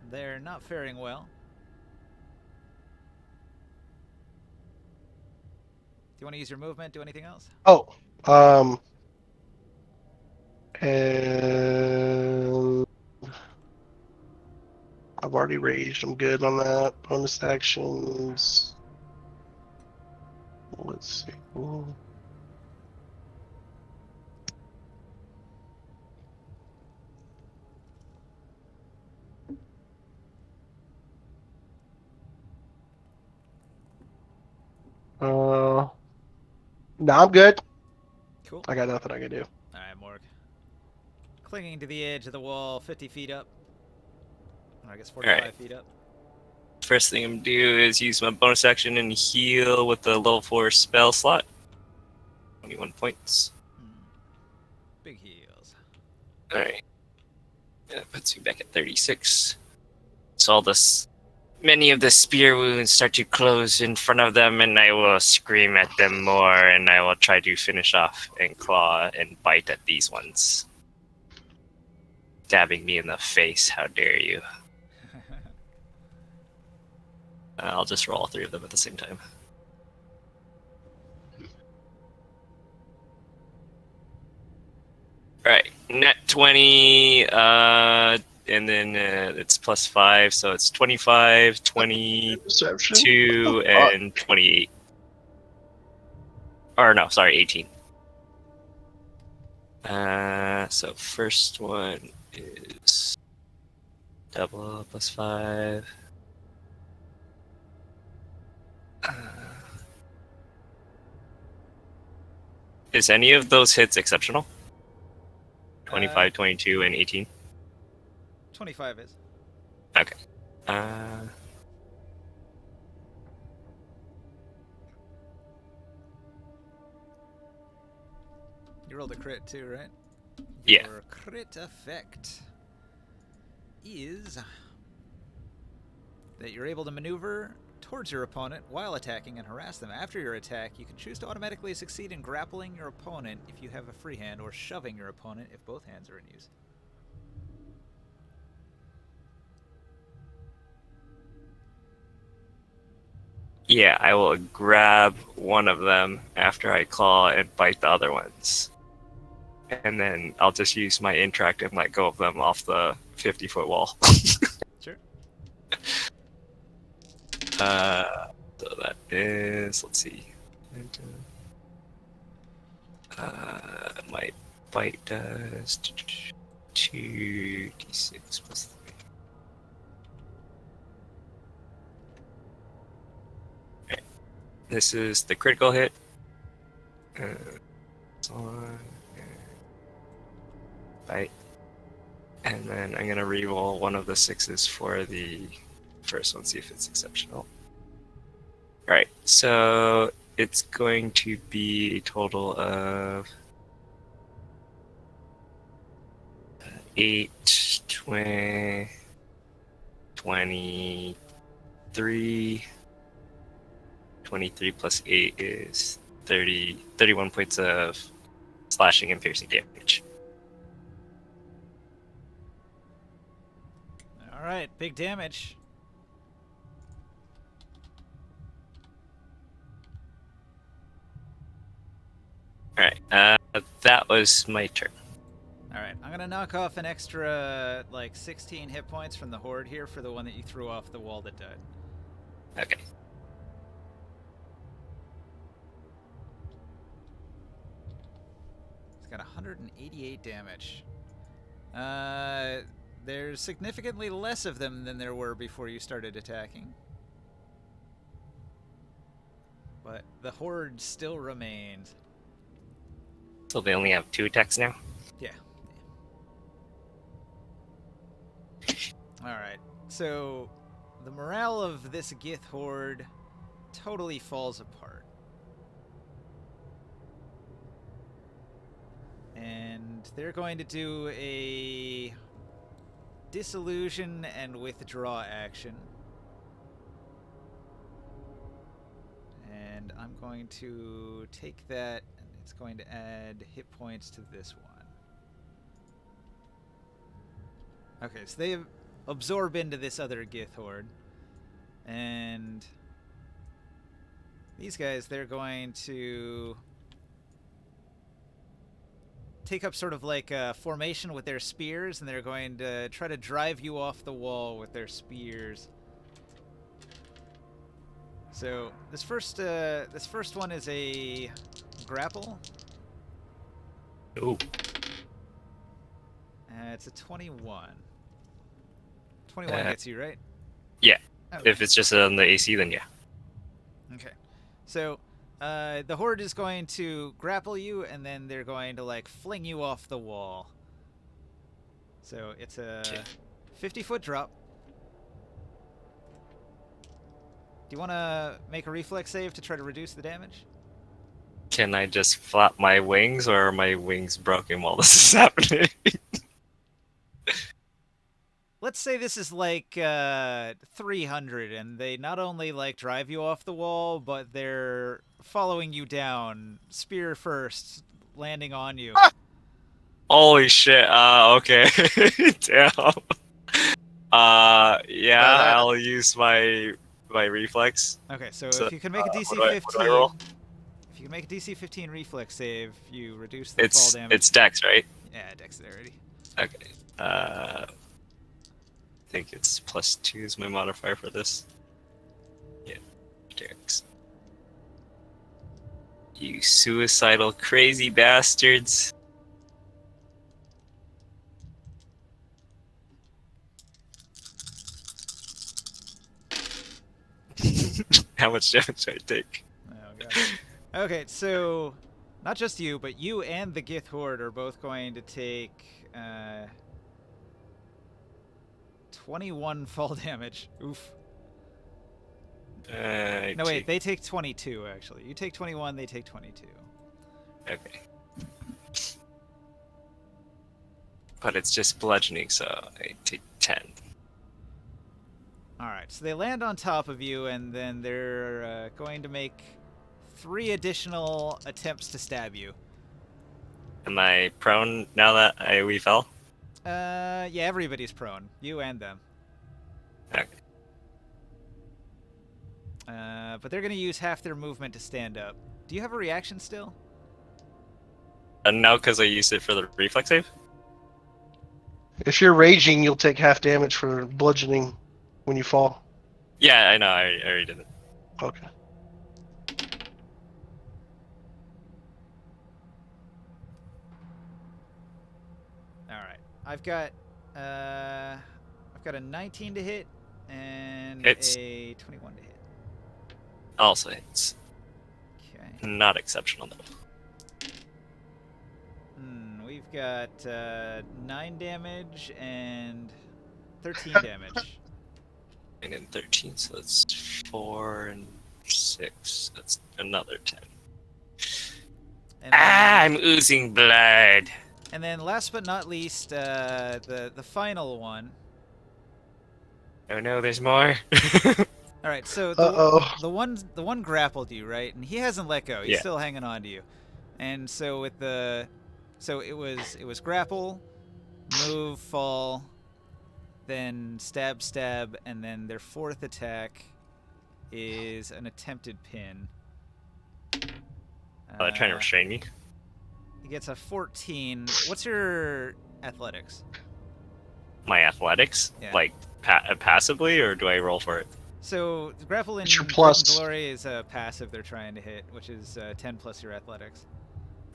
They're not faring well. Do you want to use your movement? Do anything else? Oh, and I've already raged. I'm good on that. Bonus actions. Let's see. Ooh. No, I'm good. Cool. I got nothing I can do. All right, Morg. Clinging to the edge of the wall, 50 feet up. Or I guess 45 Alright. feet up. First thing I'm gonna do is use my bonus action and heal with the level 4 spell slot. 21 points. Big heals. Alright. That puts me back at 36. So all this, many of the spear wounds start to close in front of them, and I will scream at them more, and I will try to finish off and claw and bite at these ones. Stabbing me in the face, how dare you. I'll just roll all three of them at the same time. Alright, net 20, and then it's plus 5, so it's 25, 22, Perception. and 28. Or no, sorry, 18. So first one is double plus 5. Is any of those hits exceptional? 25, 22, and 18? 25 is. Okay. Uh, You rolled a crit too, right? Yeah. Your crit effect is that you're able to maneuver towards your opponent while attacking and harass them. After your attack, you can choose to automatically succeed in grappling your opponent if you have a free hand, or shoving your opponent if both hands are in use. Yeah, I will grab one of them after I claw and bite the other ones. And then I'll just use my interact and let go of them off the 50-foot wall. Sure. So that is, let's see. My bite does 2d6 plus 3. Okay. This is the critical hit. On, bite. And then I'm going to re-roll one of the 6s for the first one, see if it's exceptional. Alright, so it's going to be a total of 8, 20, 23. 23 plus 8 is 30, 31 points of slashing and piercing damage. All right, big damage. Alright, That was my turn. All right, I'm gonna knock off an extra like 16 hit points from the horde here for the one that you threw off the wall that died. Okay. It's got 188 damage. There's significantly less of them than there were before you started attacking. But the horde still remains. So they only have 2 attacks now? Yeah. Alright, so the morale of this Gith horde totally falls apart. And they're going to do a disillusion and withdraw action. And I'm going to take that, and it's going to add hit points to this one. Okay, so they absorb into this other Gith horde. And these guys, they're going to take up sort of like a formation with their spears, and they're going to try to drive you off the wall with their spears. So this first one is a grapple. Ooh. It's a 21. 21 gets you, right? Yeah. Okay. If it's just on the AC, then yeah. Okay. So the horde is going to grapple you, and then they're going to like fling you off the wall. So it's a 50-foot drop. Do you want to make a reflex save to try to reduce the damage? Can I just flap my wings, or are my wings broken while this is happening? Let's say this is like 300, and they not only like drive you off the wall, but they're following you down, spear first, landing on you. Holy shit, okay. Damn. Yeah, I'll use my reflex. Okay, so So, if you can make a DC what do I 15, roll? if you can make a DC 15 reflex save, you reduce the fall damage. It's Dex, right? Yeah, dexterity. Okay. I think it's +2 is my modifier for this. Yeah, Dex. You suicidal crazy bastards. How much damage do I take? Oh, God. Okay, so not just you, but you and the Gith Horde are both going to take 21 fall damage. Oof. No, wait, they take 22, actually. You take 21, they take 22. Okay. But it's just bludgeoning, so I take 10. Alright, so they land on top of you, and then they're going to make 3 additional attempts to stab you. Am I prone now that we fell? Yeah, everybody's prone. You and them. Okay. But they're going to use half their movement to stand up. Do you have a reaction still? And now because I used it for the reflex save? If you're raging, you'll take half damage for bludgeoning when you fall. Yeah, I know. I already did it. Okay. All right. I've got a 19 to hit and Hits. a 21 to hit. Also hits. Okay. Not exceptional though. We've got 9 damage and 13 damage. 9 and 13, so that's 4 and 6. That's another 10. And then, I'm oozing blood. and then last but not least, the final one. Oh no, there's more. All right, so Uh-oh. the one grappled you, right? And he hasn't let go. He's Yeah. still hanging on to you. And so with it was grapple, move, fall, then stab, and then their 4th attack is an attempted pin. Trying to restrain me. He gets a 14. What's your athletics? My athletics, Yeah. like passively, or do I roll for it? So the grapple in It's your Great and plus. Glory is a passive they're trying to hit, which is 10 plus your athletics.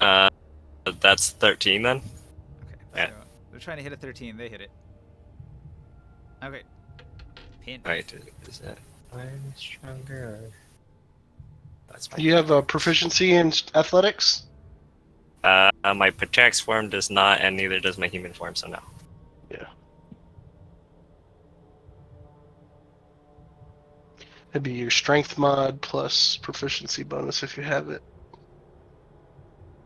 That's 13 then. Okay, Yeah. so they're trying to hit a 13. They hit it. Okay. Pin. Right, is that I'm stronger? Or... That's my. You have a proficiency in athletics? My Patrax form does not, and neither does my human form, so no. Yeah. It'd be your strength mod plus proficiency bonus if you have it.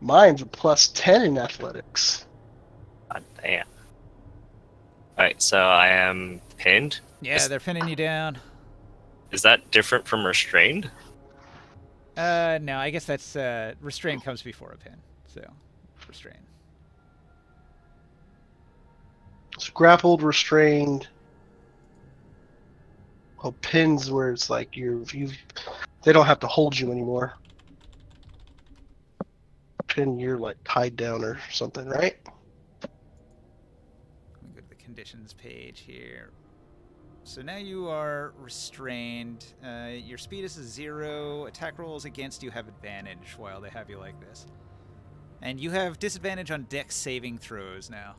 Mine's a plus 10 in athletics. God damn. Alright, so I am pinned. Yeah, they're pinning you down. Is that different from restrained? No, I guess that's restrain comes before a pin. So, restrain. It's grappled, restrained. Well, pins where it's like they don't have to hold you anymore. Pin, you're like tied down or something, right? Let me go to the conditions page here. So now you are restrained. Your speed is a 0. Attack rolls against you have advantage while they have you like this. And you have disadvantage on dex saving throws now.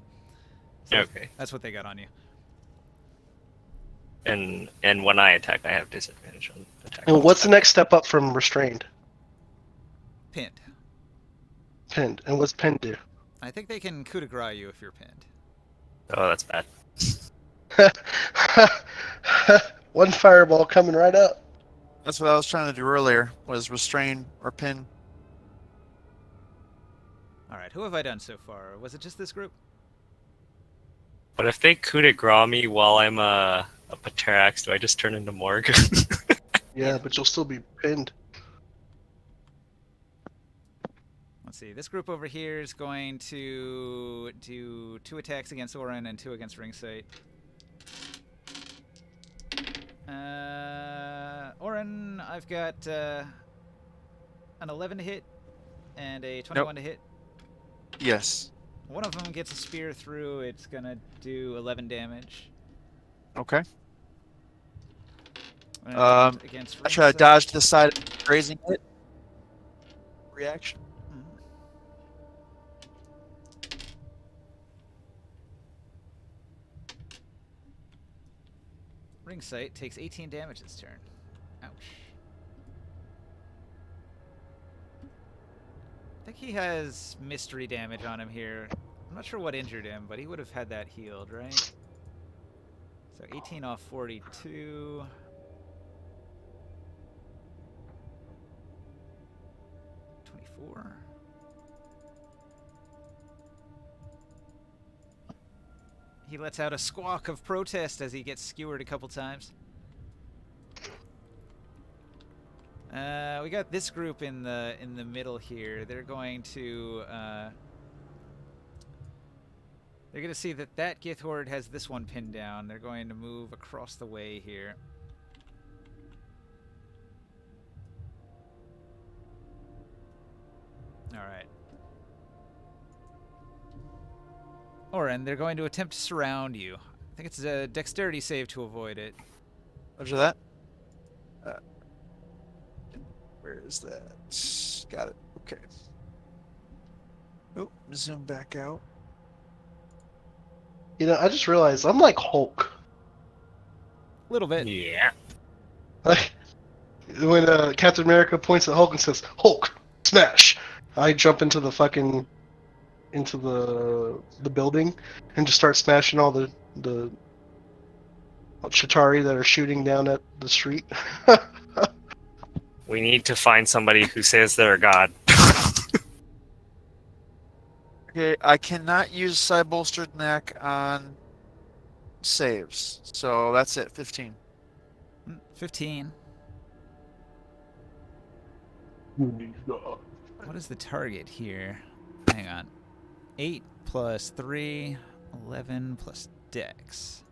So Okay. that's what they got on you. And when I attack, I have disadvantage on attack. And what's the next step up from restrained? Pinned. Pinned. And what's pinned do? I think they can coup de grace you if you're pinned. Oh, that's bad. One fireball coming right up. That's what I was trying to do earlier, was restrain or pin. Alright, who have I done so far? Was it just this group? But if they coup de grace me while I'm a Patrax, do I just turn into Morg? Yeah, but you'll still be pinned. Let's see. This group over here is going to do 2 attacks against Orin and 2 against Ringsight. Orin, I've got an 11 to hit and a 21 to hit. Yes. One of them gets a spear through. It's gonna do 11 damage. Okay. And against I try to Ringsight- dodge to the side, grazing it. Reaction. Mhm. Ringsight takes 18 damage this turn. Ouch. I think he has mystery damage on him here. I'm not sure what injured him, but he would have had that healed, right? So 18 off 42. 24. He lets out a squawk of protest as he gets skewered a couple times. We got this group in the middle here. They're going to see that Gith Horde has this one pinned down. They're going to move across the way here. All right. Oren, they're going to attempt to surround you. I think it's a dexterity save to avoid it. Roger that. Where is that? Got it. Okay. Oh, zoom back out. You know, I just realized I'm like Hulk. A little bit. Yeah. Like when Captain America points at Hulk and says, "Hulk, smash!" I jump into the building and just start smashing all the Chitauri that are shooting down at the street. We need to find somebody who says they're a god. Okay, I cannot use side bolstered neck on saves, so that's it. 15. 15. What is the target here? Hang on. 8 plus 3, 11 plus dex.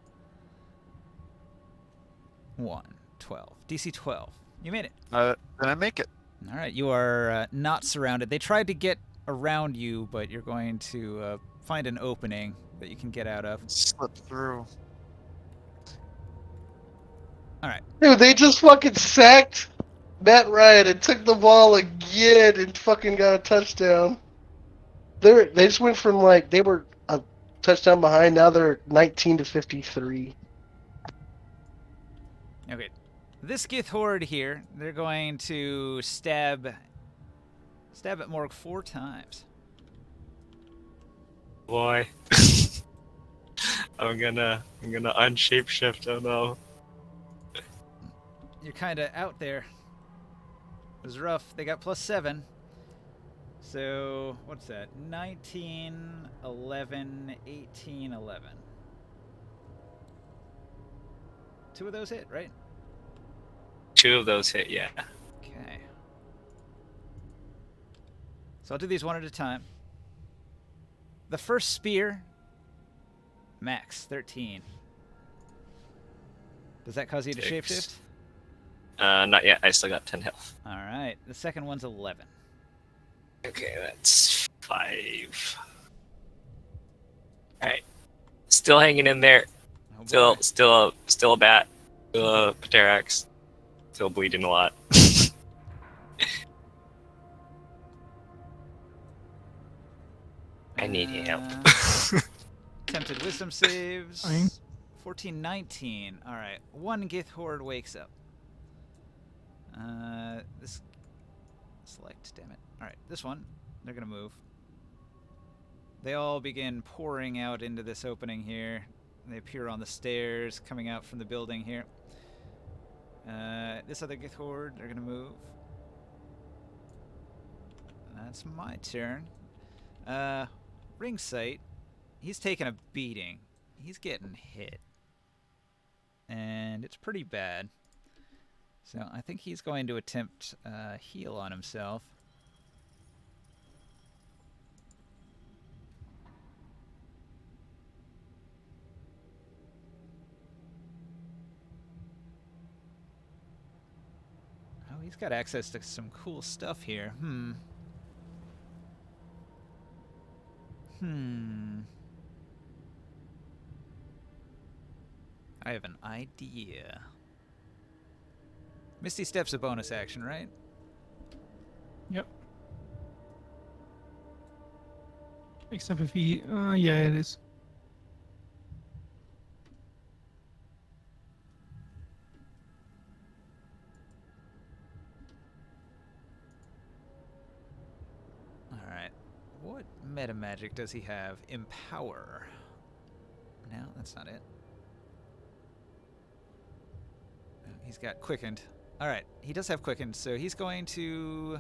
1, 12. DC 12. You made it. Then I make it. All right, you are not surrounded. They tried to get around you, but you're going to find an opening that you can get out of. Slip through. All right. Dude, they just fucking sacked Matt Ryan and took the ball again and fucking got a touchdown. They just went from like they were a touchdown behind, now they're 19-53. Okay. This Gith Horde here, they're going to stab at Morg 4 times. Boy. I'm gonna unshapeshift. Oh no. You're kind of out there. It was rough. They got +7. So, what's that? 19, 11, 18, 11. 2 of those hit, right? 2 of those hit, yeah. Okay. So I'll do these one at a time. The first spear, max 13. Does that cause you to Six. shapeshift? Not yet. I still got 10 health. All right. The second one's 11. Okay, that's 5. Alright. Still hanging in there. Oh boy. Still a bat. Still a Pterax. Still bleeding a lot. I need help. Attempted wisdom saves. Fine. 14, 19. All right. One Gith Horde wakes up. This select. Damn it. All right. This one. They're gonna move. They all begin pouring out into this opening here. They appear on the stairs, coming out from the building here. This other Gith Horde, they're gonna move. That's my turn. Ring Sight. He's taking a beating. He's getting hit. And it's pretty bad. So I think he's going to attempt heal on himself. Oh, he's got access to some cool stuff here. I have an idea. Misty Step's a bonus action, right? Yep. Except if he, yeah, it is. Alright. What meta magic does he have? Empower. No, that's not it. He's got Quickened. Alright, he does have Quickened, so he's going to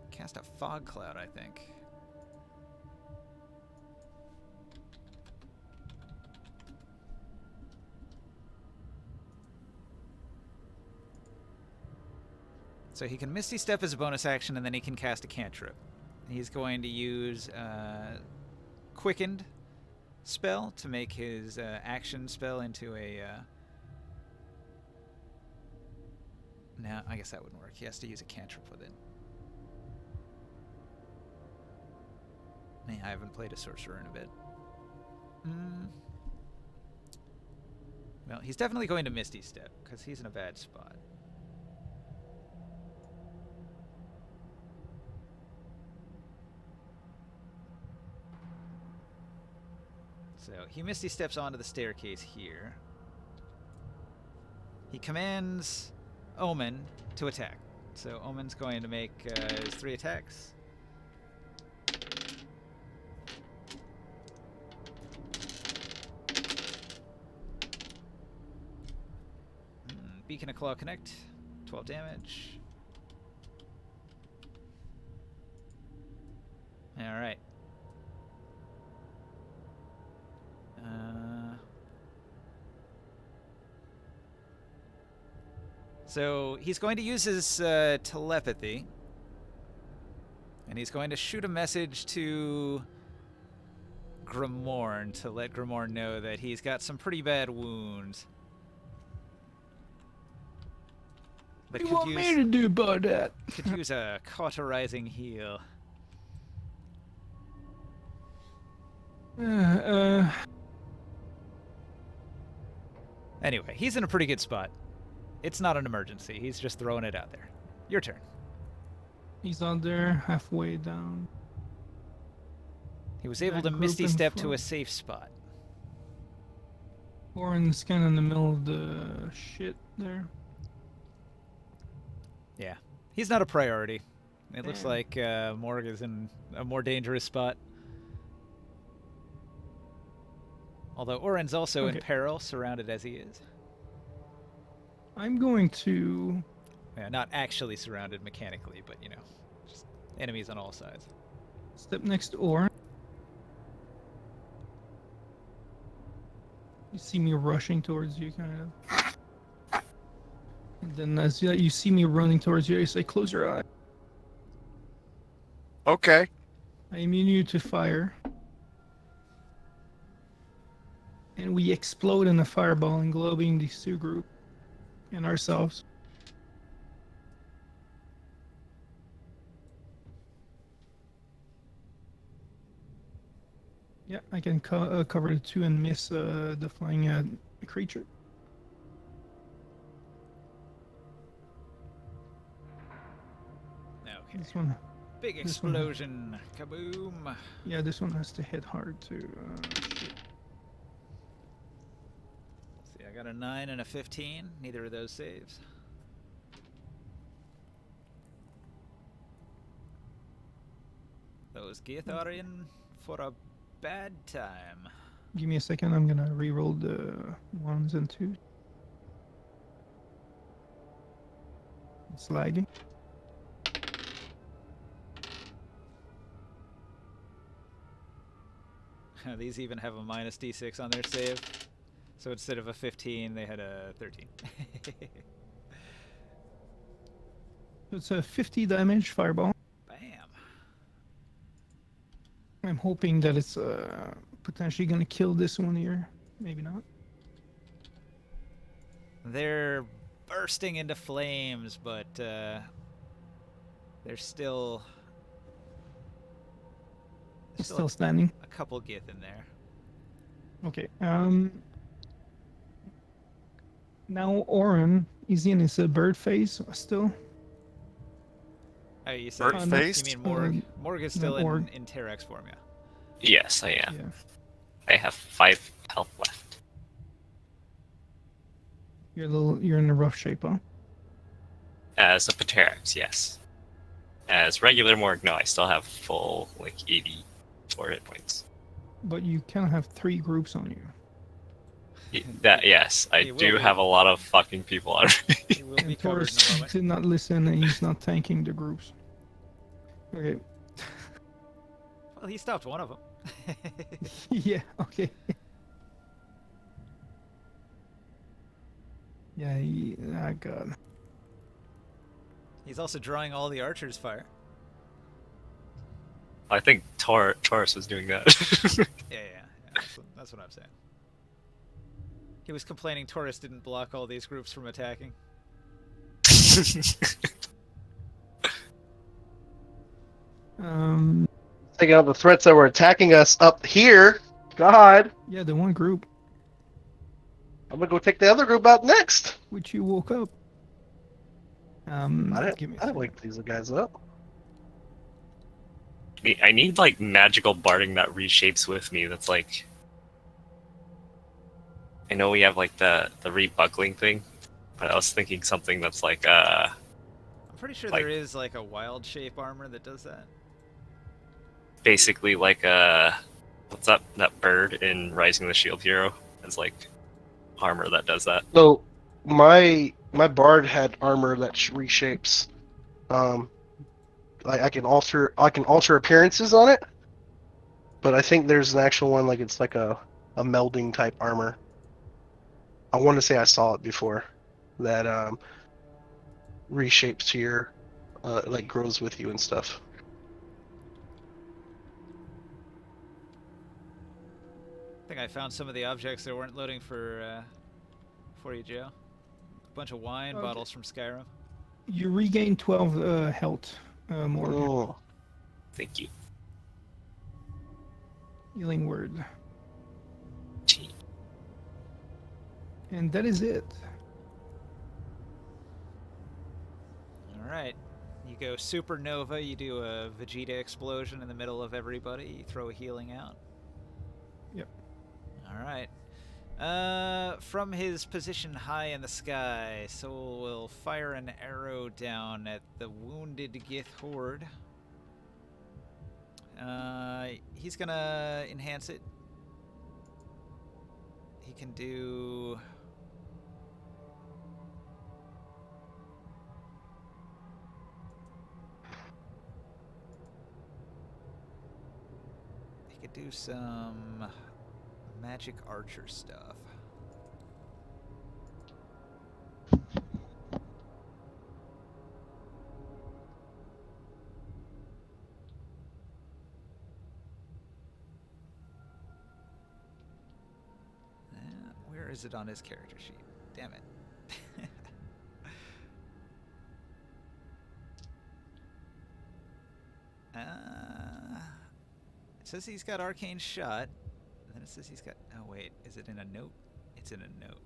cast a Fog Cloud, I think. So he can Misty Step as a bonus action, and then he can cast a cantrip. He's going to use Quickened spell to make his action spell into a... No, I guess that wouldn't work. He has to use a cantrip with it. I haven't played a sorcerer in a bit. Well, he's definitely going to Misty Step, because he's in a bad spot. So he Misty Steps onto the staircase here. He commands Omen to attack. So Omen's going to make his 3 attacks. Beacon of Claw Connect, 12 damage. Alright. So he's going to use his telepathy. And he's going to shoot a message to Grimorn to let Grimorn know that he's got some pretty bad wounds. What do you want me to do about that? Could use a cauterizing heal. Uh, Anyway, he's in a pretty good spot. It's not an emergency. He's just throwing it out there. Your turn. he's out there, halfway down. He was able That to group misty in step to a front. safe spot. Orin's kind of in the middle of the shit there. Yeah. He's not a priority. It looks Damn. like Morg is in a more dangerous spot. Although Oren's also in Okay. peril, surrounded as he is. I'm going to. Yeah, not actually surrounded mechanically, but you know, just enemies on all sides. Step next to Orin. You see me rushing towards you, kind of. And then as you see me running towards you, I say, close your eye. Okay. I immune you to fire. And we explode in a fireball, englobing these two groups and ourselves. Yeah, I can cover the two and miss the flying creature. Okay. This one, Big this one- explosion. Kaboom. yeah, this one has to hit hard too. Shit. See, I got a 9 and a 15. Neither of those saves. Those Gith are in for a bad time. Give me a second. I'm gonna re-roll the ones and twos. It's lagging. These even have a minus d6 on their save. So instead of a 15, they had a 13. It's a 50 damage fireball. Bam. I'm hoping that it's potentially gonna kill this one here. Maybe not. They're bursting into flames, but there's still It's still standing. a couple Gith in there. Okay. Now Orin is in his bird phase still. Oh, you Bird said face? you mean Morg? Morg is still Morg. in Terex form, yeah. Yes, I am. Yeah. I have 5 health left. You're in a rough shape, huh? As a Pteryx, yes. As regular Morg, no, I still have full, like, 84 hit points. But you can have 3 groups on you. That, yes, I He will do be. have a lot of fucking people on me. He will be And covered in a Taurus moment. did not listen and he's not tanking the groups. Okay. Well, he stopped one of them. Yeah, okay. Yeah, God. He's also drawing all the archers' fire. I think Taurus was doing that. Yeah. That's what I'm saying. He was complaining Taurus didn't block all these groups from attacking. Taking out the threats that were attacking us up here. God, Yeah, the one group I'm gonna go take the other group out next. which you woke up. I Give me a didn't second. wake these guys up. I need, like, magical barding that reshapes with me. That's like... I know we have, like, the rebuckling thing, but I was thinking something that's like, I'm pretty sure Like- there is like a wild shape armor that does that. basically like what's that bird in Rising of the Shield Hero? It's like armor that does that. So my bard had armor that reshapes. Like I can alter appearances on it, but I think there's an actual one like it's like a melding type armor. I want to say I saw it before that reshapes to your like grows with you and stuff. I think I found some of the objects that weren't loading for you, Joe. A bunch of wine Okay. bottles from Skyrim. You regain 12 health more. Oh, Thank you. Healing word. T. And that is it. All right. You go supernova. You do a Vegeta explosion in the middle of everybody. You throw a healing out. Yep. All right. From his position high in the sky, Soul will fire an arrow down at the wounded Gith horde. He's gonna enhance it. He can do. He could do some magic archer stuff. Where is it on his character sheet? Damn it. It says he's got arcane shot. And then it says he's got. Oh wait, is it in a note? It's in a note.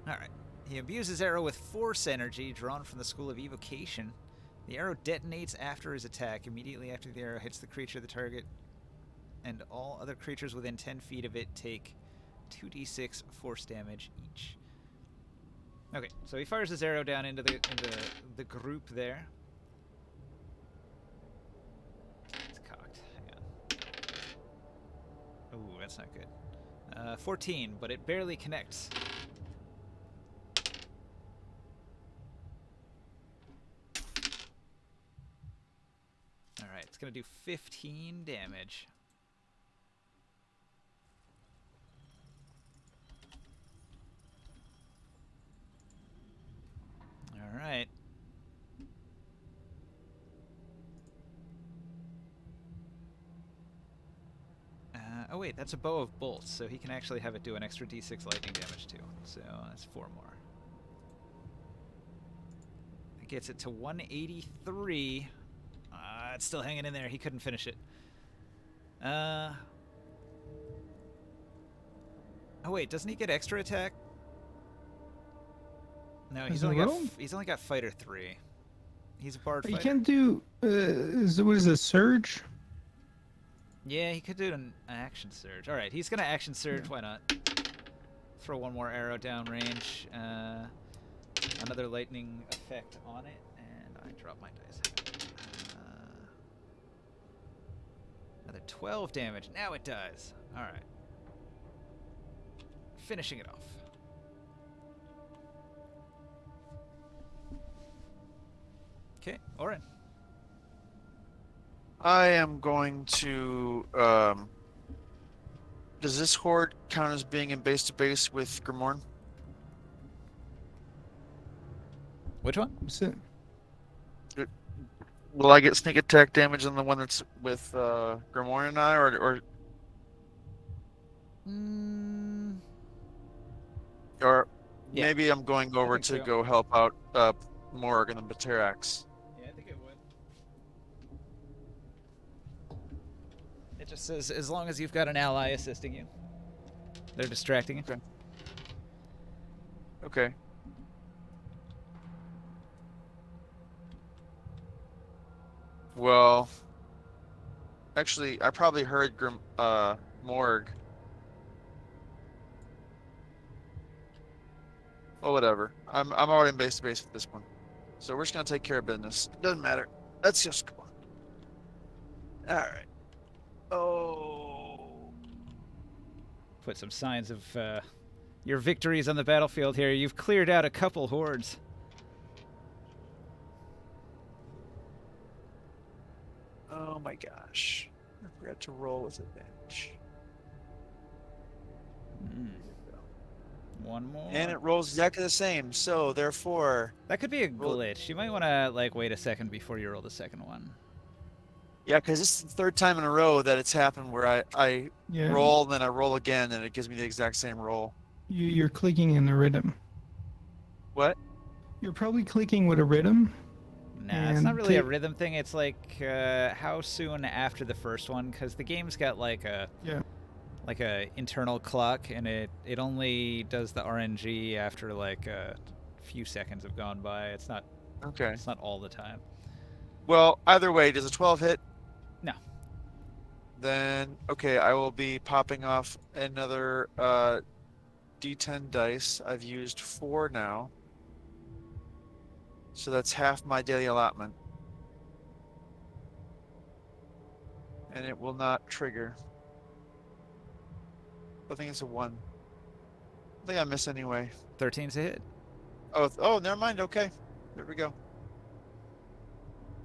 All right. He imbues his arrow with force energy drawn from the School of Evocation. The arrow detonates after his attack. Immediately after the arrow hits the creature, the target and all other creatures within 10 feet of it take 2d6 force damage each. Okay, so he fires his arrow down into the group there. It's cocked. Hang on. Ooh, that's not good. 14, but it barely connects. Alright, it's going to do 15 damage. Alright. Oh wait, that's a bow of bolts, so he can actually have it do an extra d6 lightning damage too. So that's 4 more. That gets it to 183. It's still hanging in there. He couldn't finish it. Oh wait, doesn't he get extra attack? No, he's only got fighter 3. He's a bard He fighter. can't do. What is a surge? Yeah, he could do an action surge. All right, he's gonna action surge. Yeah. Why not? Throw one more arrow downrange. Another lightning effect on it, and I drop my dice. Another 12 damage. Now it does. All right. Finishing it off. Okay, Oren. I am going to. Does this horde count as being in base to base with Grimorn? Which one? Will I get sneak attack damage on the one that's with Grimorn and I, or Yeah. maybe I'm going over think to so. go help out Morg and the Baterax. Yeah, I think it would. It just says as long as you've got an ally assisting you. They're distracting you. Okay. Okay. Well, actually, I probably heard Morg. Well, whatever. I'm already in base to base with this one, so we're just gonna take care of business. Doesn't matter. Let's just go on. All right. Oh. Put some signs of your victories on the battlefield here. You've cleared out a couple hordes. Oh my gosh. I forgot to roll with advantage. One more. And it rolls exactly the same, so therefore... That could be a roll- glitch. You might want to like wait a second before you roll the second one. Yeah, because this is the third time in a row that it's happened where I Yeah. roll, and then I roll again, and it gives me the exact same roll. You're clicking in the rhythm. What? You're probably clicking with a rhythm. Nah, it's not And really a rhythm thing. It's like how soon after the first one, because the game's got like a internal clock, and it only does the RNG after like a few seconds have gone by. Okay. It's not all the time. Well, either way, does a 12 hit? No. Then, okay, I will be popping off another D10 dice. I've used 4 now. So that's half my daily allotment. And it will not trigger. I think it's a 1. I think I miss anyway. 13's a hit. Oh, never mind. Okay. There we go.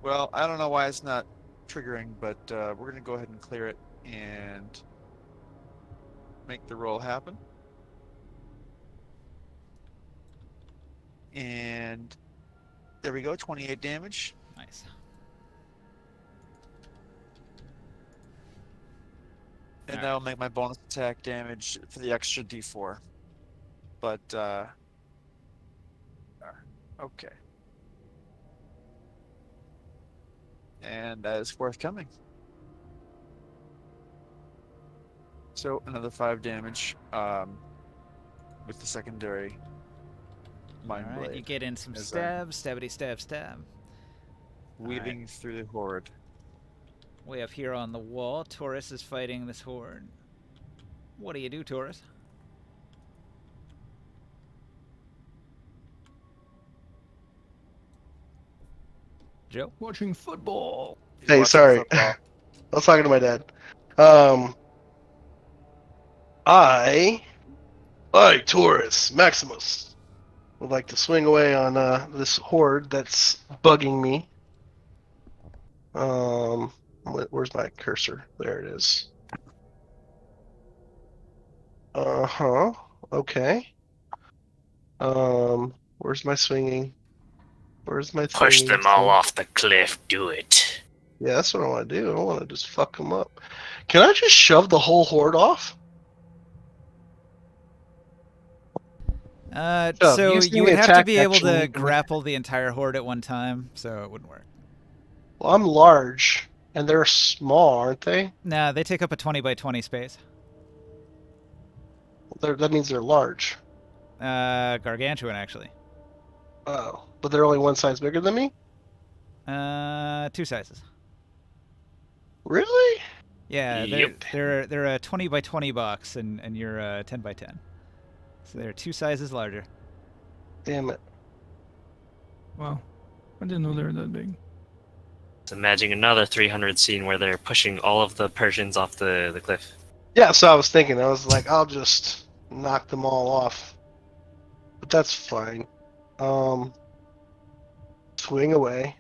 Well, I don't know why it's not triggering, but we're going to go ahead and clear it and make the roll happen. And there we go, 28 damage. Nice. And All that'll make my bonus attack damage for the extra d4. But, okay. And that is forthcoming. So another 5 damage with the secondary mind All right, blade. you get in some as stabs, stabbity stab stab. Weaving through the horde. Way up here on the wall, Taurus is fighting this horde. What do you do, Taurus? Joe? watching football. He's Hey, watching sorry. football. I was talking to my dad. I, Taurus Maximus, would like to swing away on this horde that's bugging me. Where's my cursor? There it is. Okay. Where's my swinging? Where's my Push swinging? them all off the cliff. Do it. Yeah, that's what I want to do. I want to just fuck them up. Can I just shove the whole horde off? So use you the would have to attack be able to action. grapple the entire horde at one time, so it wouldn't work. Well, I'm large, and they're small, aren't they? Nah, they take up a 20 by 20 space. That means they're large. Gargantuan, actually. Oh, but they're only one size bigger than me? 2 sizes. Really? Yeah, Yep. they're a 20 by 20 box, and you're 10 by 10. So they're 2 sizes larger. Damn it. Wow. I didn't know they were that big. So imagine another 300 scene where they're pushing all of the Persians off the cliff. Yeah, so I was thinking, I was like, I'll just knock them all off. But that's fine. Swing away.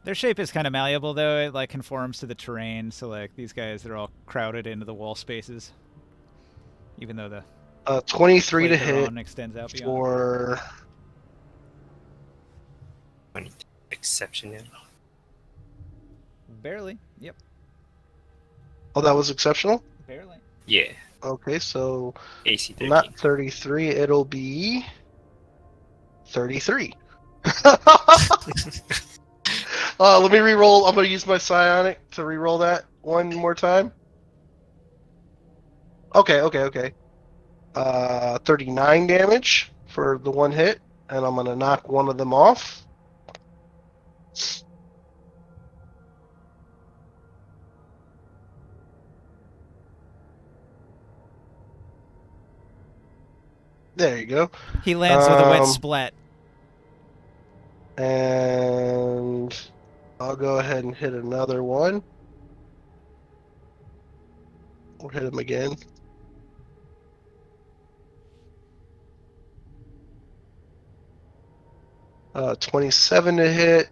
Their shape is kind of malleable, though. It like conforms to the terrain. So like these guys, they're all crowded into the wall spaces, even though the 23 to plate they're hit on extends out beyond. for Exception. Yeah. Barely. Yep. Oh, that was exceptional? Barely. Yeah. Okay, so AC 13. not 33, it'll be 33. Let me re-roll. I'm gonna use my psionic to re-roll that one more time. Okay. 39 damage for the one hit, and I'm gonna knock one of them off. There you go. He lands with a wet splat. And I'll go ahead and hit another one. We'll hit him again. Uh, 27 to hit.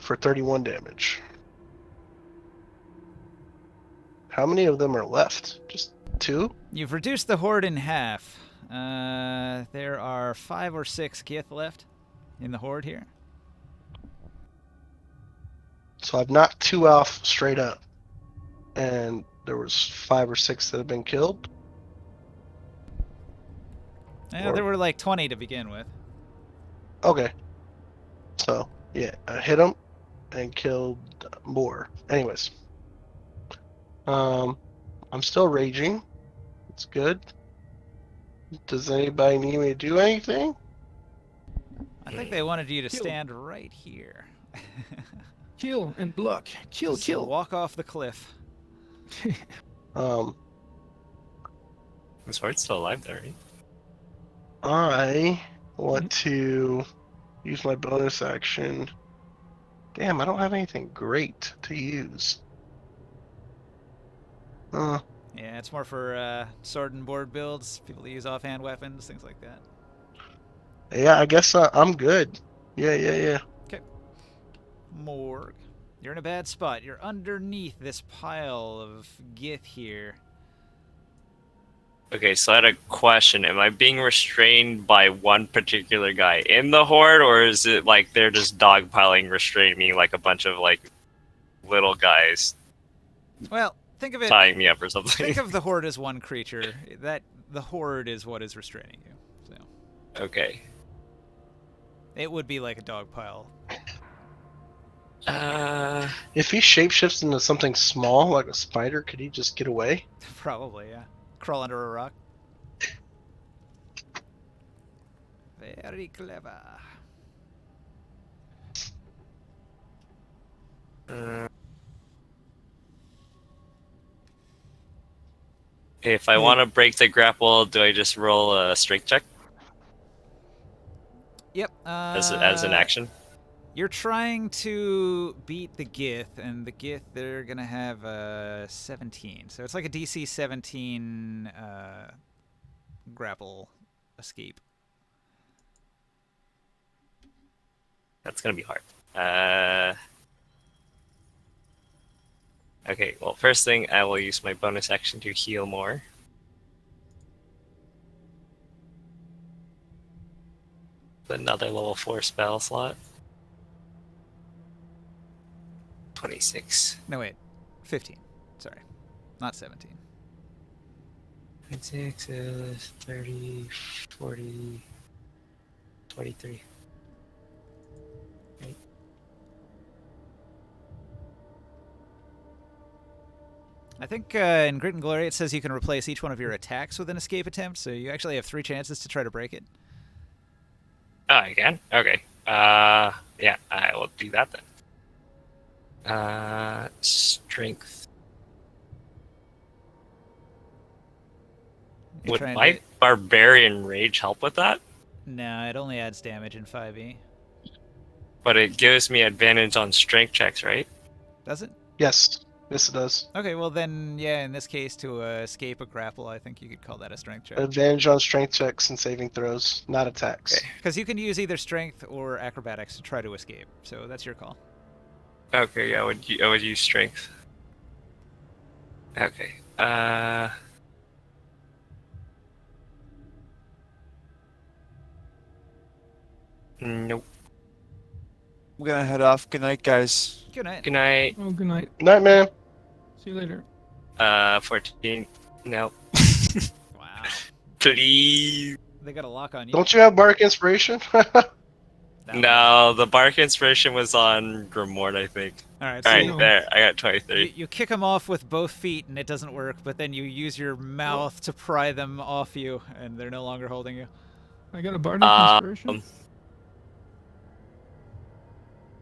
For 31 damage. How many of them are left? Just 2? You've reduced the horde in half. There are 5 or 6 Gith left in the horde here. So I've knocked 2 off straight up. and there was 5 or 6 that have been killed. Yeah, there were like 20 to begin with. Okay. So yeah, I hit him and killed more. Anyways, I'm still raging. It's good. Does anybody need me to do anything? I think they wanted you to Kill. stand right here. Kill and block. Kill, Just kill. walk off the cliff. Um, The sword's still alive there, right? I want to use my bonus action. Damn, I don't have anything great to use. Uh, Yeah, it's more for sword and board builds, people that use offhand weapons, things like that. yeah, I guess I'm good. Yeah. Okay. Morg. You're in a bad spot. You're underneath this pile of gith here. Okay, so I had a question. Am I being restrained by one particular guy in the horde, or is it like they're just dogpiling restraining me like a bunch of like little guys Well, think of it. tying me up or something? Think of the horde as one creature. That the horde is what is restraining you. So Okay. it would be like a dog pile. If he shapeshifts into something small like a spider, could he just get away? Probably, yeah. Crawl under a rock. Very clever. If I want to break the grapple, do I just roll a strength check Yep. as an action? You're trying to beat the Gith, and the Gith, they're going to have a 17. So it's like a DC 17 grapple escape. That's gonna be hard. Okay, well, first thing, I will use my bonus action to heal more. Another level 4 spell slot. 26. No, wait. 15. Sorry. Not 17. 26 is 30, 40, 23. Right. I think in Grit and Glory it says you can replace each one of your attacks with an escape attempt, so you actually have 3 chances to try to break it. Oh, again? Okay. Yeah, I will do that then. Strength. You're Would trying my to... barbarian rage help with that? No, it only adds damage in 5e. But it gives me advantage on strength checks, right? Does it? Yes, it does. Okay, well then, yeah, in this case, to escape a grapple, I think you could call that a strength check. Advantage on strength checks and saving throws, not attacks. Okay. Because you can use either strength or acrobatics to try to escape, so that's your call. Okay, yeah, I would use strength. Okay. Nope. I'm gonna head off. Good night, guys. Good night. Good night. Oh, good night. Night, man. See you later. 14. No. Wow. Please. They got a lock on you. Don't you have Bardic Inspiration? No, the Bark Inspiration was on Grimoire, I think. Alright, so Alright, No. there. I got 23. you kick them off with both feet and it doesn't work, but then you use your mouth to pry them off you and they're no longer holding you. I got a Bardic Inspiration.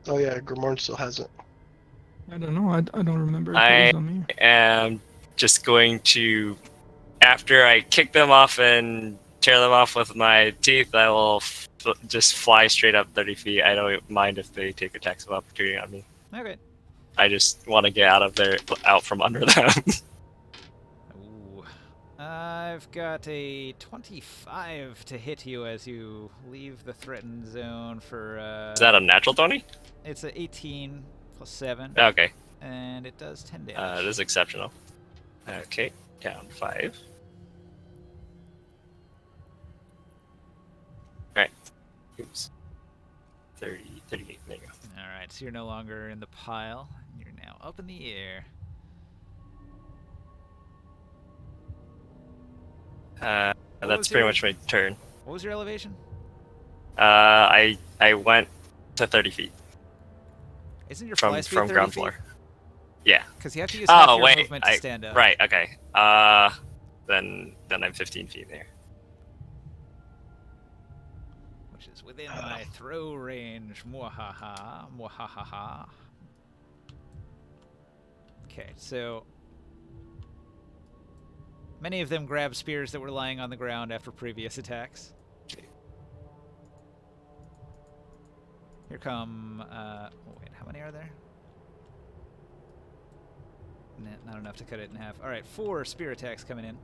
Oh yeah, Grimoire still has it. I don't know. I don't remember if I it was on me. am just going to, after I kick them off and tear them off with my teeth, I will just fly straight up 30 feet. I don't mind if they take attacks of opportunity on me. Okay. I just want to get out of there, out from under them. Ooh. I've got a 25 to hit you as you leave the threatened zone for... Is that a natural 20? It's a 18 plus 7, Okay, and it does 10 damage. it is exceptional. Okay, down 5. Alright. Oops. 30, 38, there you go. Alright, so you're no longer in the pile. You're now up in the air. That's pretty much my turn. What was your elevation? I went to 30 feet Isn't your fly speed 30 ground feet? floor. Yeah. Because you have to use half Oh your wait, movement to stand up. right. Okay. Then I'm 15 feet there. Which is within my throw range. Mwahaha. Mwahaha. Okay, so many of them grab spears that were lying on the ground after previous attacks. Here come, oh wait, how many are there? Not enough to cut it in half. Alright, 4 spear attacks coming in.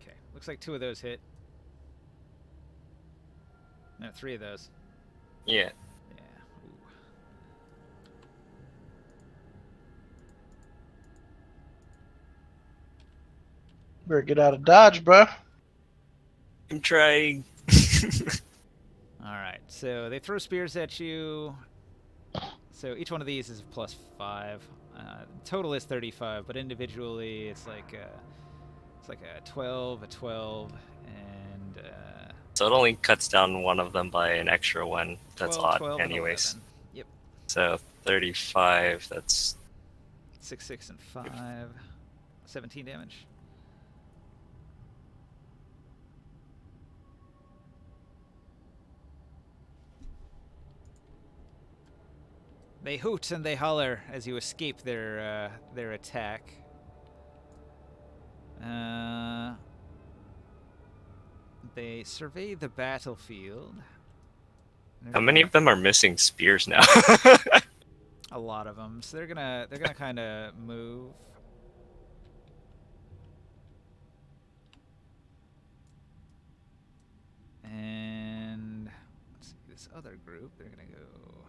Okay, looks like 2 of those hit. No, 3 of those. Yeah. Yeah. Ooh. Better get out of dodge, bro. I'm trying. Alright, so they throw spears at you. So each one of these is a +5. Total is 35, but individually it's like a 12, a 12, and So it only cuts down one of them by an extra one. That's 12, odd, 12, anyways. and 11. Yep. So 35. That's 6, 6, and 5. 17 damage. They hoot and they holler as you escape their attack. They survey the battlefield. how many of them are missing spears now? A lot of them. So they're gonna kind of move. And let's see, this other group, they're gonna go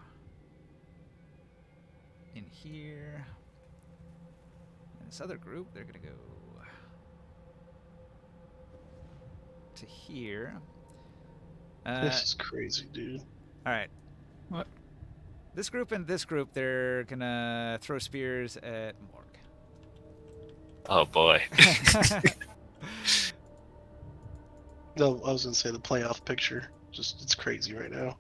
in here. And this other group, they're gonna go to here. This is crazy, dude. All right. What? This group and this group, they're gonna throw spears at Morg. Oh boy. No, I was gonna say the playoff picture. Just it's crazy right now.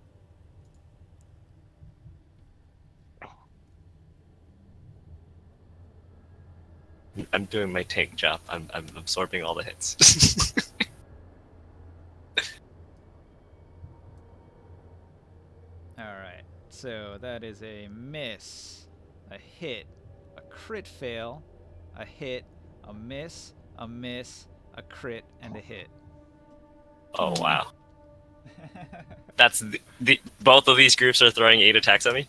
I'm doing my tank job. I'm absorbing all the hits. Alright, so that is a miss, a hit, a crit fail, a hit, a miss, a crit, and a hit. Oh wow. That's the both of these groups are throwing 8 attacks at me.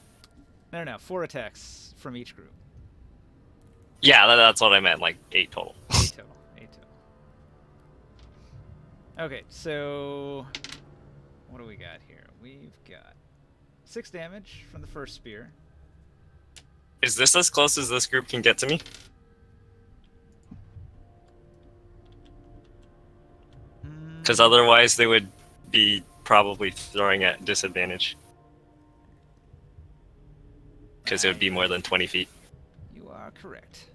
No, 4 attacks from each group. Yeah, that's what I meant. Like 8 total. 8 total. 8 total. Okay, so what do we got here? We've got 6 damage from the first spear. Is this as close as this group can get to me? Because otherwise they would be probably throwing at disadvantage. Because it would be more than 20 feet. You are correct.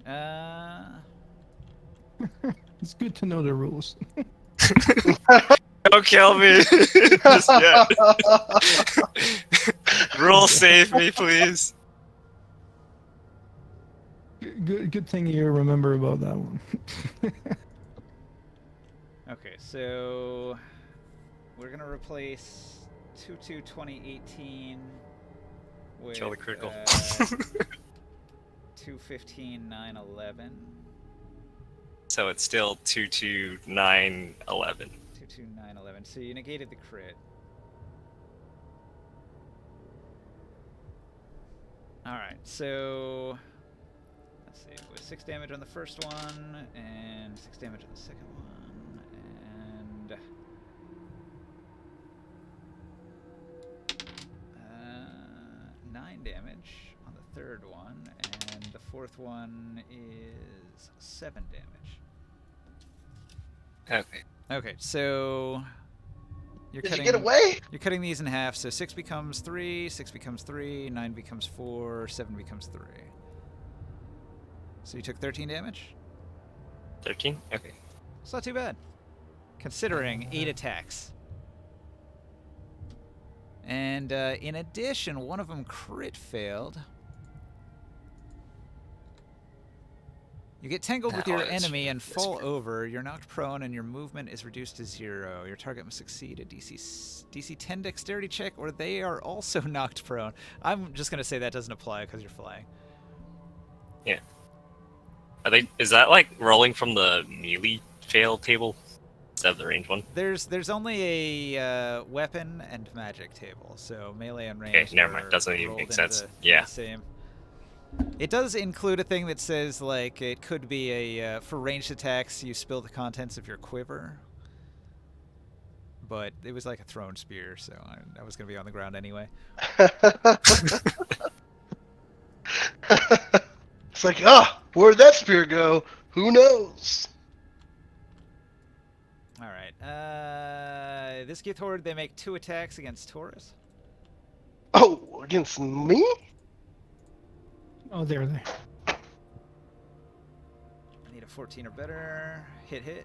It's good to know the rules. Don't kill me! Just yet. Rule save me, please. Good thing you remember about that one. Okay, so we're gonna replace 2-2 2018 with Kill the critical. 2-15 9-11. So it's still 2-2 9-11. 2-2 9-11. So you negated the crit. Alright, so let's see, it was 6 damage on the first one, and 6 damage on the second one, and 9 damage on the third one, and the fourth one is 7 damage. Okay. Okay, so You're Did you cutting. get away? You're cutting these in half, so 6 becomes 3, 6 becomes 3, 9 becomes 4, 7 becomes 3. So you took 13 damage? 13? Okay. It's not too bad, considering 8 attacks. And in addition, one of them crit failed. You get tangled with Oh, your that's enemy and that's fall weird. over. You're knocked prone and your movement is reduced to 0. Your target must succeed a DC 10 dexterity check or they are also knocked prone. I'm just going to say that doesn't apply because you're flying. Yeah. Is that like rolling from the melee fail table instead of the range one? There's only a weapon and magic table, so melee and Okay, range never mind. are Doesn't even rolled make into sense. the Yeah. same. It does include a thing that says like it could be a for ranged attacks you spill the contents of your quiver, but it was like a thrown spear, so I was gonna be on the ground anyway. It's like, where'd that spear go? Who knows? All right. This Gith Horde, they make 2 attacks against Taurus. Oh, against me? Oh, there. I need a 14 or better. Hit.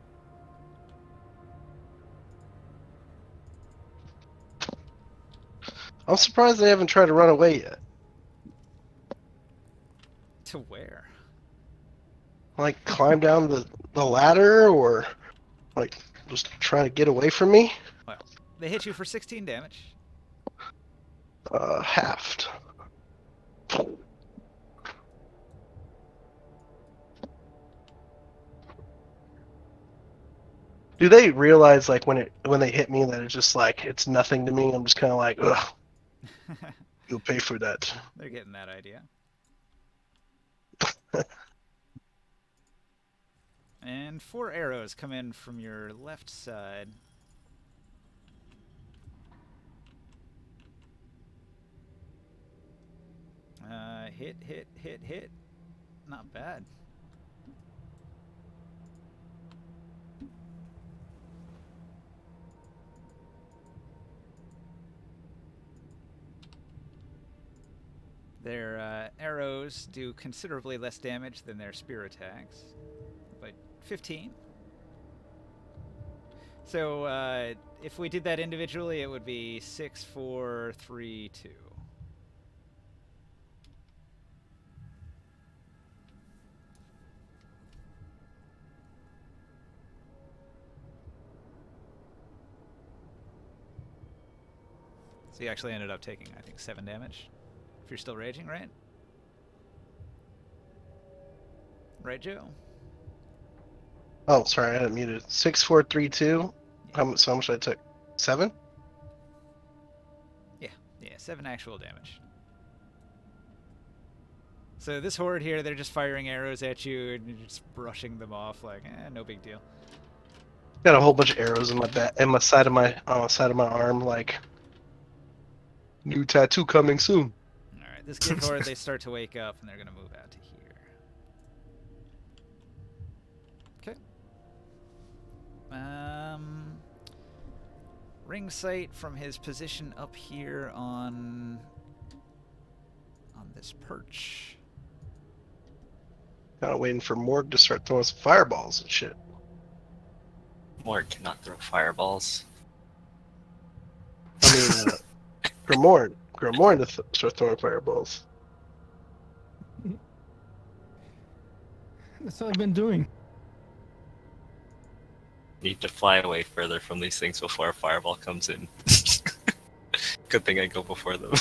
I'm surprised they haven't tried to run away yet. To where? Like, climb down the ladder or, like, just trying to get away from me? Well, they hit you for 16 damage. Halved. Do they realize, like, when they hit me that it's just like it's nothing to me? I'm just kind of like, ugh, you'll pay for that. They're getting that idea. And 4 arrows come in from your left side. Hit. Not bad. Their arrows do considerably less damage than their spear attacks, but 15. So if we did that individually, it would be 6, 4, 3, 2. So you actually ended up taking, I think, 7 damage. If you're still raging, right? Right, Joe? Oh, sorry, I hadn't muted. 6, 4, 3, 2. How much I took? 7? Yeah, 7 actual damage. So this horde here, they're just firing arrows at you and you're just brushing them off like, no big deal. Got a whole bunch of arrows in my back, and my side of my arm, like new tattoo coming soon. All right, this Gith horde, they start to wake up and they're gonna move out to here. Okay. Ring sight from his position up here on this perch. Kind of waiting for Morg to start throwing some fireballs and shit. Morg cannot throw fireballs. I mean, Grimoire to start throwing fireballs. That's all I've been doing. Need to fly away further from these things before a fireball comes in. Good thing I go before them.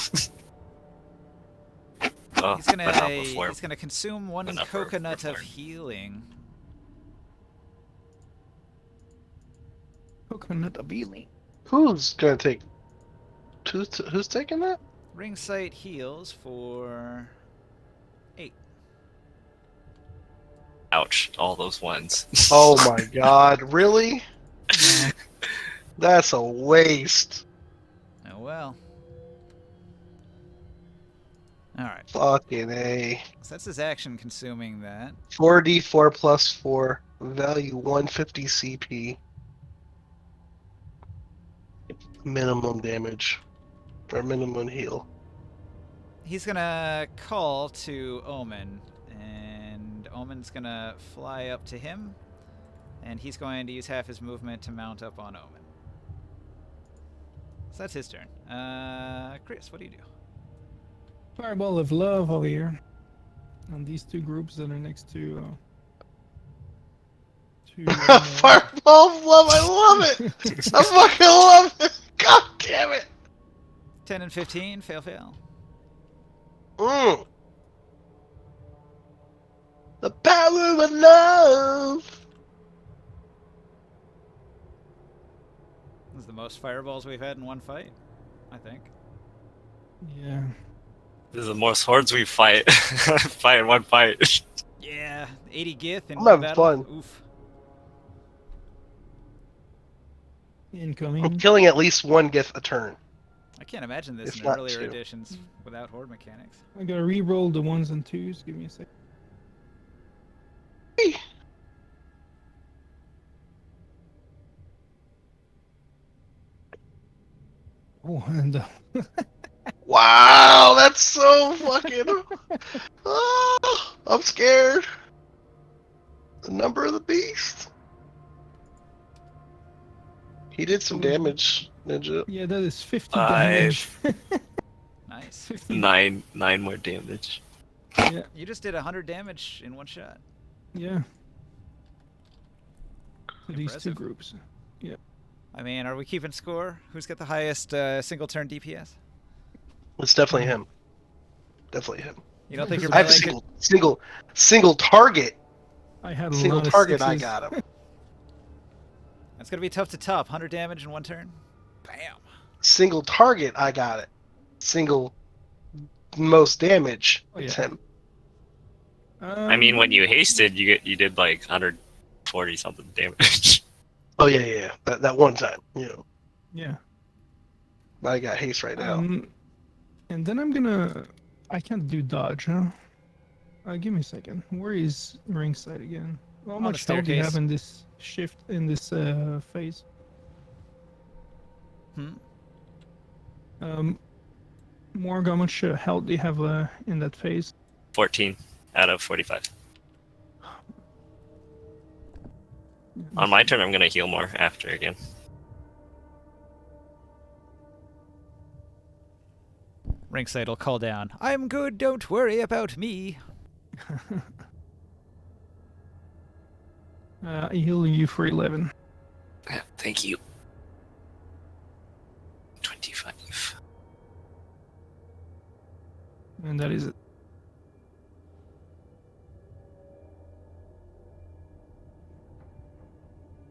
Oh, He's but not before. gonna consume 1 But not for- coconut for of Thorn. healing. Coconut abili. Who's gonna take? Who's taking that? Ring sight heals for 8. Ouch! All those ones. Oh my god, really? That's a waste. Oh well. All right. Fucking A. So that's his action consuming that. 4d4 plus 4, value 150 CP. minimum damage or minimum heal. He's gonna call to Omen, and Omen's gonna fly up to him, and he's going to use half his movement to mount up on Omen. So that's his turn. Chris, what do you do? Fireball of love over here. On these two groups that are next to. Fireball of love, I love it! I fucking love it! God damn it! 10 and 15, fail, fail. Mm. The power of love! This is the most fireballs we've had in one fight, I think. Yeah. This is the most hordes we fight. Fight in one fight. Yeah, 80 Gith in I'm one having battle. fun. Oof. I'm Incoming. killing at least one Gith a turn. I can't imagine this If in not earlier two. editions without horde mechanics. I gotta re-roll the 1s and 2s. Give me a sec. Oh, and Wow, that's so fucking. Oh, I'm scared. The number of the beast. He did some damage, Ninja. yeah, that is 50 Five. damage. Nice. 50. Nine more damage. Yeah, You just did 100 damage in one shot. yeah. To these two Impressive. groups. I mean, are we keeping score? Who's got the highest single turn DPS? It's definitely him. Definitely him. You don't think your I have melee could... single target. I had a Single lot of target. I sixes. got him. That's gonna be tough to top. 100 damage in one turn. Bam. Single target. I got it. Single most damage. Oh, It's yeah. him. I mean, when you hasted, you did like 140 something damage. Oh yeah. That one time. You know, Yeah. I got haste right now. And then I'm gonna. I can't do dodge, huh? Give me a second. Where is ringside again? How On much the health do you have staircase. in this shift in this phase? Hmm. Morg, how much health do you have in that phase? 14 out of 45. On my turn, I'm gonna heal more after again. Ringside will call down. I'm good, don't worry about me. I heal you for 11. Thank you. 25. And that is it.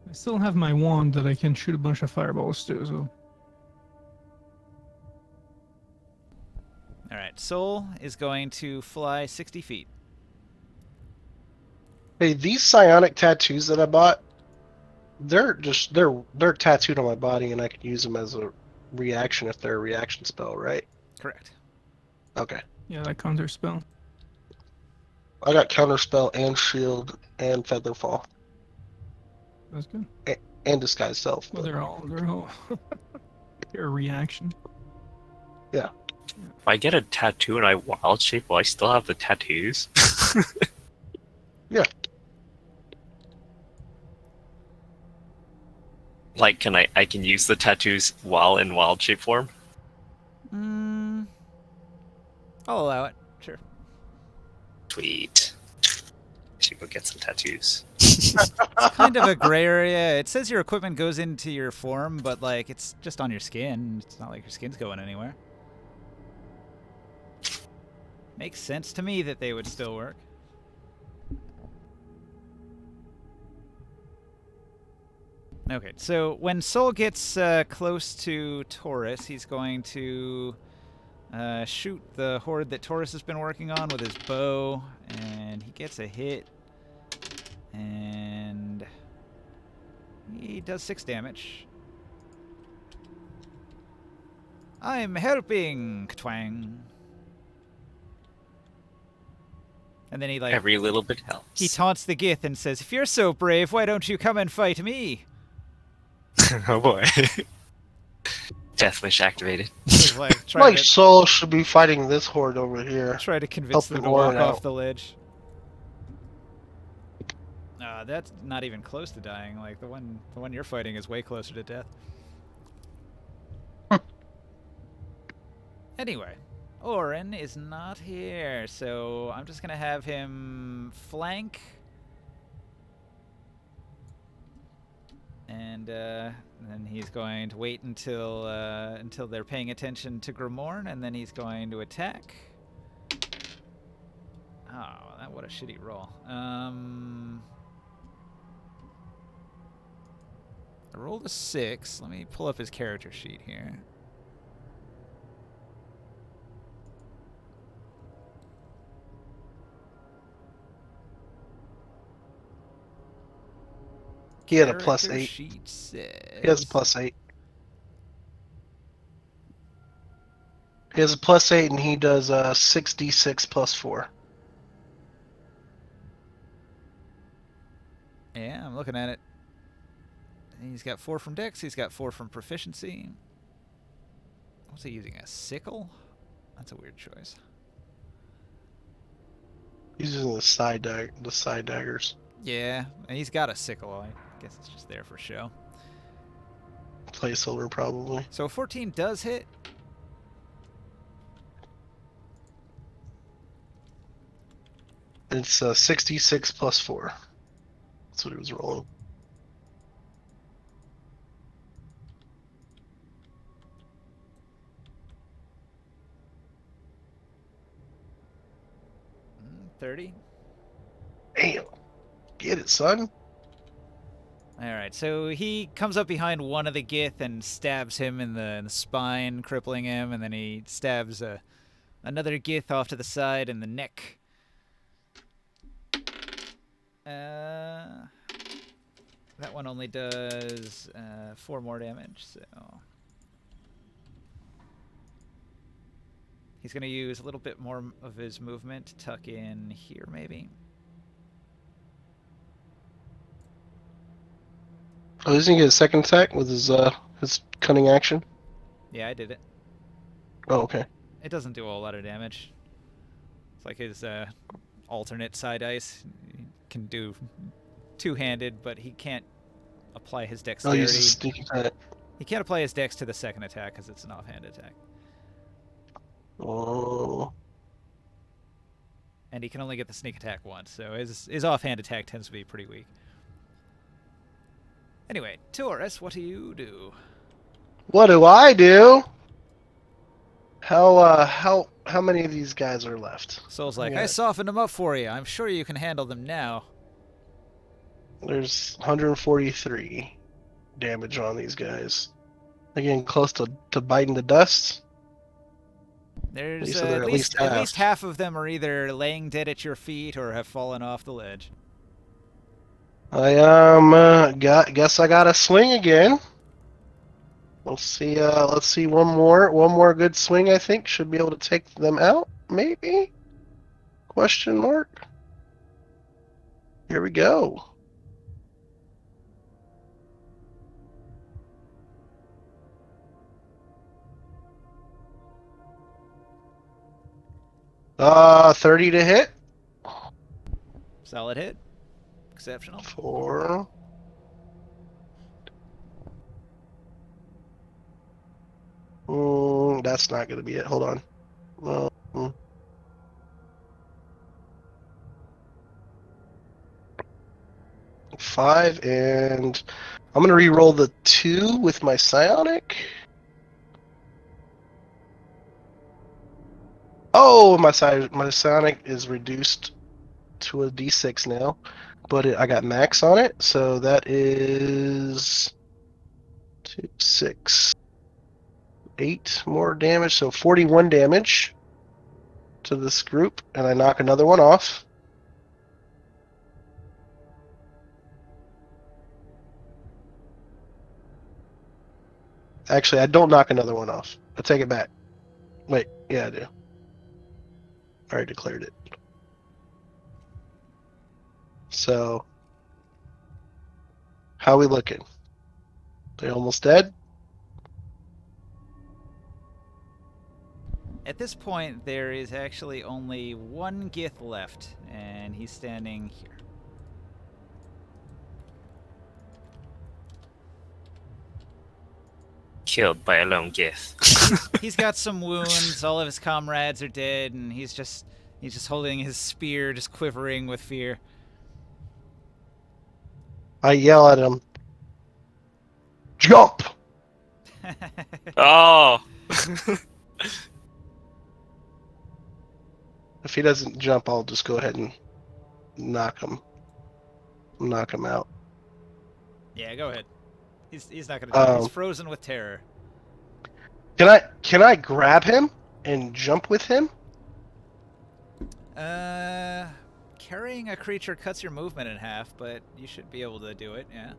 I still have my wand that I can shoot a bunch of fireballs too, so. Alright, Soul is going to fly 60 feet. Hey, these psionic tattoos that I bought, they're tattooed on my body, and I can use them as a reaction if they're a reaction spell, right? Correct. Okay. Yeah, that counter spell. I got counterspell and shield and featherfall That's good. and disguise self. Well, but- they're all they're a reaction. If I get a tattoo and I wild shape, will I still have the tattoos? Yeah. Like, I can use the tattoos while in wild shape form? I'll allow it. Sure. Sweet. Should go get some tattoos. It's kind of a gray area. It says your equipment goes into your form, but like it's just on your skin. It's not like your skin's going anywhere. Makes sense to me that they would still work. Okay, so when Soul gets close to Taurus, he's going to shoot the horde that Taurus has been working on with his bow, and he gets a hit, and he does 6 damage. I'm helping, twang. And then he like Every little bit helps. he taunts the Gith and says, "If you're so brave, why don't you come and fight me?" Oh boy. Death wish activated. It's like My soul should be fighting this horde over here. try to convince them Helping to walk Warren off out. the ledge. That's not even close to dying. Like the one you're fighting is way closer to death. Anyway, Orin is not here, so I'm just gonna have him flank. And then he's going to wait until they're paying attention to Grimorn, and then he's going to attack. Oh, what a shitty roll. I rolled a 6. Let me pull up his character sheet here. He had a plus Character 8. sheet says... He has a plus 8. He has a plus 8, and he does 6d6 plus 4. Yeah, I'm looking at it. He's got 4 from Dex. He's got 4 from Proficiency. What's he using? A sickle? That's a weird choice. He's using the side daggers. Yeah, and he's got a sickle. I guess it's just there for show. Placeholder, probably. So 14 does hit. It's 66 plus 4. That's what he was rolling. Mm, 30. Damn. Get it, son. Alright, so he comes up behind one of the Gith and stabs him in the spine, crippling him, and then he stabs another Gith off to the side in the neck. That one only does 4 more damage, so... He's going to use a little bit more of his movement to tuck in here, maybe. Oh, doesn't he get a second attack with his cunning action? Yeah, I did it. Oh, okay. It doesn't do a whole lot of damage. It's like his alternate side dice. He can do two-handed, but he can't apply his I'll dexterity. use a sneak attack. He can't apply his dex to the second attack because it's an offhand attack. Oh. And he can only get the sneak attack once, so his offhand attack tends to be pretty weak. Anyway, Taurus, what do you do? What do I do? How many of these guys are left? Soul's like, Yeah. I softened them up for you. I'm sure you can handle them now. There's 143 damage on these guys. They're getting close to biting the dust. There's So they're at least half of them are either laying dead at your feet or have fallen off the ledge. I guess I gotta swing again. Let's see one more good swing. I think should be able to take them out. Maybe? Question mark. Here we go. Uh, 30 to hit. Solid hit. Exceptional. 4. That's not going to be it. Hold on. Um, 5, and I'm going to re-roll the 2 with my psionic. Oh, my psionic is reduced to a d6 now, but I got max on it, so that is 2, 6, 8 more damage, so 41 damage to this group, and I knock another one off. Actually, I don't knock another one off. I take it back. Wait, yeah, I do. I already declared it. So, how we looking? They almost dead? At this point, there is actually only one Gith left, and he's standing here. Killed by a lone Gith. He's got some wounds. All of his comrades are dead, and he's just holding his spear, just quivering with fear. I yell at him. Jump! Oh! If he doesn't jump, I'll just go ahead and knock him out. Yeah, go ahead. He's not gonna jump. He's frozen with terror. Can I grab him and jump with him? Carrying a creature cuts your movement in half, but you should be able to do it. Yeah.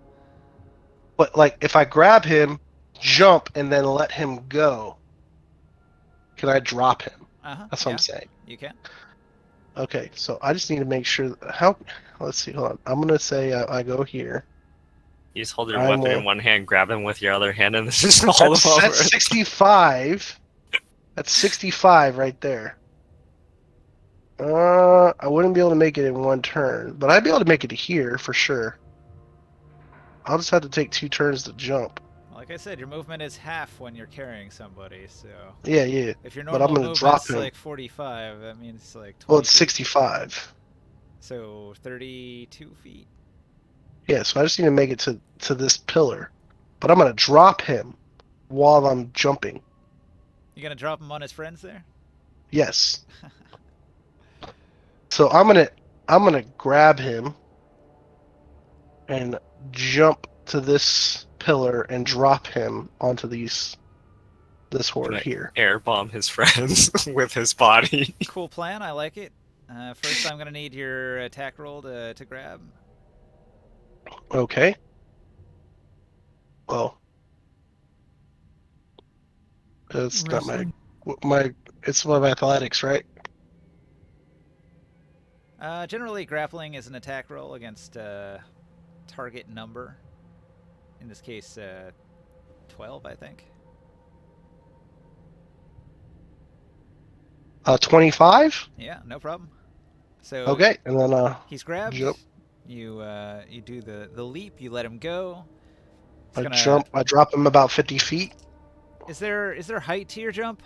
But like, if I grab him, jump, and then let him go, can I drop him? That's what I'm saying. You can. Okay, so I just need to make sure. Let's see. Hold on. I'm gonna say I go here. You just hold your weapon in one hand, grab him with your other hand, and just hold him over. That's 65. That's 65 right there. I wouldn't be able to make it in one turn, but I'd be able to make it to here for sure. I'll just have to take 2 turns to jump. Like I said, your movement is half when you're carrying somebody, so... Yeah. If your But normal I'm gonna drop movement's him. like 45, that means like 20 Well, it's feet. 65. So 32 feet. Yeah, so I just need to make it to this pillar. But I'm gonna drop him while I'm jumping. You gonna drop him on his friends there? Yes. So I'm gonna grab him and jump to this pillar and drop him onto this horde here. Air bomb his friends with his body. Cool plan, I like it. First, I'm gonna need your attack roll to grab. Okay. Well, it's not Wrestling. it's one of athletics, right? Generally, grappling is an attack roll against target number. In this case, 12, I think. 25. Yeah, no problem. So Okay, and then he's grabbed. jump. You do the leap. You let him go. He's I jump. I drop him about 50 feet. Is there height to your jump?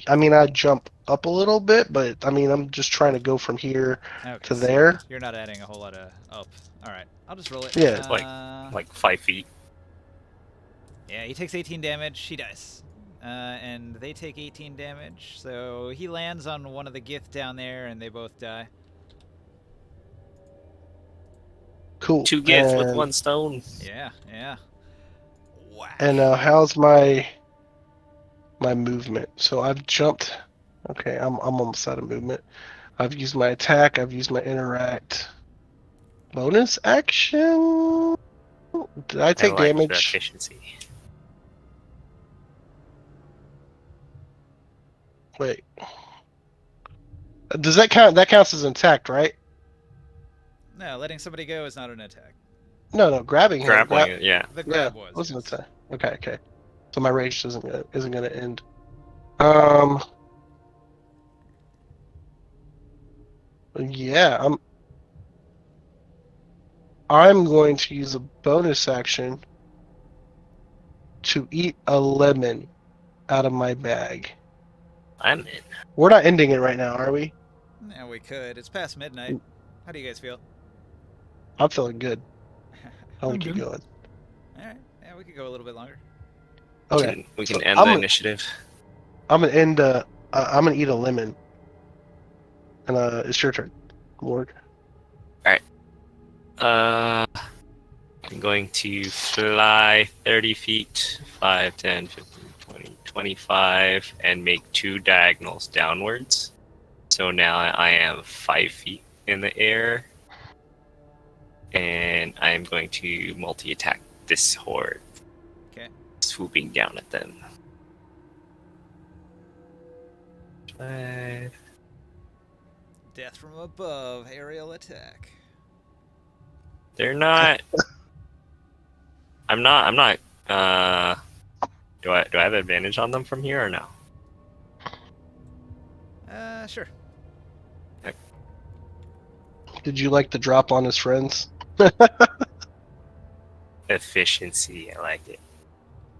I mean, I jump up a little bit, but I mean, I'm just trying to go from here to so there. You're not adding a whole lot of up. All right, I'll just roll it. Yeah. It's like 5 feet. Yeah, he takes 18 damage. He dies. And they take 18 damage. So he lands on one of the Gith down there, and they both die. Cool. 2 Gith with 1 stone. Yeah. Wow. And how's my movement? So I've jumped. Okay, I'm almost out of movement. I've used my attack. I've used my interact. Bonus action. Did I take I like damage? the efficiency. Wait. Does that count? That counts as an attack, right? No, letting somebody go is not an attack. No, grabbing him. Grappling it, yeah. The grab was. an attack. Okay. So my rage isn't gonna end. Yeah, I'm going to use a bonus action to eat a lemon out of my bag. I'm in. We're not ending it right now, are we? Yeah, we could. It's past midnight. How do you guys feel? I'm feeling good. I want I'm to keep good. going. All right. Yeah, we could go a little bit longer. Okay. We can So end the initiative. I'm gonna end. I'm gonna eat a lemon. And it's your turn, Morg. I'm going to fly 30 feet, 5, 10, 15, 20, 25, and make 2 diagonals downwards. So now I am 5 feet in the air. And I'm going to multi-attack this horde. Okay. Swooping down at them. 5. Death from above, aerial attack. They're not. I'm not. Do I have advantage on them from here or no? Sure. Did you like the drop on his friends? Efficiency, I like it.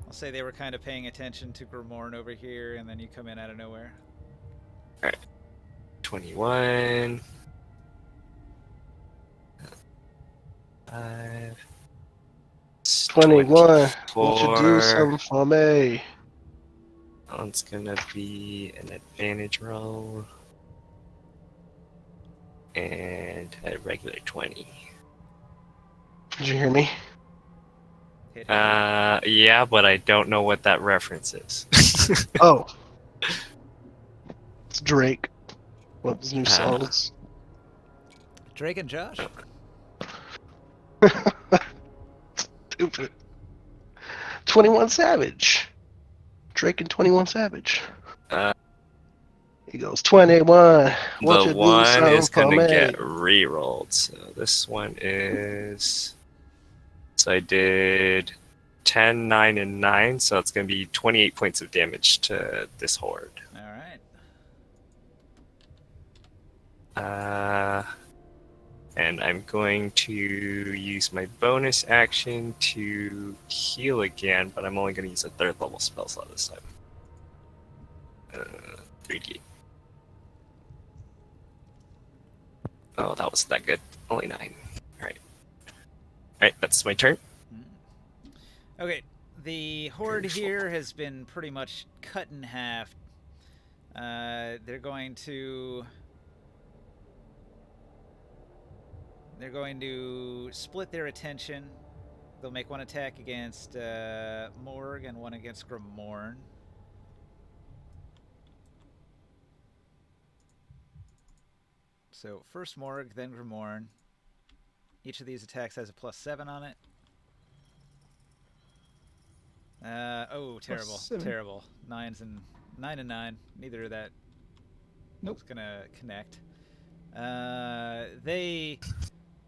I'll say they were kind of paying attention to Grimorn over here, and then you come in out of nowhere. 21. 5. 21. Won't you do 24. something for me? That one's gonna be an advantage roll. And a regular 20. Did you hear me? Hit. Yeah, but I don't know what that reference is. Oh. It's Drake. One of his new Ah. songs. Drake and Josh? Stupid. 21 Savage. Drake and 21 Savage. Uh, He goes, 21. Won't the you do one something is for gonna me? get re-rolled. So this one is. So I did 10, 9, and 9. So it's gonna be 28 points of damage to this horde. Alright. And I'm going to use my bonus action to heal again, but I'm only going to use a 3rd level spell slot this time. 3d. Oh, that wasn't that good. Only 9. Alright. Alright, that's my turn. Okay, the horde here has been pretty much cut in half. They're going to split their attention. They'll make one attack against Morg and one against Grimorn. So first Morg, then Grimorn. Each of these attacks has a +7 on it. Oh, terrible, +7. terrible. 9 and 9. Neither of that. Nope. Is gonna connect. They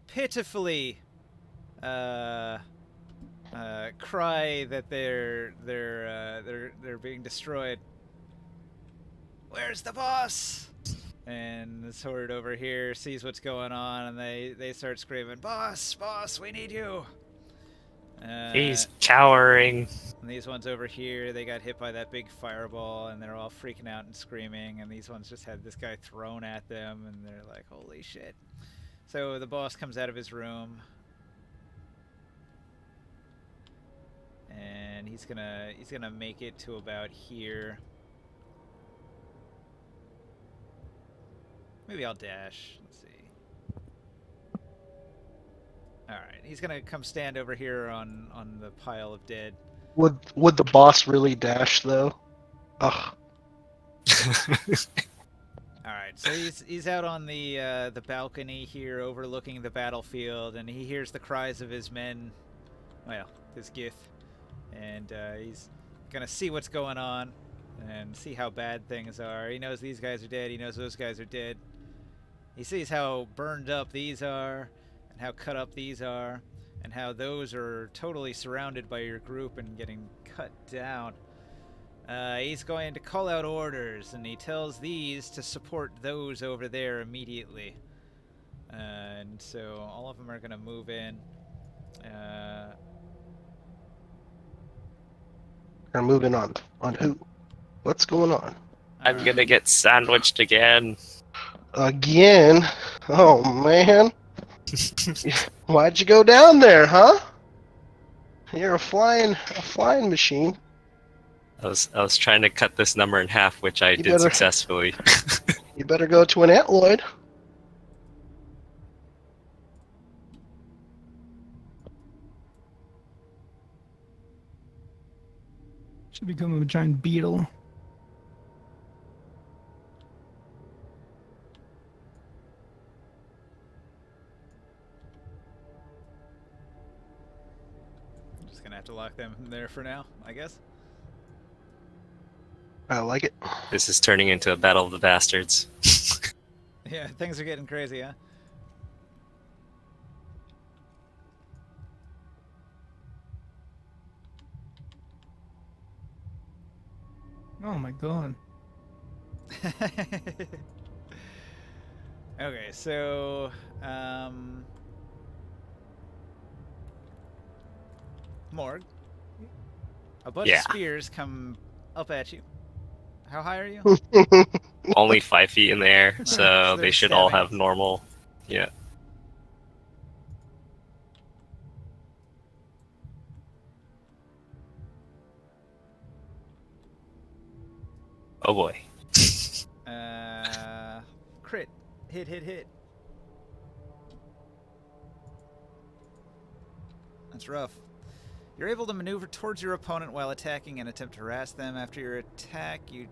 pitifully cry that they're being destroyed. Where's the boss? And this horde over here sees what's going on, and they start screaming, "Boss, boss, we need you!" He's cowering. And these ones over here, they got hit by that big fireball, and they're all freaking out and screaming. And these ones just had this guy thrown at them, and they're like, "Holy shit!" So the boss comes out of his room, and he's gonna make it to about here. Maybe I'll dash. Let's see. All right, he's gonna come stand over here on the pile of dead. Would the boss really dash though? Ugh. All right, so he's out on the balcony here, overlooking the battlefield, and he hears the cries of his men. Well, his Gith, and he's gonna see what's going on and see how bad things are. He knows these guys are dead. He knows those guys are dead. He sees how burned up these are, and how cut up these are, and how those are totally surrounded by your group and getting cut down. He's going to call out orders, and he tells these to support those over there immediately. And so all of them are going to move in. Are moving on. On who? What's going on? I'm Alright. gonna get sandwiched again. Again? Oh man. Why'd you go down there, huh? You're a flying machine. I was trying to cut this number in half, which I You did better- successfully. You better go to an Antloid. Should become a giant beetle. Just going to have to lock them there for now, I guess. I like it. This is turning into a battle of the bastards. Yeah, things are getting crazy, huh? Oh my god. Okay, so Morg, a bunch of Yeah, spears come up at you. How high are you? only 5 feet in the air, Alright, so they're they just should all stabbing. have normal. Yeah. Oh boy. Crit. Hit. That's rough. You're able to maneuver towards your opponent while attacking and attempt to harass them. After your attack, you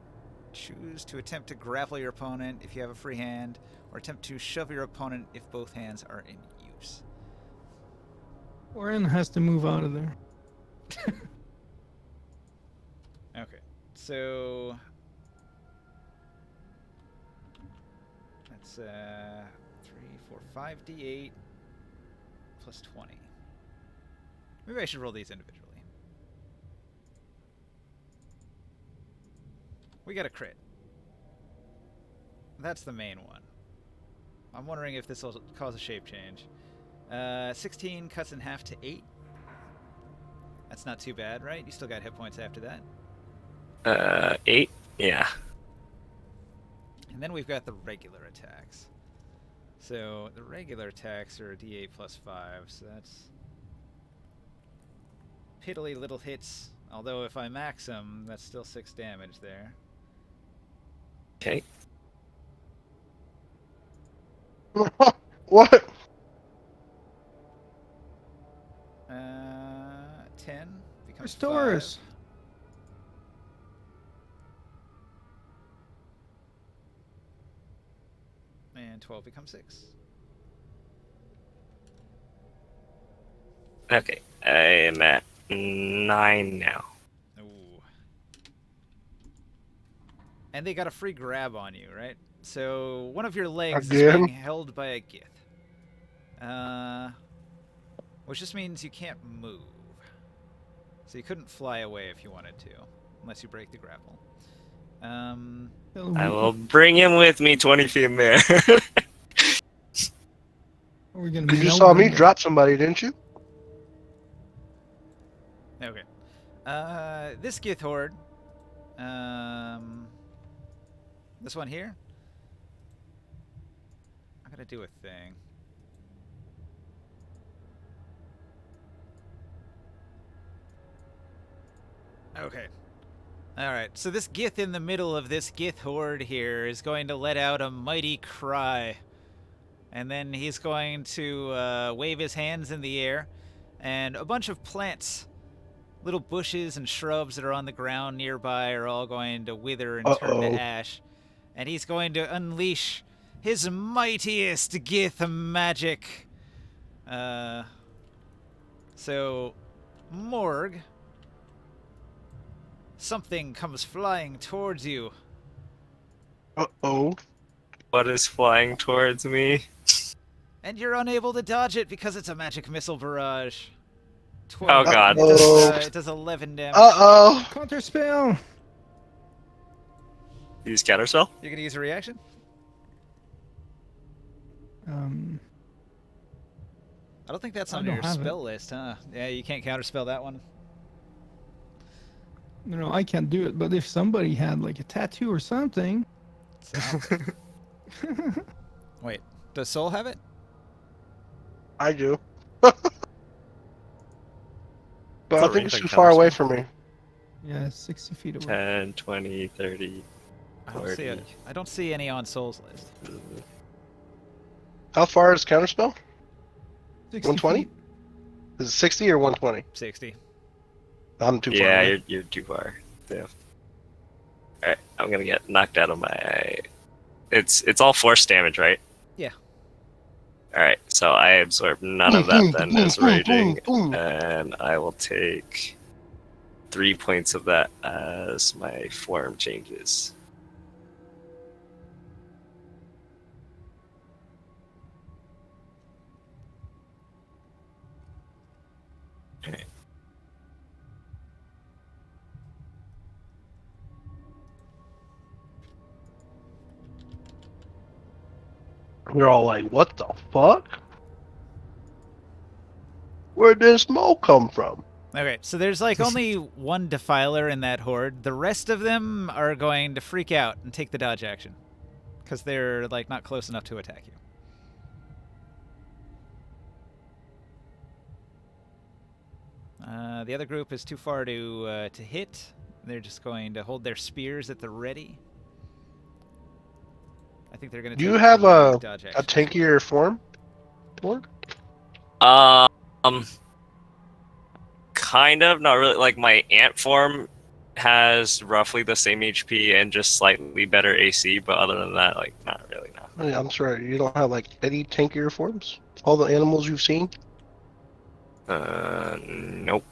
choose to attempt to grapple your opponent if you have a free hand, or attempt to shove your opponent if both hands are in use. Oren has to move out of there. Okay, so that's 3, 4, 5d8 plus 20. Maybe I should roll these individually. We got a crit. That's the main one. I'm wondering if this will cause a shape change. 16 cuts in half to 8. That's not too bad, right? You still got hit points after that. 8. Yeah. And then we've got the regular attacks. So the regular attacks are a d8 plus 5, so that's piddly little hits. Although if I max them, that's still 6 damage there. Okay. What? 10 becomes Restores. 5. And 12 becomes 6. Okay. I am at 9 now. Ooh. And they got a free grab on you, right? So one of your legs is being Again? held by a gith. Which just means you can't move. So you couldn't fly away if you wanted to, unless you break the grapple. I will bring him with me 20 feet in there. We're gonna You be just saw me outgunned. drop somebody, didn't you? Okay. This gith horde. This one here. I'm gonna do a thing. Okay. Alright, so this gith in the middle of this gith horde here is going to let out a mighty cry. And then he's going to wave his hands in the air, and a bunch of plants, little bushes and shrubs that are on the ground nearby, are all going to wither and turn to Uh-oh. ash. And he's going to unleash his mightiest gith magic. So, Morg, something comes flying towards you. Uh-oh. What is flying towards me? And you're unable to dodge it because it's a magic missile barrage. Oh god. It does 11 damage. Uh-oh. Counter spell. Use counterspell? You're gonna use a reaction? Um, I don't think that's I on don't your have it. spell list, huh? Yeah, you can't counterspell that one. no, I can't do it. But if somebody had like a tattoo or something, Wait, does Soul have it? I do. But I It's think a it's range too on far away counterspell. from me. yeah, 60 feet away. 10, 20, 30, I don't see 40. it. I don't see any on Soul's list. How far is Counterspell? 60 120? feet. Is it 60 or 120? 60. I'm too far Yeah, away. you're too far. Yeah. Alright, I'm gonna get knocked out of my... It's all force damage, right? Yeah. Alright, so I absorb none of that then as raging, boom. and I will take 3 points of that as my form changes. Okay. They're all like, "What the fuck? Where'd this smoke come from?" Okay, so there's like only one defiler in that horde. The rest of them are going to freak out and take the dodge action because they're like not close enough to attack you. The other group is too far to hit. They're just going to hold their spears at the ready. I think they're going to Do take you have the a dodge action. tankier form? Lord? Um, kind of, not really. Like my ant form has roughly the same HP and just slightly better AC, but other than that, like not really. No. Yeah, I'm sorry, you don't have like any tankier forms? All the animals you've seen? Nope.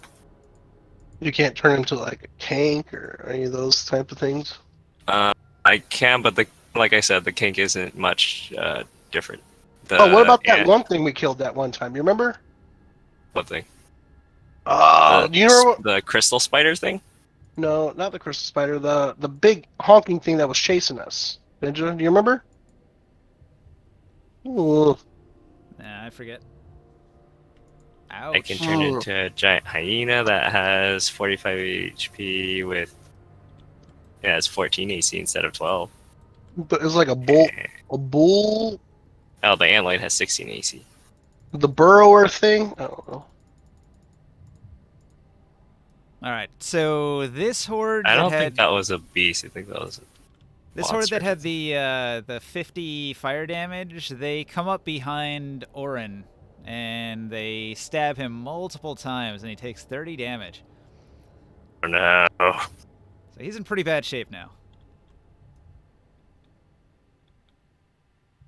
You can't turn into like a tank or any of those type of things? I can, but like I said, the kink isn't much different. Oh, what The about that ant, one thing we killed that one time? You remember? what thing? Do you remember? The crystal spider thing? No, not the crystal spider. The big honking thing that was chasing us. Ninja, do you remember? Ooh. Nah, I forget. I can Ouch. turn into a giant hyena that has 45 HP with it's 14 AC instead of 12. But it's like a bull. A bull. Oh, the antlight has 16 AC. The burrower thing. I don't know. All right, so this horde I that don't had think that was a beast. I think that was a this horde that monster. had the 50 fire damage, they come up behind Orin and they stab him multiple times and he takes 30 damage. Oh no. So he's in pretty bad shape now.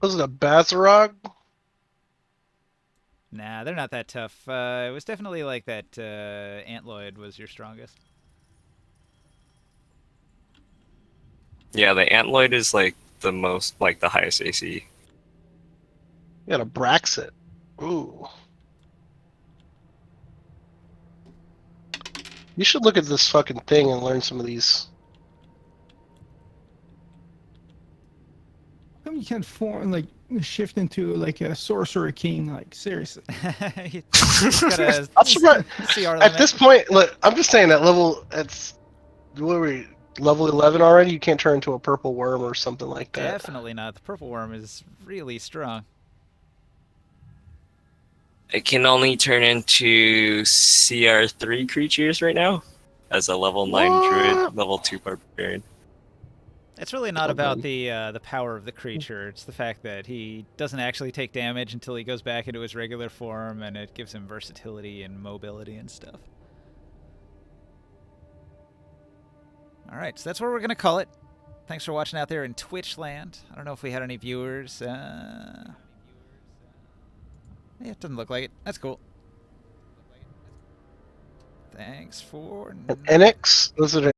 Was it a Bazarog? Nah, they're not that tough. It was definitely like that Antloid was your strongest. Yeah, the antloid is like the most, like the highest AC. You got a Braxit. Ooh. You should look at this fucking thing and learn some of these. How come you can't form like shift into like a sorcerer king? Like seriously. You just gotta I'm surprised. CR At limit. this point, look, I'm just saying that level. It's what were we, level 11 already. You can't turn into a purple worm or something like that. Definitely not. The purple worm is really strong. It can only turn into CR3 creatures right now as a level 9 druid, What? level 2 barbarian. It's really not Oh, about man. the power of the creature. It's the fact that he doesn't actually take damage until he goes back into his regular form, and it gives him versatility and mobility and stuff. All right, so that's what we're gonna call it. Thanks for watching out there in Twitch land. I don't know if we had any viewers. Yeah, it doesn't look like it. That's cool. Thanks for An Enix? Was it